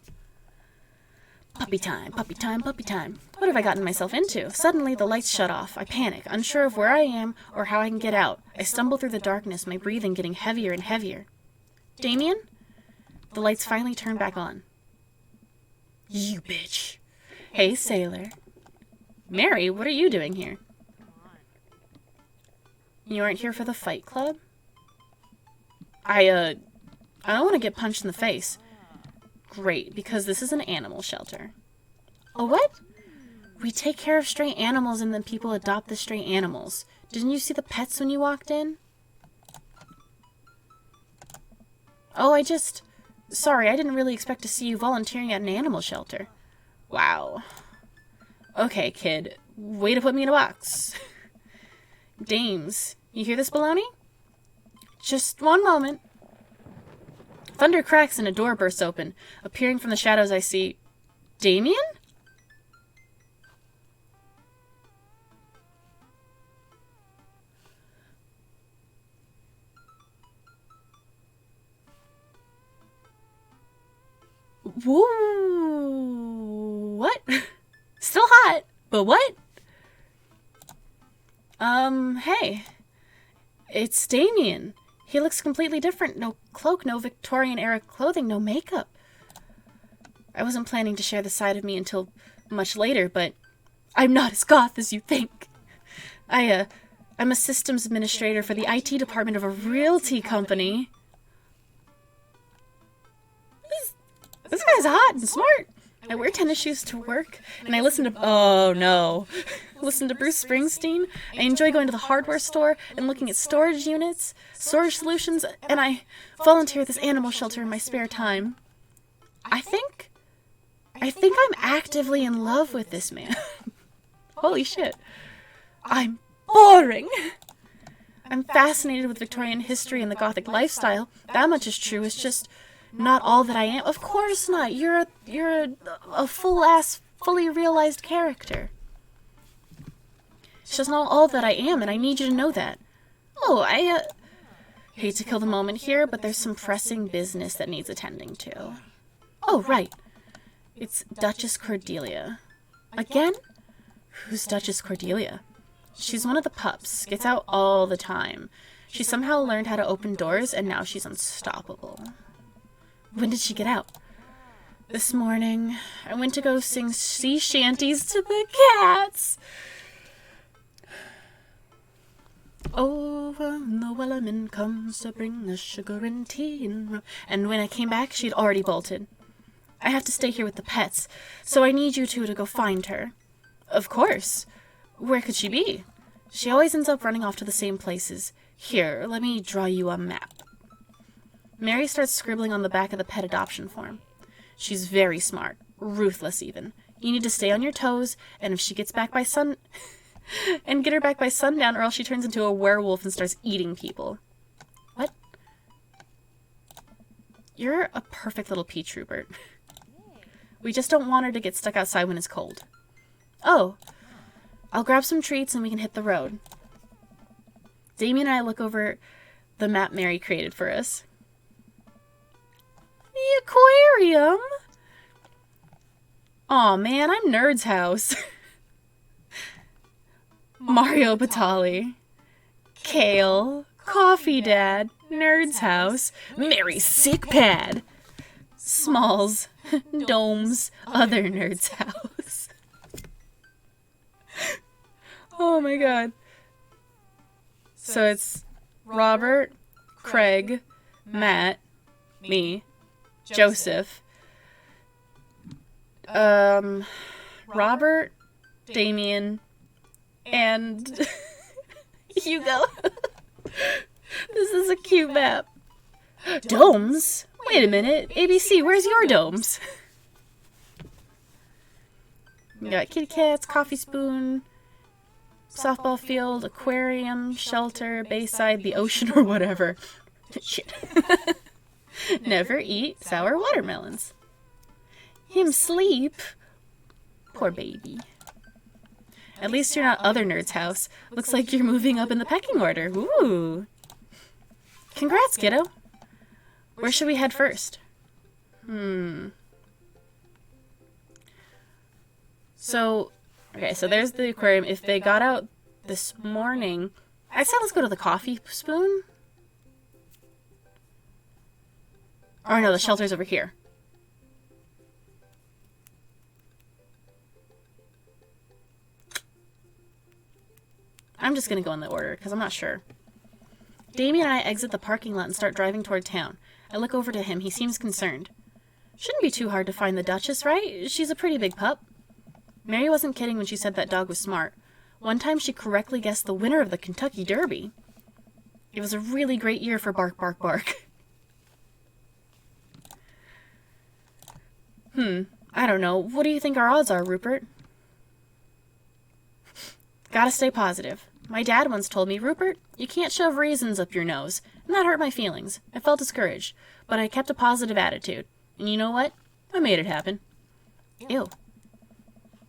Puppy time, puppy time, puppy time. What have I gotten myself into? Suddenly, the lights shut off. I panic, unsure of where I am or how I can get out. I stumble through the darkness, my breathing getting heavier and heavier. Damien? The lights finally turn back on. You bitch. Hey, sailor. Mary, what are you doing here? You aren't here for the fight club? I don't want to get punched in the face. Great, because this is an animal shelter. A what? We take care of stray animals and then people adopt the stray animals. Didn't you see the pets when you walked in? Oh, sorry, I didn't really expect to see you volunteering at an animal shelter. Wow. Okay, kid. Way to put me in a box. Dames, you hear this baloney? Just one moment. Thunder cracks and a door bursts open. Appearing from the shadows, I see... Damien? Whoa! What? Still hot, but what? Hey. It's Damien. He looks completely different. No cloak, no Victorian-era clothing, no makeup. I wasn't planning to share the side of me until much later, but I'm not as goth as you think. I'm a systems administrator for the IT department of a realty company. This guy's hot and smart. I wear tennis shoes to work, and I listen to... Oh, no. Listen to Bruce Springsteen. I enjoy going to the hardware store and looking at storage units, storage solutions, and I volunteer at this animal shelter in my spare time. I think I'm actively in love with this man. Holy shit. I'm boring. I'm fascinated with Victorian history and the Gothic lifestyle. That much is true. It's just... not all that I am. Of course not. You're a full-ass, fully realized character. It's just not all that I am, and I need you to know that. Oh, I hate to kill the moment here, but there's some pressing business that needs attending to. Oh, right. It's Duchess Cordelia. Again? Who's Duchess Cordelia? She's one of the pups. Gets out all the time. She somehow learned how to open doors, and now she's unstoppable. When did she get out? This morning. I went to go sing sea shanties to the cats. Over the Wellerman comes to bring us sugar and tea and rum. And when I came back, she'd already bolted. I have to stay here with the pets, so I need you two to go find her. Of course. Where could she be? She always ends up running off to the same places. Here, let me draw you a map. Mary starts scribbling on the back of the pet adoption form. She's very smart. Ruthless, even. You need to stay on your toes, and if she gets back by and get her back by sundown, or else she turns into a werewolf and starts eating people. What? You're a perfect little peach, Rupert. We just don't want her to get stuck outside when it's cold. Oh. I'll grab some treats and we can hit the road. Damien and I look over the map Mary created for us. The aquarium? Aw, man, I'm Nerd's house. Mario Batali. Kale. Coffee Dad. Nerd's house. Mary's sick pad. Smalls. Domes. Other Nerd's house. Oh my god. So it's Robert, Craig, Matt, me, Joseph, Robert, Damien, and Hugo. This is a cute map. Domes? Wait a minute. ABC, where's your domes? We got kitty cats, coffee spoon, softball field, aquarium, shelter, bayside, the ocean, or whatever. Shit. Never eat sour watermelons. Him sleep. Poor baby. At least you're not other Nerd's house. Looks like you're moving up in the pecking order. Ooh. Congrats, kiddo. Where should we head first? So, okay, so there's the aquarium. If they got out this morning, I said let's go to the Coffee Spoon. Or no, the shelter's over here. I'm just gonna go in the order, because I'm not sure. Damien and I exit the parking lot and start driving toward town. I look over to him. He seems concerned. Shouldn't be too hard to find the Duchess, right? She's a pretty big pup. Mary wasn't kidding when she said that dog was smart. One time she correctly guessed the winner of the Kentucky Derby. It was a really great year for Bark, Bark, Bark. I don't know. What do you think our odds are, Rupert? Gotta stay positive. My dad once told me, Rupert, you can't shove raisins up your nose. And that hurt my feelings. I felt discouraged. But I kept a positive attitude. And you know what? I made it happen. Ew.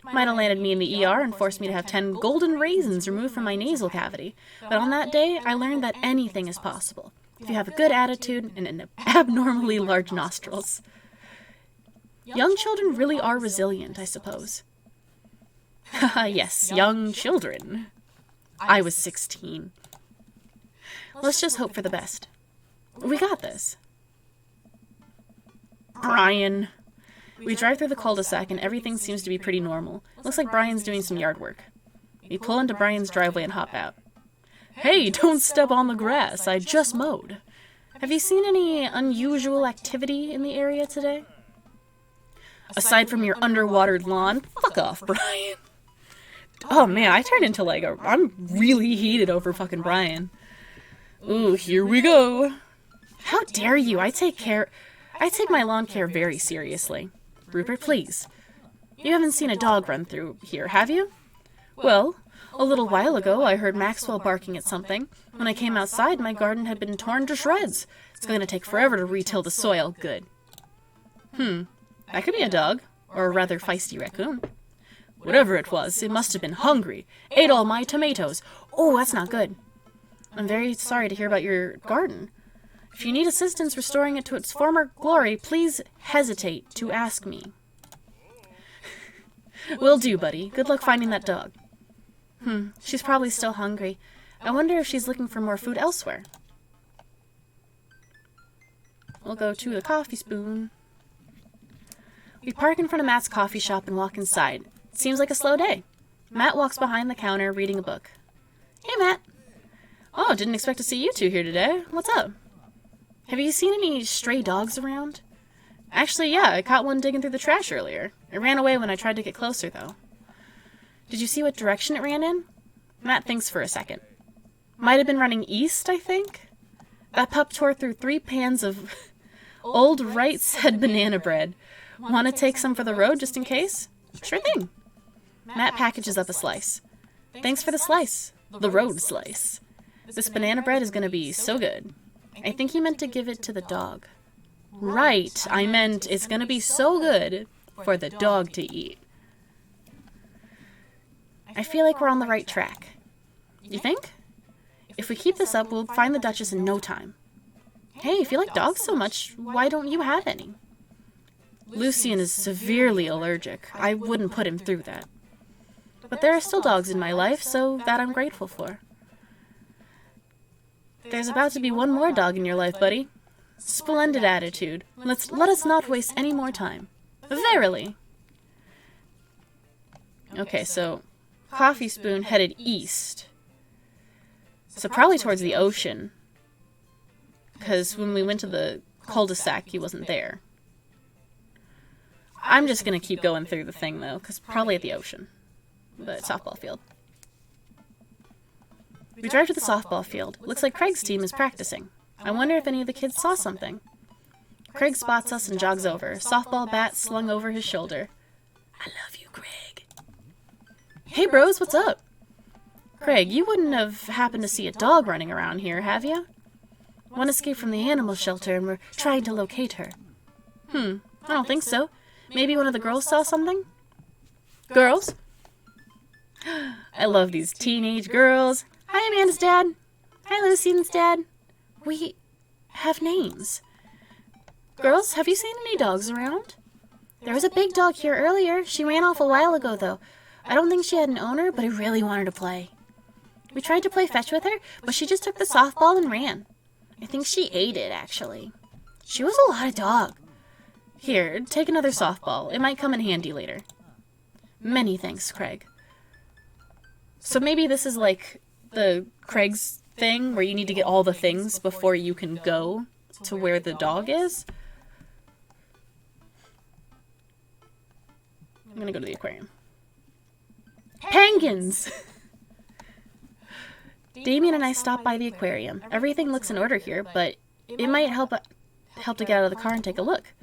Might have landed me in the ER and forced me to have 10 golden raisins removed from my nasal cavity. But on that day, I learned that anything is possible. If you have a good attitude and an abnormally large nostrils. Young children really are resilient, I suppose. Yes, young children. I was 16. Let's just hope for the best. We got this. Brian. We drive through the cul-de-sac and everything seems to be pretty normal. Looks like Brian's doing some yard work. We pull into Brian's driveway and hop out. Hey, don't step on the grass. I just mowed. Have you seen any unusual activity in the area today? Aside from your underwatered lawn, fuck off, Brian. Oh man, I turned into I'm really heated over fucking Brian. Ooh, here we go. How dare you? I take my lawn care very seriously. Rupert, please. You haven't seen a dog run through here, have you? Well, a little while ago I heard Maxwell barking at something. When I came outside, my garden had been torn to shreds. It's going to take forever to re-till the soil. Good. That could be a dog, or a rather feisty raccoon. Whatever it was, it must have been hungry. Ate all my tomatoes. Oh, that's not good. I'm very sorry to hear about your garden. If you need assistance restoring it to its former glory, please hesitate to ask me. Will do, buddy. Good luck finding that dog. She's probably still hungry. I wonder if she's looking for more food elsewhere. We'll go to the Coffee Spoon. We park in front of Matt's coffee shop and walk inside. It seems like a slow day. Matt walks behind the counter reading a book. Hey, Matt. Oh, didn't expect to see you two here today. What's up? Have you seen any stray dogs around? Actually, yeah, I caught one digging through the trash earlier. It ran away when I tried to get closer, though. Did you see what direction it ran in? Matt thinks for a second. Might have been running east, I think. That pup tore through 3 pans of old right-said banana bread. Want to take some for the road just in case? Sure thing. Matt packages up a slice. Thanks for the slice. The road slice. This banana bread is going to be so good. I think he meant to give it to the dog. Right, I meant it's going to be so good for the dog to eat. I feel like we're on the right track. You think? If we keep this up, we'll find the Duchess in no time. Hey, if you like dogs so much, why don't you have any? Lucian is severely allergic. I wouldn't put him through that. But there are still dogs in my life, so that I'm grateful for. There's about to be one more dog in your life, buddy. Splendid attitude. Let us not waste any more time. Verily. Okay, so Coffee Spoon headed east. So probably towards the ocean. Because when we went to the cul-de-sac, he wasn't there. I'm just going to keep going through the thing, though, because probably at the ocean. The softball field. We drive to the softball field. Looks like Craig's team is practicing. I wonder if any of the kids saw something. Craig spots us and jogs over, softball bat slung over his shoulder. I love you, Craig. Hey, bros, what's up? Craig, you wouldn't have happened to see a dog running around here, have you? One escaped from the animal shelter and we're trying to locate her. I don't think so. Maybe one of the girls saw something? Girls? I love these teenage girls. Hi, Amanda's dad. Hi, Lucian's dad. have names. Girls, have you seen any dogs around? There was a big dog here earlier. She ran off a while ago, though. I don't think she had an owner, but I really wanted to play. We tried to play fetch with her, but she just took the softball and ran. I think she ate it, actually. She was a lot of dog. Here, take another softball. It might come in handy later. Many thanks, Craig. So maybe this is like the Craig's thing, where you need to get all the things before you can go to where the dog is. I'm gonna go to the aquarium. Penguins! Damien and I stopped by the aquarium. Everything looks in order here, but it might help to get out of the car and take a look.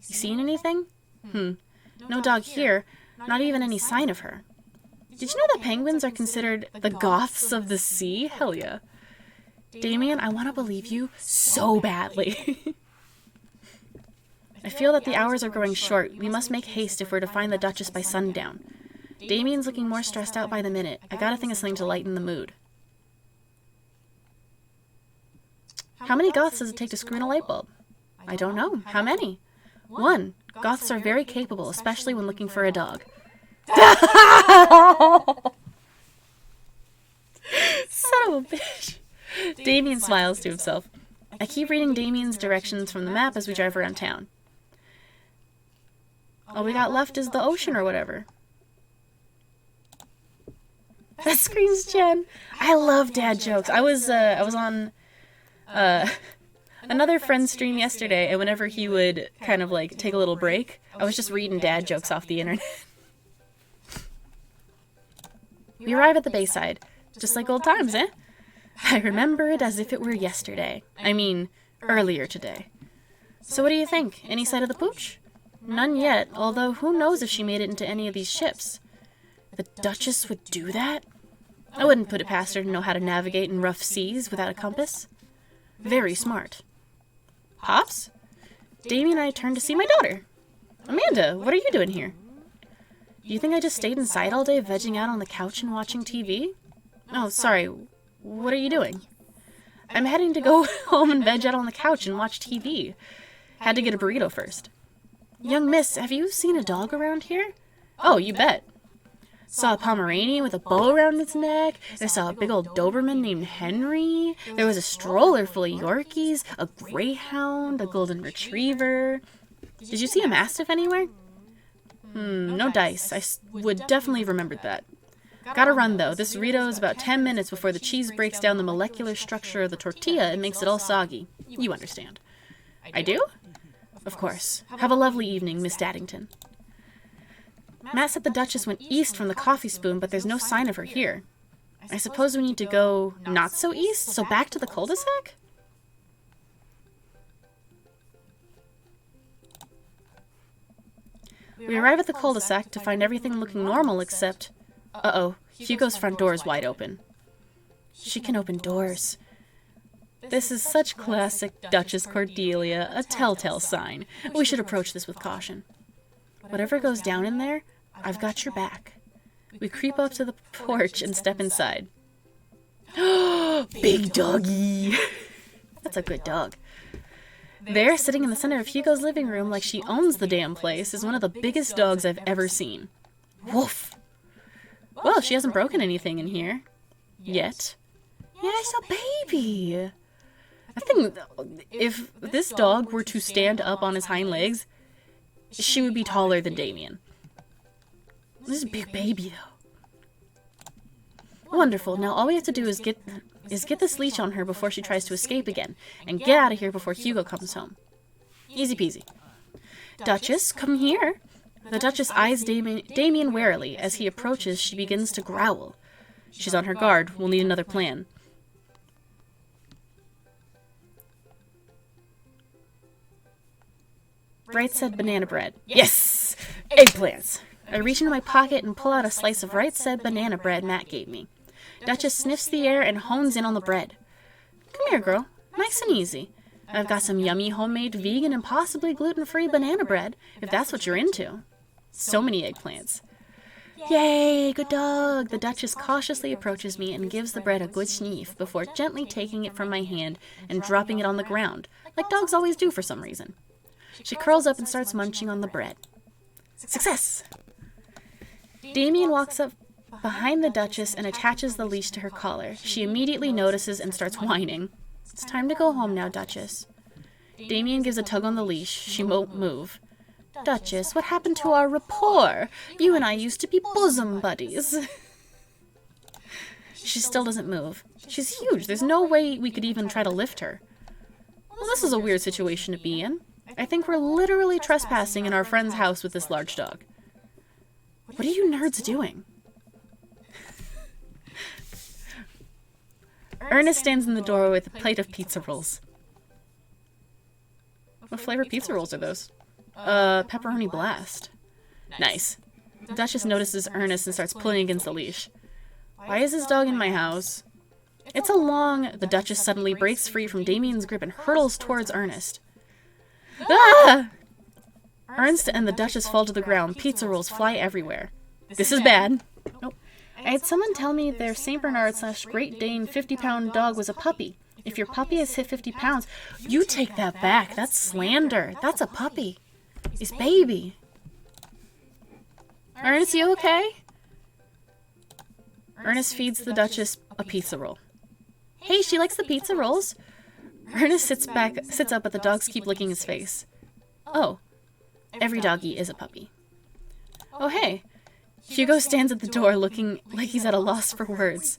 You seen anything? No dog here, not even any sign of her. Did you know that penguins are considered the goths of the sea? Hell yeah. Damien, I want to believe you so badly. I feel that the hours are growing short. We must make haste if we're to find the Duchess by sundown. Damien's looking more stressed out by the minute. I gotta think of something to lighten the mood. How many goths does it take to screw in a light bulb? I don't know. How many? 1. Goths are very capable, especially when looking for a dog. Son of a bitch. Damien smiles to himself. I keep reading Damien's directions from the map as we drive around town. All we got left is the ocean or whatever. That screams Jen. I love dad jokes. I was on another friend's stream yesterday, and whenever he would kind of like take a little break, I was just reading dad jokes off the internet. We arrive at the Bayside, just like old times, eh? I remember it as if it were yesterday. I mean, earlier today. So what do you think? Any sight of the pooch? None yet, although who knows if she made it into any of these ships. The Duchess would do that? I wouldn't put it past her to know how to navigate in rough seas without a compass. Very smart. Pops? Damien and I turned to see my daughter. Amanda, what are you doing here? You think I just stayed inside all day vegging out on the couch and watching TV? Oh, sorry. What are you doing? I'm heading to go home and veg out on the couch and watch TV. Had to get a burrito first. Young miss, have you seen a dog around here? Oh, you bet. Saw a Pomeranian with a bow around its neck. I saw a big old Doberman named Henry. There was a stroller full of Yorkies, a Greyhound, a Golden Retriever. Did you see a Mastiff anywhere? No dice. I would definitely have remembered that. Gotta run, though. This burrito is about 10 minutes before the cheese breaks down the molecular structure of the tortilla and makes it all soggy. You understand. I do? Of course. Have a lovely evening, Miss Daddington. Matt said the Duchess went east from the coffee spoon, but there's no sign of her here. I suppose we need to go not so east, so back to the cul-de-sac? We arrive at the cul-de-sac to find everything looking normal except... Uh-oh, Hugo's front door is wide open. She can open doors. This is such classic Duchess Cordelia, a telltale sign. We should approach this with caution. Whatever goes down in there, I've got your back. We creep up to the porch and step inside. Big doggy! That's a good dog. There, sitting in the center of Hugo's living room like she owns the damn place, is one of the biggest dogs I've ever seen. Woof! Well, she hasn't broken anything in here. Yet. Yeah, it's a baby! I think if this dog were to stand up on his hind legs, she would be taller than Damien. This is a big baby, though. Wonderful. Now all we have to do is get this leash on her before she tries to escape again, and get out of here before Hugo comes home. Easy peasy. Duchess, come here. The Duchess eyes Damien warily. As he approaches, she begins to growl. She's on her guard. We'll need another plan. Right said banana bread. Yes! Eggplants! I reach into my pocket and pull out a slice of right said banana bread Matt gave me. Duchess sniffs the air and hones in on the bread. Come here, girl. Nice and easy. I've got some yummy homemade vegan and possibly gluten-free banana bread, if that's what you're into. So many eggplants. Yay, good dog! The Duchess cautiously approaches me and gives the bread a good sniff before gently taking it from my hand and dropping it on the ground, like dogs always do for some reason. She curls up and starts munching on the bread. Success! Damien walks up behind the Duchess and attaches the leash to her collar. She immediately notices and starts whining. It's time to go home now, Duchess. Damien gives a tug on the leash. She won't move. Duchess, what happened to our rapport? You and I used to be bosom buddies. She still doesn't move. She's huge. There's no way we could even try to lift her. Well, this is a weird situation to be in. I think we're literally trespassing in our friend's house with this large dog. What are you nerds doing? Ernest stands in the doorway with a plate of pizza rolls. What flavor pizza rolls are those? Pepperoni blast. Nice. The Duchess notices Ernest and starts pulling against the leash. Why is this dog in my house? It's a long... The Duchess suddenly breaks free from Damien's grip and hurtles towards Ernest. Ah! Ernest and the Duchess fall to the ground. Pizza rolls fly everywhere. This is bad. Nope. I had someone tell me their St. Bernard / Great Dane 50-pound dog was a puppy. If your puppy has hit 50 pounds, you take that back. That's slander. That's a puppy. It's baby. Ernest, you okay? Ernest feeds the Duchess a pizza roll. Hey, she likes the pizza rolls. Ernest sits up, but the dogs keep licking his face. Oh, every doggy is a puppy. Oh, hey. Hugo stands at the door looking like he's at a loss for words.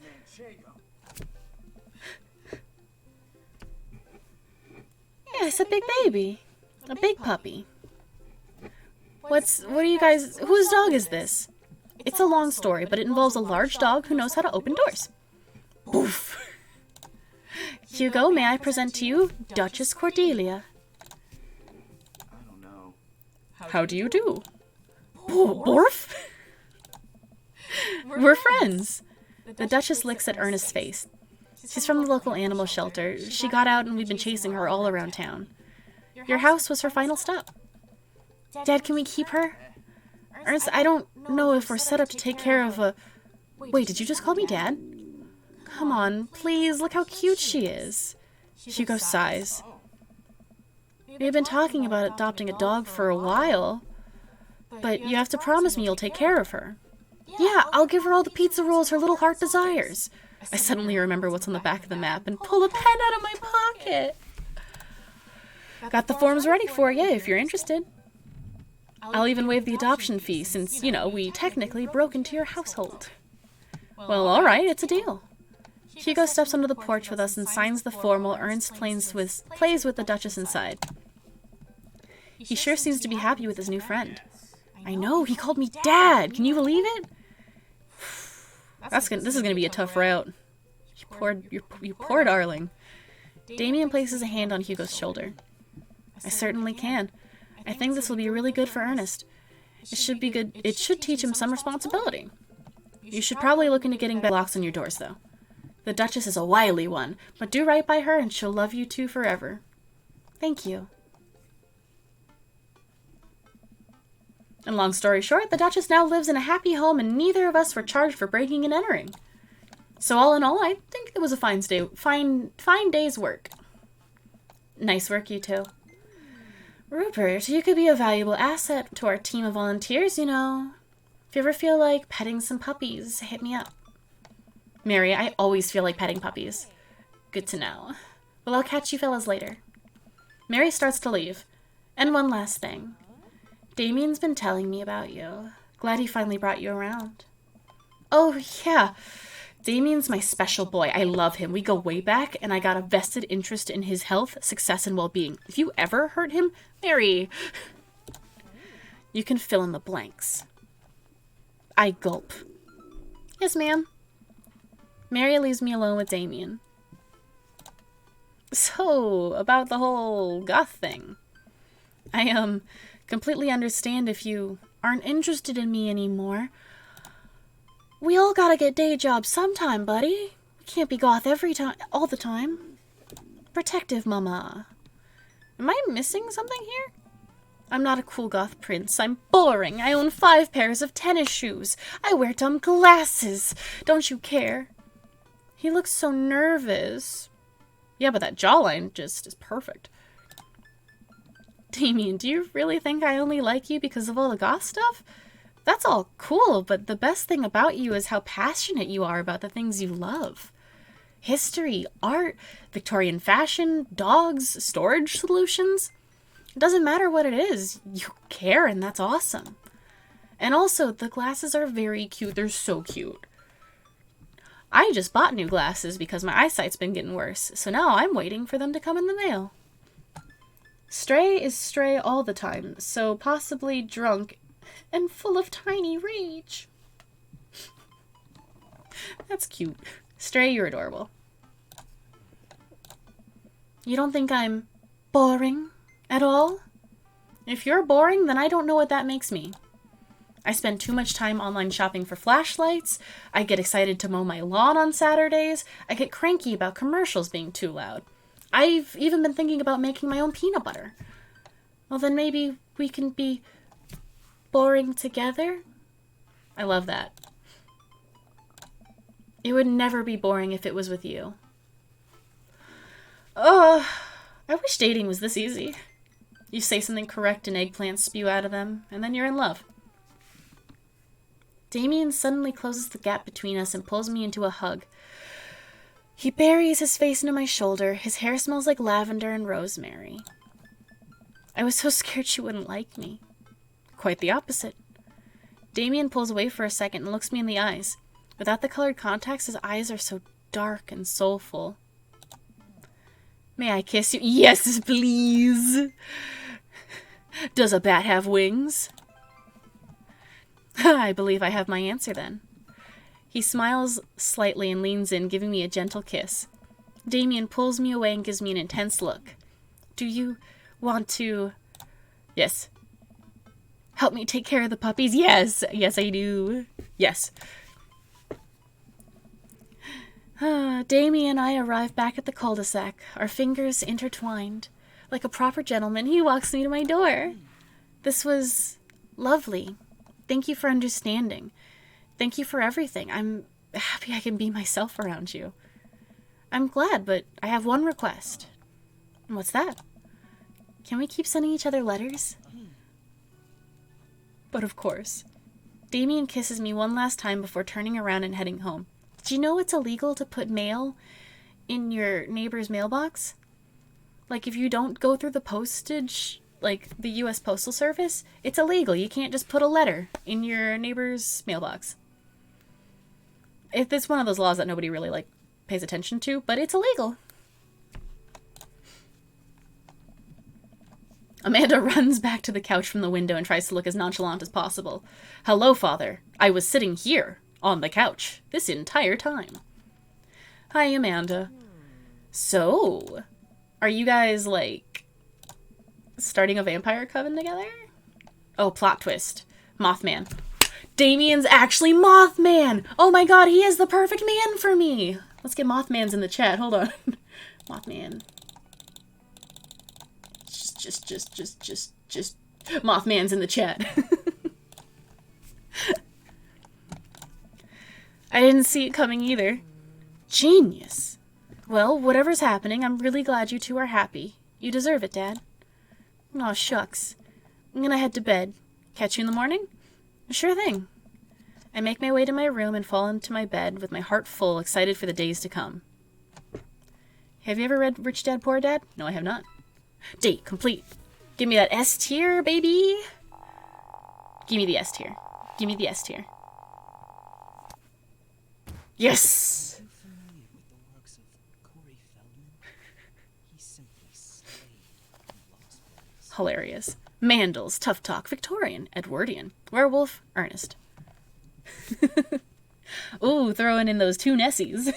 Yeah, it's a big baby. A big puppy. What are you guys... Whose dog is this? It's a long story, but it involves a large dog who knows how to open doors. Oof. Hugo, may I present to you Duchess Cordelia? I don't know. How do you do? Borf? We're friends. The Duchess licks at Ernest's face. She's from the local animal shelter. She got out and we've been chasing her all around town. Your house was her final stop. Dad, can we keep her? Ernest, I don't know if we're set up to take care of a... Wait, did you just call me Dad? Come on, please, look how cute she is. Hugo sighs. We've been talking about adopting a dog for a while, but you have to promise me you'll take care of her. Yeah, I'll give her all the pizza rolls her little heart desires. I suddenly remember what's on the back of the map and pull a pen out of my pocket. Got the forms ready for you if you're interested. I'll even waive the adoption fee since, you know, we technically broke into your household. Well, alright, it's a deal. Hugo steps onto the porch with us and signs the form while Ernst plays with the Duchess inside. He sure seems to be happy with his new friend. I know, he called me Dad! Can you believe it? This is gonna be a tough route. You poor darling. Damien places a hand on Hugo's shoulder. I certainly can. I think this will be really good for Ernest. It should be good. It should teach him some responsibility. You should probably look into getting better locks on your doors, though. The Duchess is a wily one, but do right by her and she'll love you two forever. Thank you. And long story short, the Duchess now lives in a happy home and neither of us were charged for breaking and entering. So all in all, I think it was a fine day's work. Nice work, you two. Rupert, you could be a valuable asset to our team of volunteers, you know. If you ever feel like petting some puppies, hit me up. Mary, I always feel like petting puppies. Good to know. Well, I'll catch you fellas later. Mary starts to leave. And one last thing. Damien's been telling me about you. Glad he finally brought you around. Oh, yeah. Damien's my special boy. I love him. We go way back, and I got a vested interest in his health, success, and well-being. If you ever hurt him, Mary, you can fill in the blanks. I gulp. Yes, ma'am. Mary leaves me alone with Damien. So, about the whole goth thing. I, completely understand if you aren't interested in me anymore. We all gotta get day jobs sometime, buddy. We can't be goth all the time. Protective, mama. Am I missing something here? I'm not a cool goth prince. I'm boring. I own 5 pairs of tennis shoes. I wear dumb glasses. Don't you care? He looks so nervous. Yeah, but that jawline just is perfect. Damien, do you really think I only like you because of all the goth stuff? That's all cool, but the best thing about you is how passionate you are about the things you love. History, art, Victorian fashion, dogs, storage solutions. It doesn't matter what it is. You care, and that's awesome. And also, the glasses are very cute. They're so cute. I just bought new glasses because my eyesight's been getting worse, so now I'm waiting for them to come in the mail. Stray is stray all the time, so possibly drunk and full of tiny rage. That's cute. Stray, you're adorable. You don't think I'm boring at all? If you're boring, then I don't know what that makes me. I spend too much time online shopping for flashlights. I get excited to mow my lawn on Saturdays. I get cranky about commercials being too loud. I've even been thinking about making my own peanut butter. Well, then maybe we can be boring together? I love that. It would never be boring if it was with you. Oh, I wish dating was this easy. You say something correct and eggplants spew out of them, and then you're in love. Damien suddenly closes the gap between us and pulls me into a hug. He buries his face into my shoulder. His hair smells like lavender and rosemary. I was so scared she wouldn't like me. Quite the opposite. Damien pulls away for a second and looks me in the eyes. Without the colored contacts, his eyes are so dark and soulful. May I kiss you? Yes, please. Does a bat have wings? I believe I have my answer then. He smiles slightly and leans in, giving me a gentle kiss. Damien pulls me away and gives me an intense look. Do you want to... Yes. Help me take care of the puppies? Yes. Yes, I do. Yes. Damien and I arrive back at the cul-de-sac, our fingers intertwined. Like a proper gentleman, he walks me to my door. This was lovely. Thank you for understanding. Thank you for everything. I'm happy I can be myself around you. I'm glad, but I have one request. And what's that? Can we keep sending each other letters? But of course. Damien kisses me one last time before turning around and heading home. Do you know it's illegal to put mail in your neighbor's mailbox? Like, if you don't go through the postage, like the U.S. Postal Service, it's illegal. You can't just put a letter in your neighbor's mailbox. It's one of those laws that nobody really, like, pays attention to, but it's illegal. Amanda runs back to the couch from the window and tries to look as nonchalant as possible. Hello, Father. I was sitting here, on the couch, this entire time. Hi, Amanda. So, are you guys, like, starting a vampire coven together? Oh, plot twist. Mothman. Damien's actually Mothman! Oh my god, he is the perfect man for me! Let's get Mothmans in the chat. Hold on. Mothman. Just. Mothman's in the chat. I didn't see it coming either. Genius. Well, whatever's happening, I'm really glad you two are happy. You deserve it, Dad. Aw, shucks. I'm gonna head to bed. Catch you in the morning? Sure thing. I make my way to my room and fall into my bed with my heart full, excited for the days to come. Have you ever read Rich Dad, Poor Dad? No, I have not. Date complete. Give me that S tier, baby. Give me the S tier. Give me the S tier. Yes! Are you familiar with the works of Corey Feldman? He simply slayed in Lost Boys. Hilarious. Mandels, Tough Talk, Victorian, Edwardian, Werewolf, Ernest. Ooh, throwing in those 2 Nessies.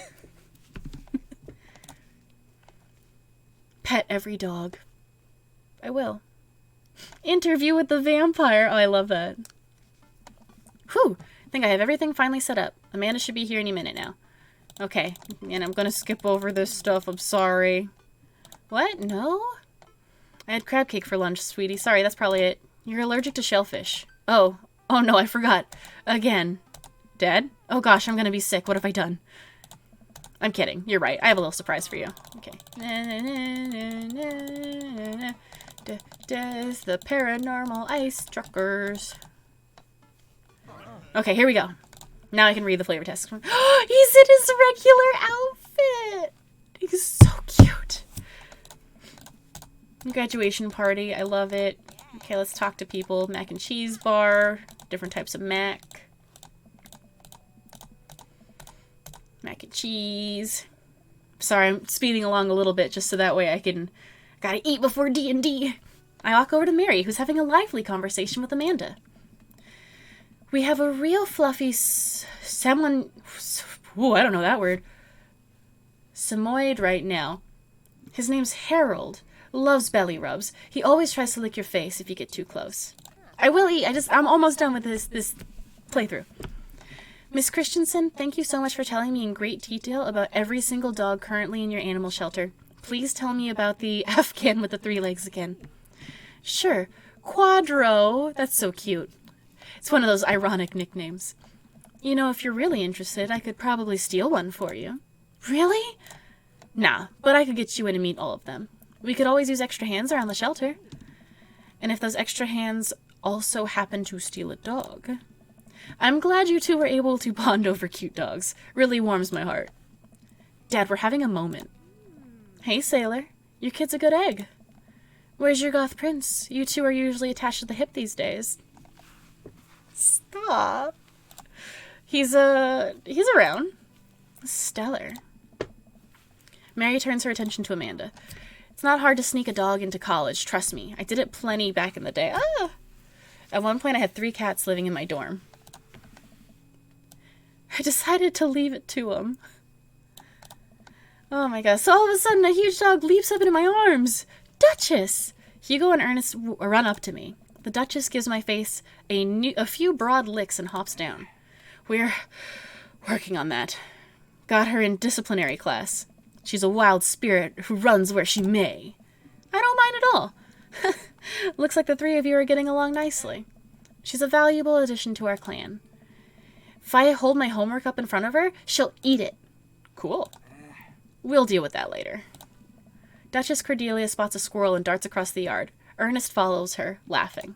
Pet every dog. I will. Interview with the vampire. Oh, I love that. Whew. I think I have everything finally set up. Amanda should be here any minute now. Okay. And I'm gonna skip over this stuff. I'm sorry. What? No? I had crab cake for lunch, sweetie. Sorry, that's probably it. You're allergic to shellfish. Oh no, I forgot. Again. Dad? Oh gosh, I'm gonna be sick. What have I done? I'm kidding. You're right. I have a little surprise for you. Okay. Death, the paranormal ice truckers. Okay, here we go. Now I can read the flavor test. He's in his regular outfit! He's so cute. Graduation party. I love it. Okay, let's talk to people. Mac and cheese bar. Different types of mac. Mac and cheese. Sorry, I'm speeding along a little bit just so that way I can... Gotta eat before D&D. I walk over to Mary, who's having a lively conversation with Amanda. We have a real fluffy someone... Ooh, I don't know that word. Samoyed right now. His name's Harold. Loves belly rubs. He always tries to lick your face if you get too close. I will eat. I'm almost done with this playthrough. Miss Christensen, thank you so much for telling me in great detail about every single dog currently in your animal shelter. Please tell me about the Afghan with the 3 legs again. Sure. Quadro. That's so cute. It's one of those ironic nicknames. You know, if you're really interested, I could probably steal one for you. Really? Nah, but I could get you in to meet all of them. We could always use extra hands around the shelter. And if those extra hands also happen to steal a dog... I'm glad you two were able to bond over cute dogs. Really warms my heart. Dad, we're having a moment. Hey, Sailor. Your kid's a good egg. Where's your goth prince? You two are usually attached to the hip these days. Stop. He's around. Stellar. Mary turns her attention to Amanda. It's not hard to sneak a dog into college, trust me. I did it plenty back in the day. At one point I had 3 cats living in my dorm. I decided to leave it to him. Oh my gosh. So all of a sudden a huge dog leaps up into my arms. Duchess! Hugo and Ernest run up to me. The Duchess gives my face a few broad licks and hops down. We're working on that. Got her in disciplinary class. She's a wild spirit who runs where she may. I don't mind at all. Looks like the 3 of you are getting along nicely. She's a valuable addition to our clan. If I hold my homework up in front of her, she'll eat it. Cool. We'll deal with that later. Duchess Cordelia spots a squirrel and darts across the yard. Ernest follows her, laughing.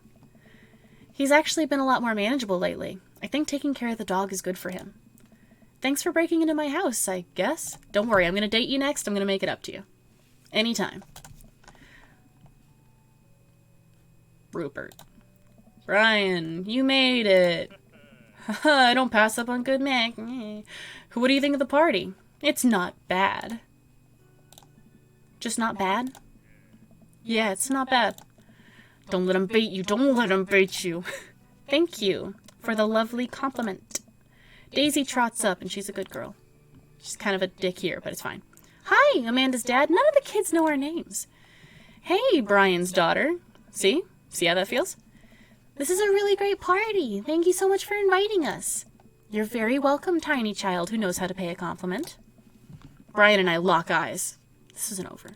He's actually been a lot more manageable lately. I think taking care of the dog is good for him. Thanks for breaking into my house, I guess. Don't worry, I'm going to date you next. I'm going to make it up to you. Anytime. Rupert. Brian, you made it. I don't pass up on good Mac. What do you think of the party? It's not bad. Just not bad? Yeah, it's not bad. Don't let him bait you. Don't let him bait you. Thank you for the lovely compliment. Daisy trots up, and she's a good girl. She's kind of a dick here, but it's fine. Hi, Amanda's dad. None of the kids know our names. Hey, Brian's daughter. See? See how that feels? This is a really great party. Thank you so much for inviting us. You're very welcome, tiny child who knows how to pay a compliment. Brian and I lock eyes. This isn't over.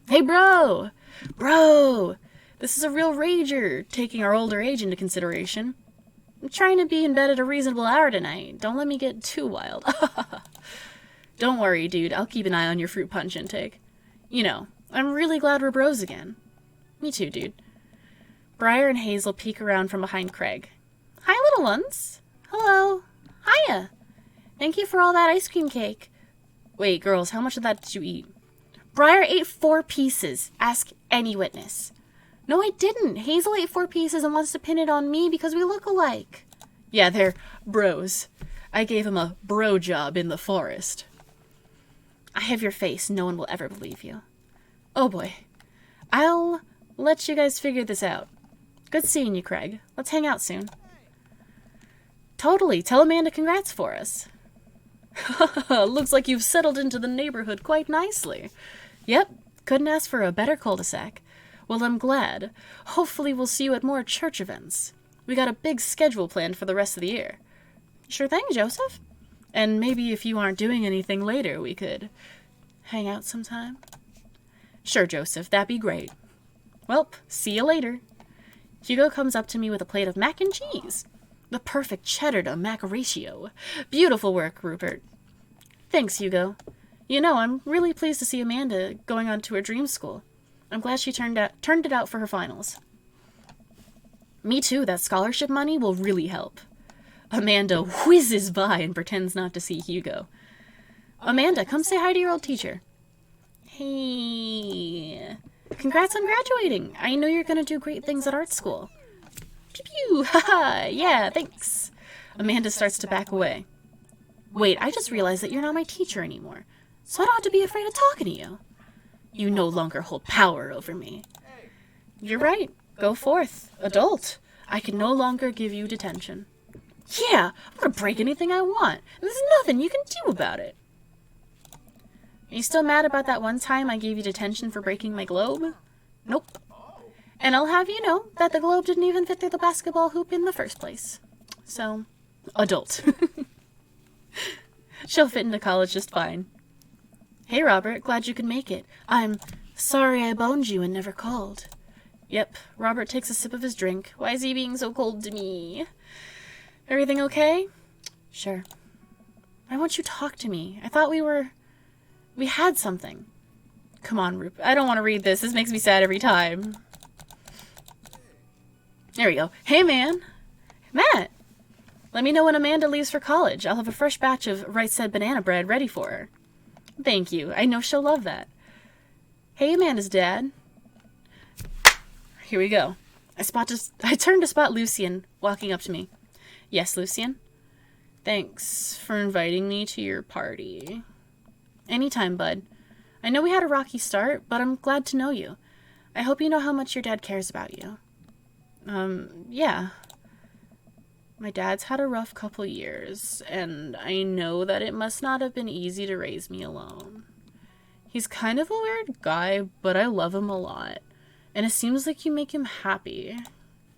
Hey, bro! Bro! This is a real rager, taking our older age into consideration. I'm trying to be in bed at a reasonable hour tonight. Don't let me get too wild. Don't worry, dude. I'll keep an eye on your fruit punch intake. You know, I'm really glad we're bros again. Me too, dude. Briar and Hazel peek around from behind Craig. Hi, little ones. Hello. Hiya. Thank you for all that ice cream cake. Wait, girls, how much of that did you eat? Briar ate 4 pieces. Ask any witness. No, I didn't. Hazel ate 4 pieces and wants to pin it on me because we look alike. Yeah, they're bros. I gave him a bro job in the forest. I have your face. No one will ever believe you. Oh boy. I'll let you guys figure this out. Good seeing you, Craig. Let's hang out soon. Totally. Tell Amanda congrats for us. Looks like you've settled into the neighborhood quite nicely. Yep. Couldn't ask for a better cul-de-sac. Well, I'm glad. Hopefully we'll see you at more church events. We got a big schedule planned for the rest of the year. Sure thing, Joseph. And maybe if you aren't doing anything later, we could hang out sometime. Sure, Joseph. That'd be great. Welp, see you later. Hugo comes up to me with a plate of mac and cheese. The perfect cheddar to mac ratio. Beautiful work, Rupert. Thanks, Hugo. You know, I'm really pleased to see Amanda going on to her dream school. I'm glad she turned it out for her finals. Me too, that scholarship money will really help. Amanda whizzes by and pretends not to see Hugo. Amanda, come say hi to your old teacher. Hey. Congrats on graduating. I know you're gonna do great things at art school. Pew pew, haha, yeah, thanks. Amanda starts to back away. Wait, I just realized that you're not my teacher anymore, so I don't have to be afraid of talking to you. You no longer hold power over me. You're right. Go forth, adult. I can no longer give you detention. Yeah, I'm gonna break anything I want, and there's nothing you can do about it. Are you still mad about that one time I gave you detention for breaking my globe? Nope. And I'll have you know that the globe didn't even fit through the basketball hoop in the first place. So, adult. She'll fit into college just fine. Hey, Robert, glad you could make it. I'm sorry I boned you and never called. Yep, Robert takes a sip of his drink. Why is he being so cold to me? Everything okay? Sure. Why won't you talk to me? I thought we had something. Come on, Rupert. I don't want to read this. This makes me sad every time. There we go. Hey, man. Matt. Let me know when Amanda leaves for college. I'll have a fresh batch of Right Said banana bread ready for her. Thank you. I know she'll love that. Hey, Amanda's dad. Here we go. I turned to spot Lucien walking up to me. Yes, Lucien? Thanks for inviting me to your party. Anytime, bud. I know we had a rocky start, but I'm glad to know you. I hope you know how much your dad cares about you. Yeah. My dad's had a rough couple years, and I know that it must not have been easy to raise me alone. He's kind of a weird guy, but I love him a lot, and it seems like you make him happy.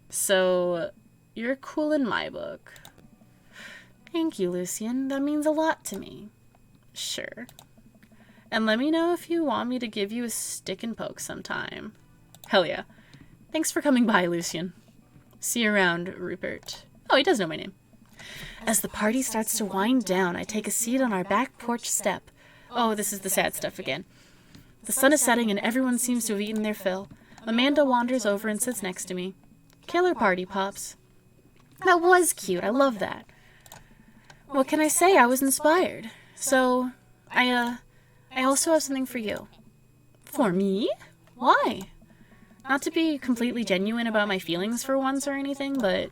So, you're cool in my book. Thank you, Lucien. That means a lot to me. Sure. And let me know if you want me to give you a stick and poke sometime. Hell yeah. Thanks for coming by, Lucien. See you around, Rupert. Oh, he does know my name. As the party starts to wind down, I take a seat on our back porch step. Oh, this is the sad stuff again. The sun is setting and everyone seems to have eaten their fill. Amanda wanders over and sits next to me. Killer party, Pops. That was cute. I love that. What can I say? I was inspired. So, I also have something for you. For me? Why? Not to be completely genuine about my feelings for once or anything, but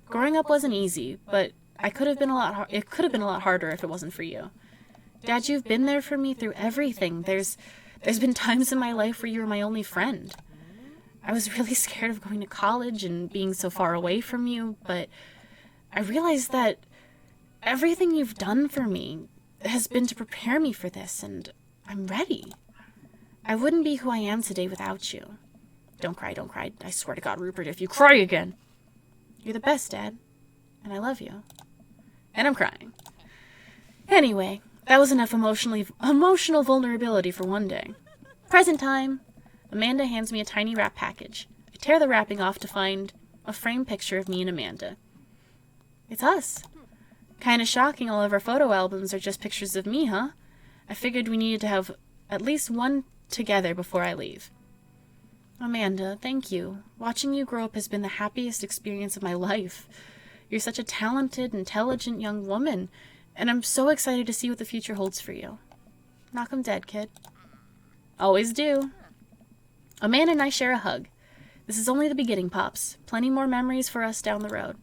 growing up wasn't easy, but it could have been a lot harder if it wasn't for you. Dad, you've been there for me through everything. There's been times in my life where you were my only friend. I was really scared of going to college and being so far away from you, but I realized that everything you've done for me has been to prepare me for this, and I'm ready. I wouldn't be who I am today without you. Don't cry, don't cry. I swear to God, Rupert, if you cry again. You're the best, Dad. And I love you. And I'm crying. Anyway, that was enough emotional vulnerability for one day. Present time. Amanda hands me a tiny wrap package. I tear the wrapping off to find a framed picture of me and Amanda. It's us. Kinda shocking all of our photo albums are just pictures of me, huh? I figured we needed to have at least one together before I leave. Amanda, thank you. Watching you grow up has been the happiest experience of my life. You're such a talented, intelligent young woman, and I'm so excited to see what the future holds for you. Knock 'em dead, kid. Always do. Amanda and I share a hug. This is only the beginning, Pops. Plenty more memories for us down the road.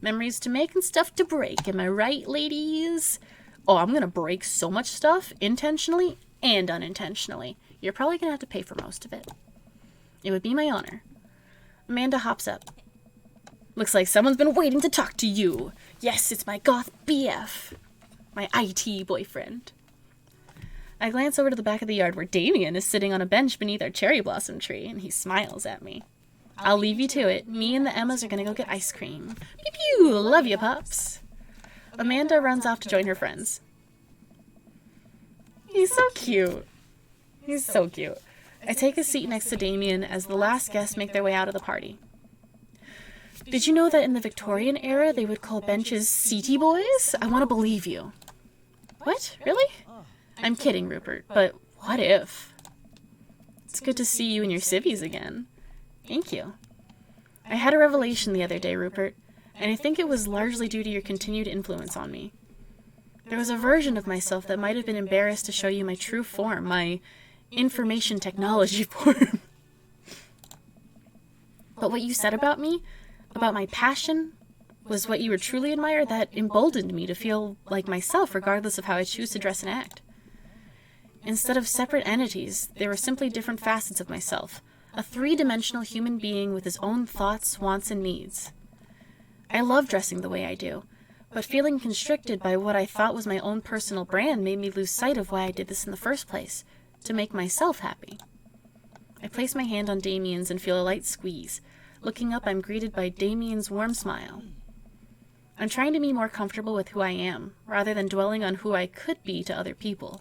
Memories to make and stuff to break, am I right, ladies? Oh, I'm gonna break so much stuff, intentionally and unintentionally. You're probably gonna have to pay for most of it. It would be my honor. Amanda hops up. Looks like someone's been waiting to talk to you. Yes, it's my goth BF. My IT boyfriend. I glance over to the back of the yard where Damien is sitting on a bench beneath our cherry blossom tree, and he smiles at me. I'll leave you to it. Me and the Emmas are gonna go get ice cream. Pew pew! Love you, Pops. Amanda runs off to join her friends. He's so cute. He's so cute. I take a seat next to Damien as the last guests make their way out of the party. Did you know that in the Victorian era they would call benches seaty boys? I want to believe you. What? Really? I'm kidding, Rupert, but what if? It's good to see you and your civvies again. Thank you. I had a revelation the other day, Rupert, and I think it was largely due to your continued influence on me. There was a version of myself that might have been embarrassed to show you my true form, my information technology form. But what you said about me, about my passion, was what you would truly admire that emboldened me to feel like myself regardless of how I choose to dress and act. Instead of separate entities, they were simply different facets of myself, a three-dimensional human being with his own thoughts, wants, and needs. I love dressing the way I do, but feeling constricted by what I thought was my own personal brand made me lose sight of why I did this in the first place, to make myself happy. I place my hand on Damien's and feel a light squeeze. Looking up, I'm greeted by Damien's warm smile. I'm trying to be more comfortable with who I am, rather than dwelling on who I could be to other people.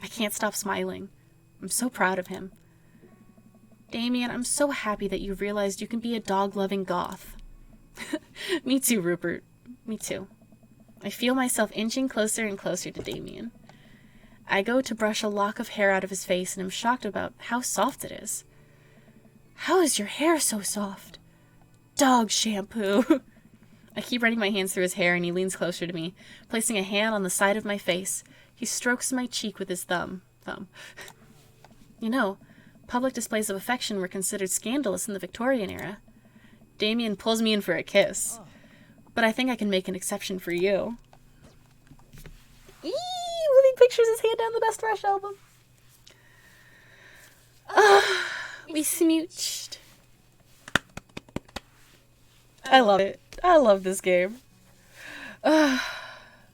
I can't stop smiling. I'm so proud of him. Damien, I'm so happy that you realized you can be a dog-loving goth. Me too, Rupert. Me too. I feel myself inching closer and closer to Damien. I go to brush a lock of hair out of his face and am shocked about how soft it is. How is your hair so soft? Dog shampoo. I keep running my hands through his hair and he leans closer to me, placing a hand on the side of my face. He strokes my cheek with his thumb. You know, public displays of affection were considered scandalous in the Victorian era. Damien pulls me in for a kiss. But I think I can make an exception for you. Eee! Living pictures his hand down the Best Fresh album. We smooched. I love it. I love this game.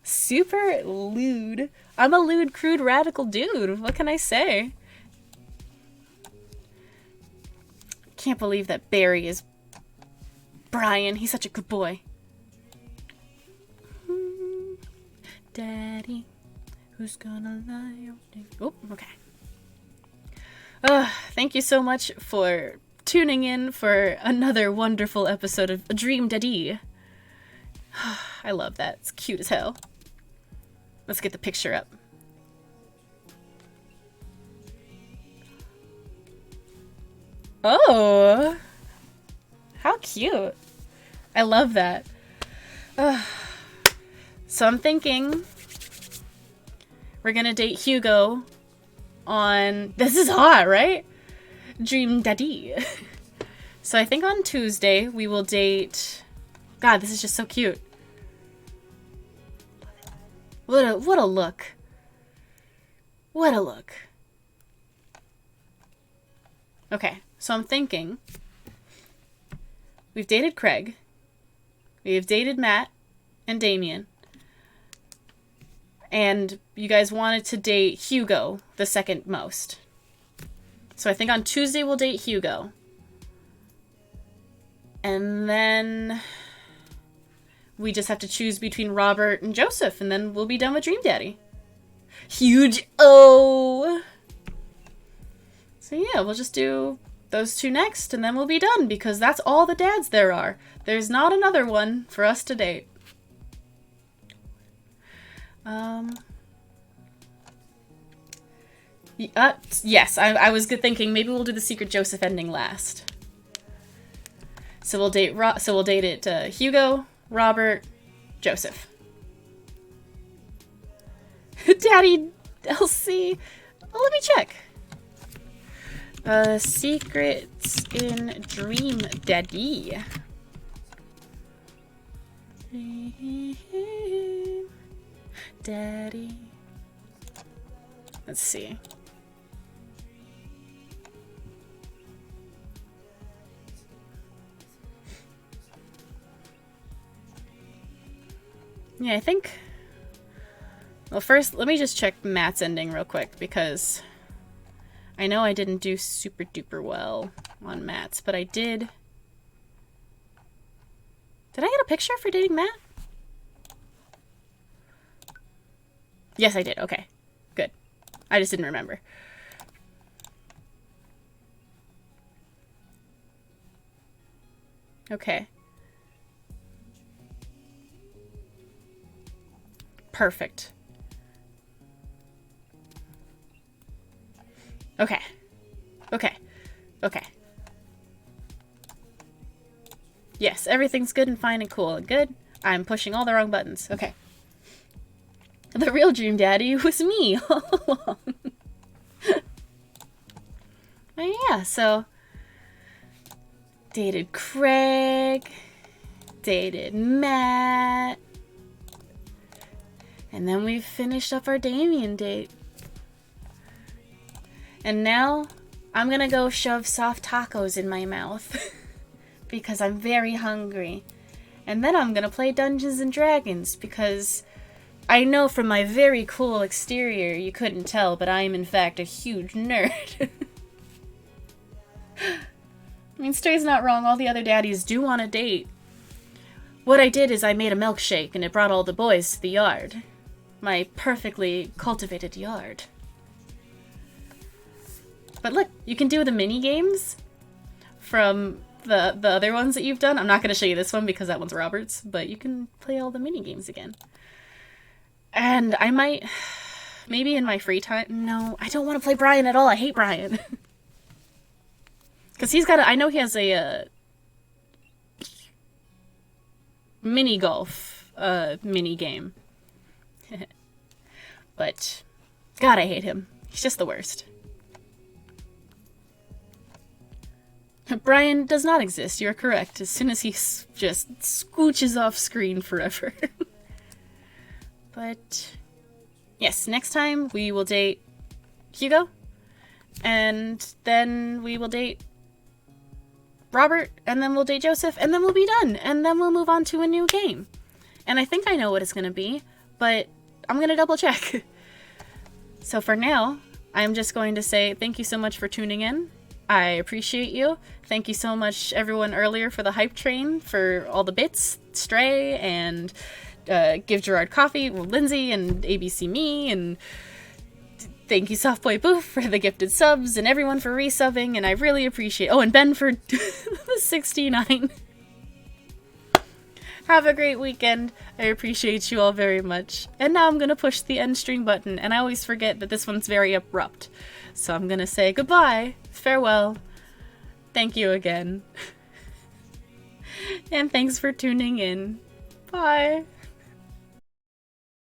Super lewd. I'm a lewd, crude, radical dude. What can I say? Can't believe that Barry is Brian. He's such a good boy. Daddy, who's gonna lie? Oh, okay. Thank you so much for tuning in for another wonderful episode of Dream Daddy. I love that. It's cute as hell. Let's get the picture up. Oh, how cute. I love that. So I'm thinking we're gonna date Hugo on... This is hot, right? Dream Daddy. So I think on Tuesday we will date... God, this is just so cute. What a look. What a look. Okay, so I'm thinking we've dated Craig. We've dated Matt and Damien. And you guys wanted to date Hugo the second most. So I think on Tuesday we'll date Hugo. And then we just have to choose between Robert and Joseph, and then we'll be done with Dream Daddy. Huge O! So yeah, we'll just do those two next, and then we'll be done, because that's all the dads there are. There's not another one for us to date. Yes, I was thinking maybe we'll do the Secret Joseph ending last. So we'll date it Hugo, Robert, Joseph. Daddy LC. Well, let me check. Secrets in Dream Daddy. Daddy. Let's see. Yeah, I think... Well, first, let me just check Matt's ending real quick, because I know I didn't do super duper well on Matt's, but I did... Did I get a picture for dating Matt? Yes, I did. Okay. Good. I just didn't remember. Okay. Perfect. Okay. Okay. Okay. Yes, everything's good and fine and cool and good. I'm pushing all the wrong buttons. Okay. The real Dream Daddy was me all along. Oh, yeah, so dated Craig, dated Matt, and then we finished up our Damien date. And now I'm gonna go shove soft tacos in my mouth because I'm very hungry. And then I'm gonna play Dungeons and Dragons because I know from my very cool exterior you couldn't tell, but I am in fact a huge nerd. I mean, Stray's not wrong. All the other daddies do want a date. What I did is I made a milkshake and it brought all the boys to the yard. My perfectly cultivated yard. But look, you can do the mini games from the other ones that you've done. I'm not going to show you this one because that one's Robert's, but you can play all the mini games again. And I might, maybe in my free time. No, I don't want to play Brian at all. I hate Brian. Because he's got I know he has a mini golf mini game. But, God, I hate him. He's just the worst. Brian does not exist, you're correct, as soon as he just scooches off screen forever. But, yes, next time we will date Hugo, and then we will date Robert, and then we'll date Joseph, and then we'll be done, and then we'll move on to a new game. And I think I know what it's going to be, but I'm going to double check. So for now, I'm just going to say thank you so much for tuning in. I appreciate you. Thank you so much, everyone earlier, for the hype train, for all the bits, Stray, and Give Gerard Coffee, Lindsay, and ABC Me, and thank you, Softboy Boof, for the gifted subs, and everyone for resubbing, and I really appreciate... Oh, and Ben for the 69. Have a great weekend. I appreciate you all very much. And now I'm going to push the end stream button, and I always forget that this one's very abrupt. So I'm going to say goodbye, farewell, thank you again, and thanks for tuning in. Bye.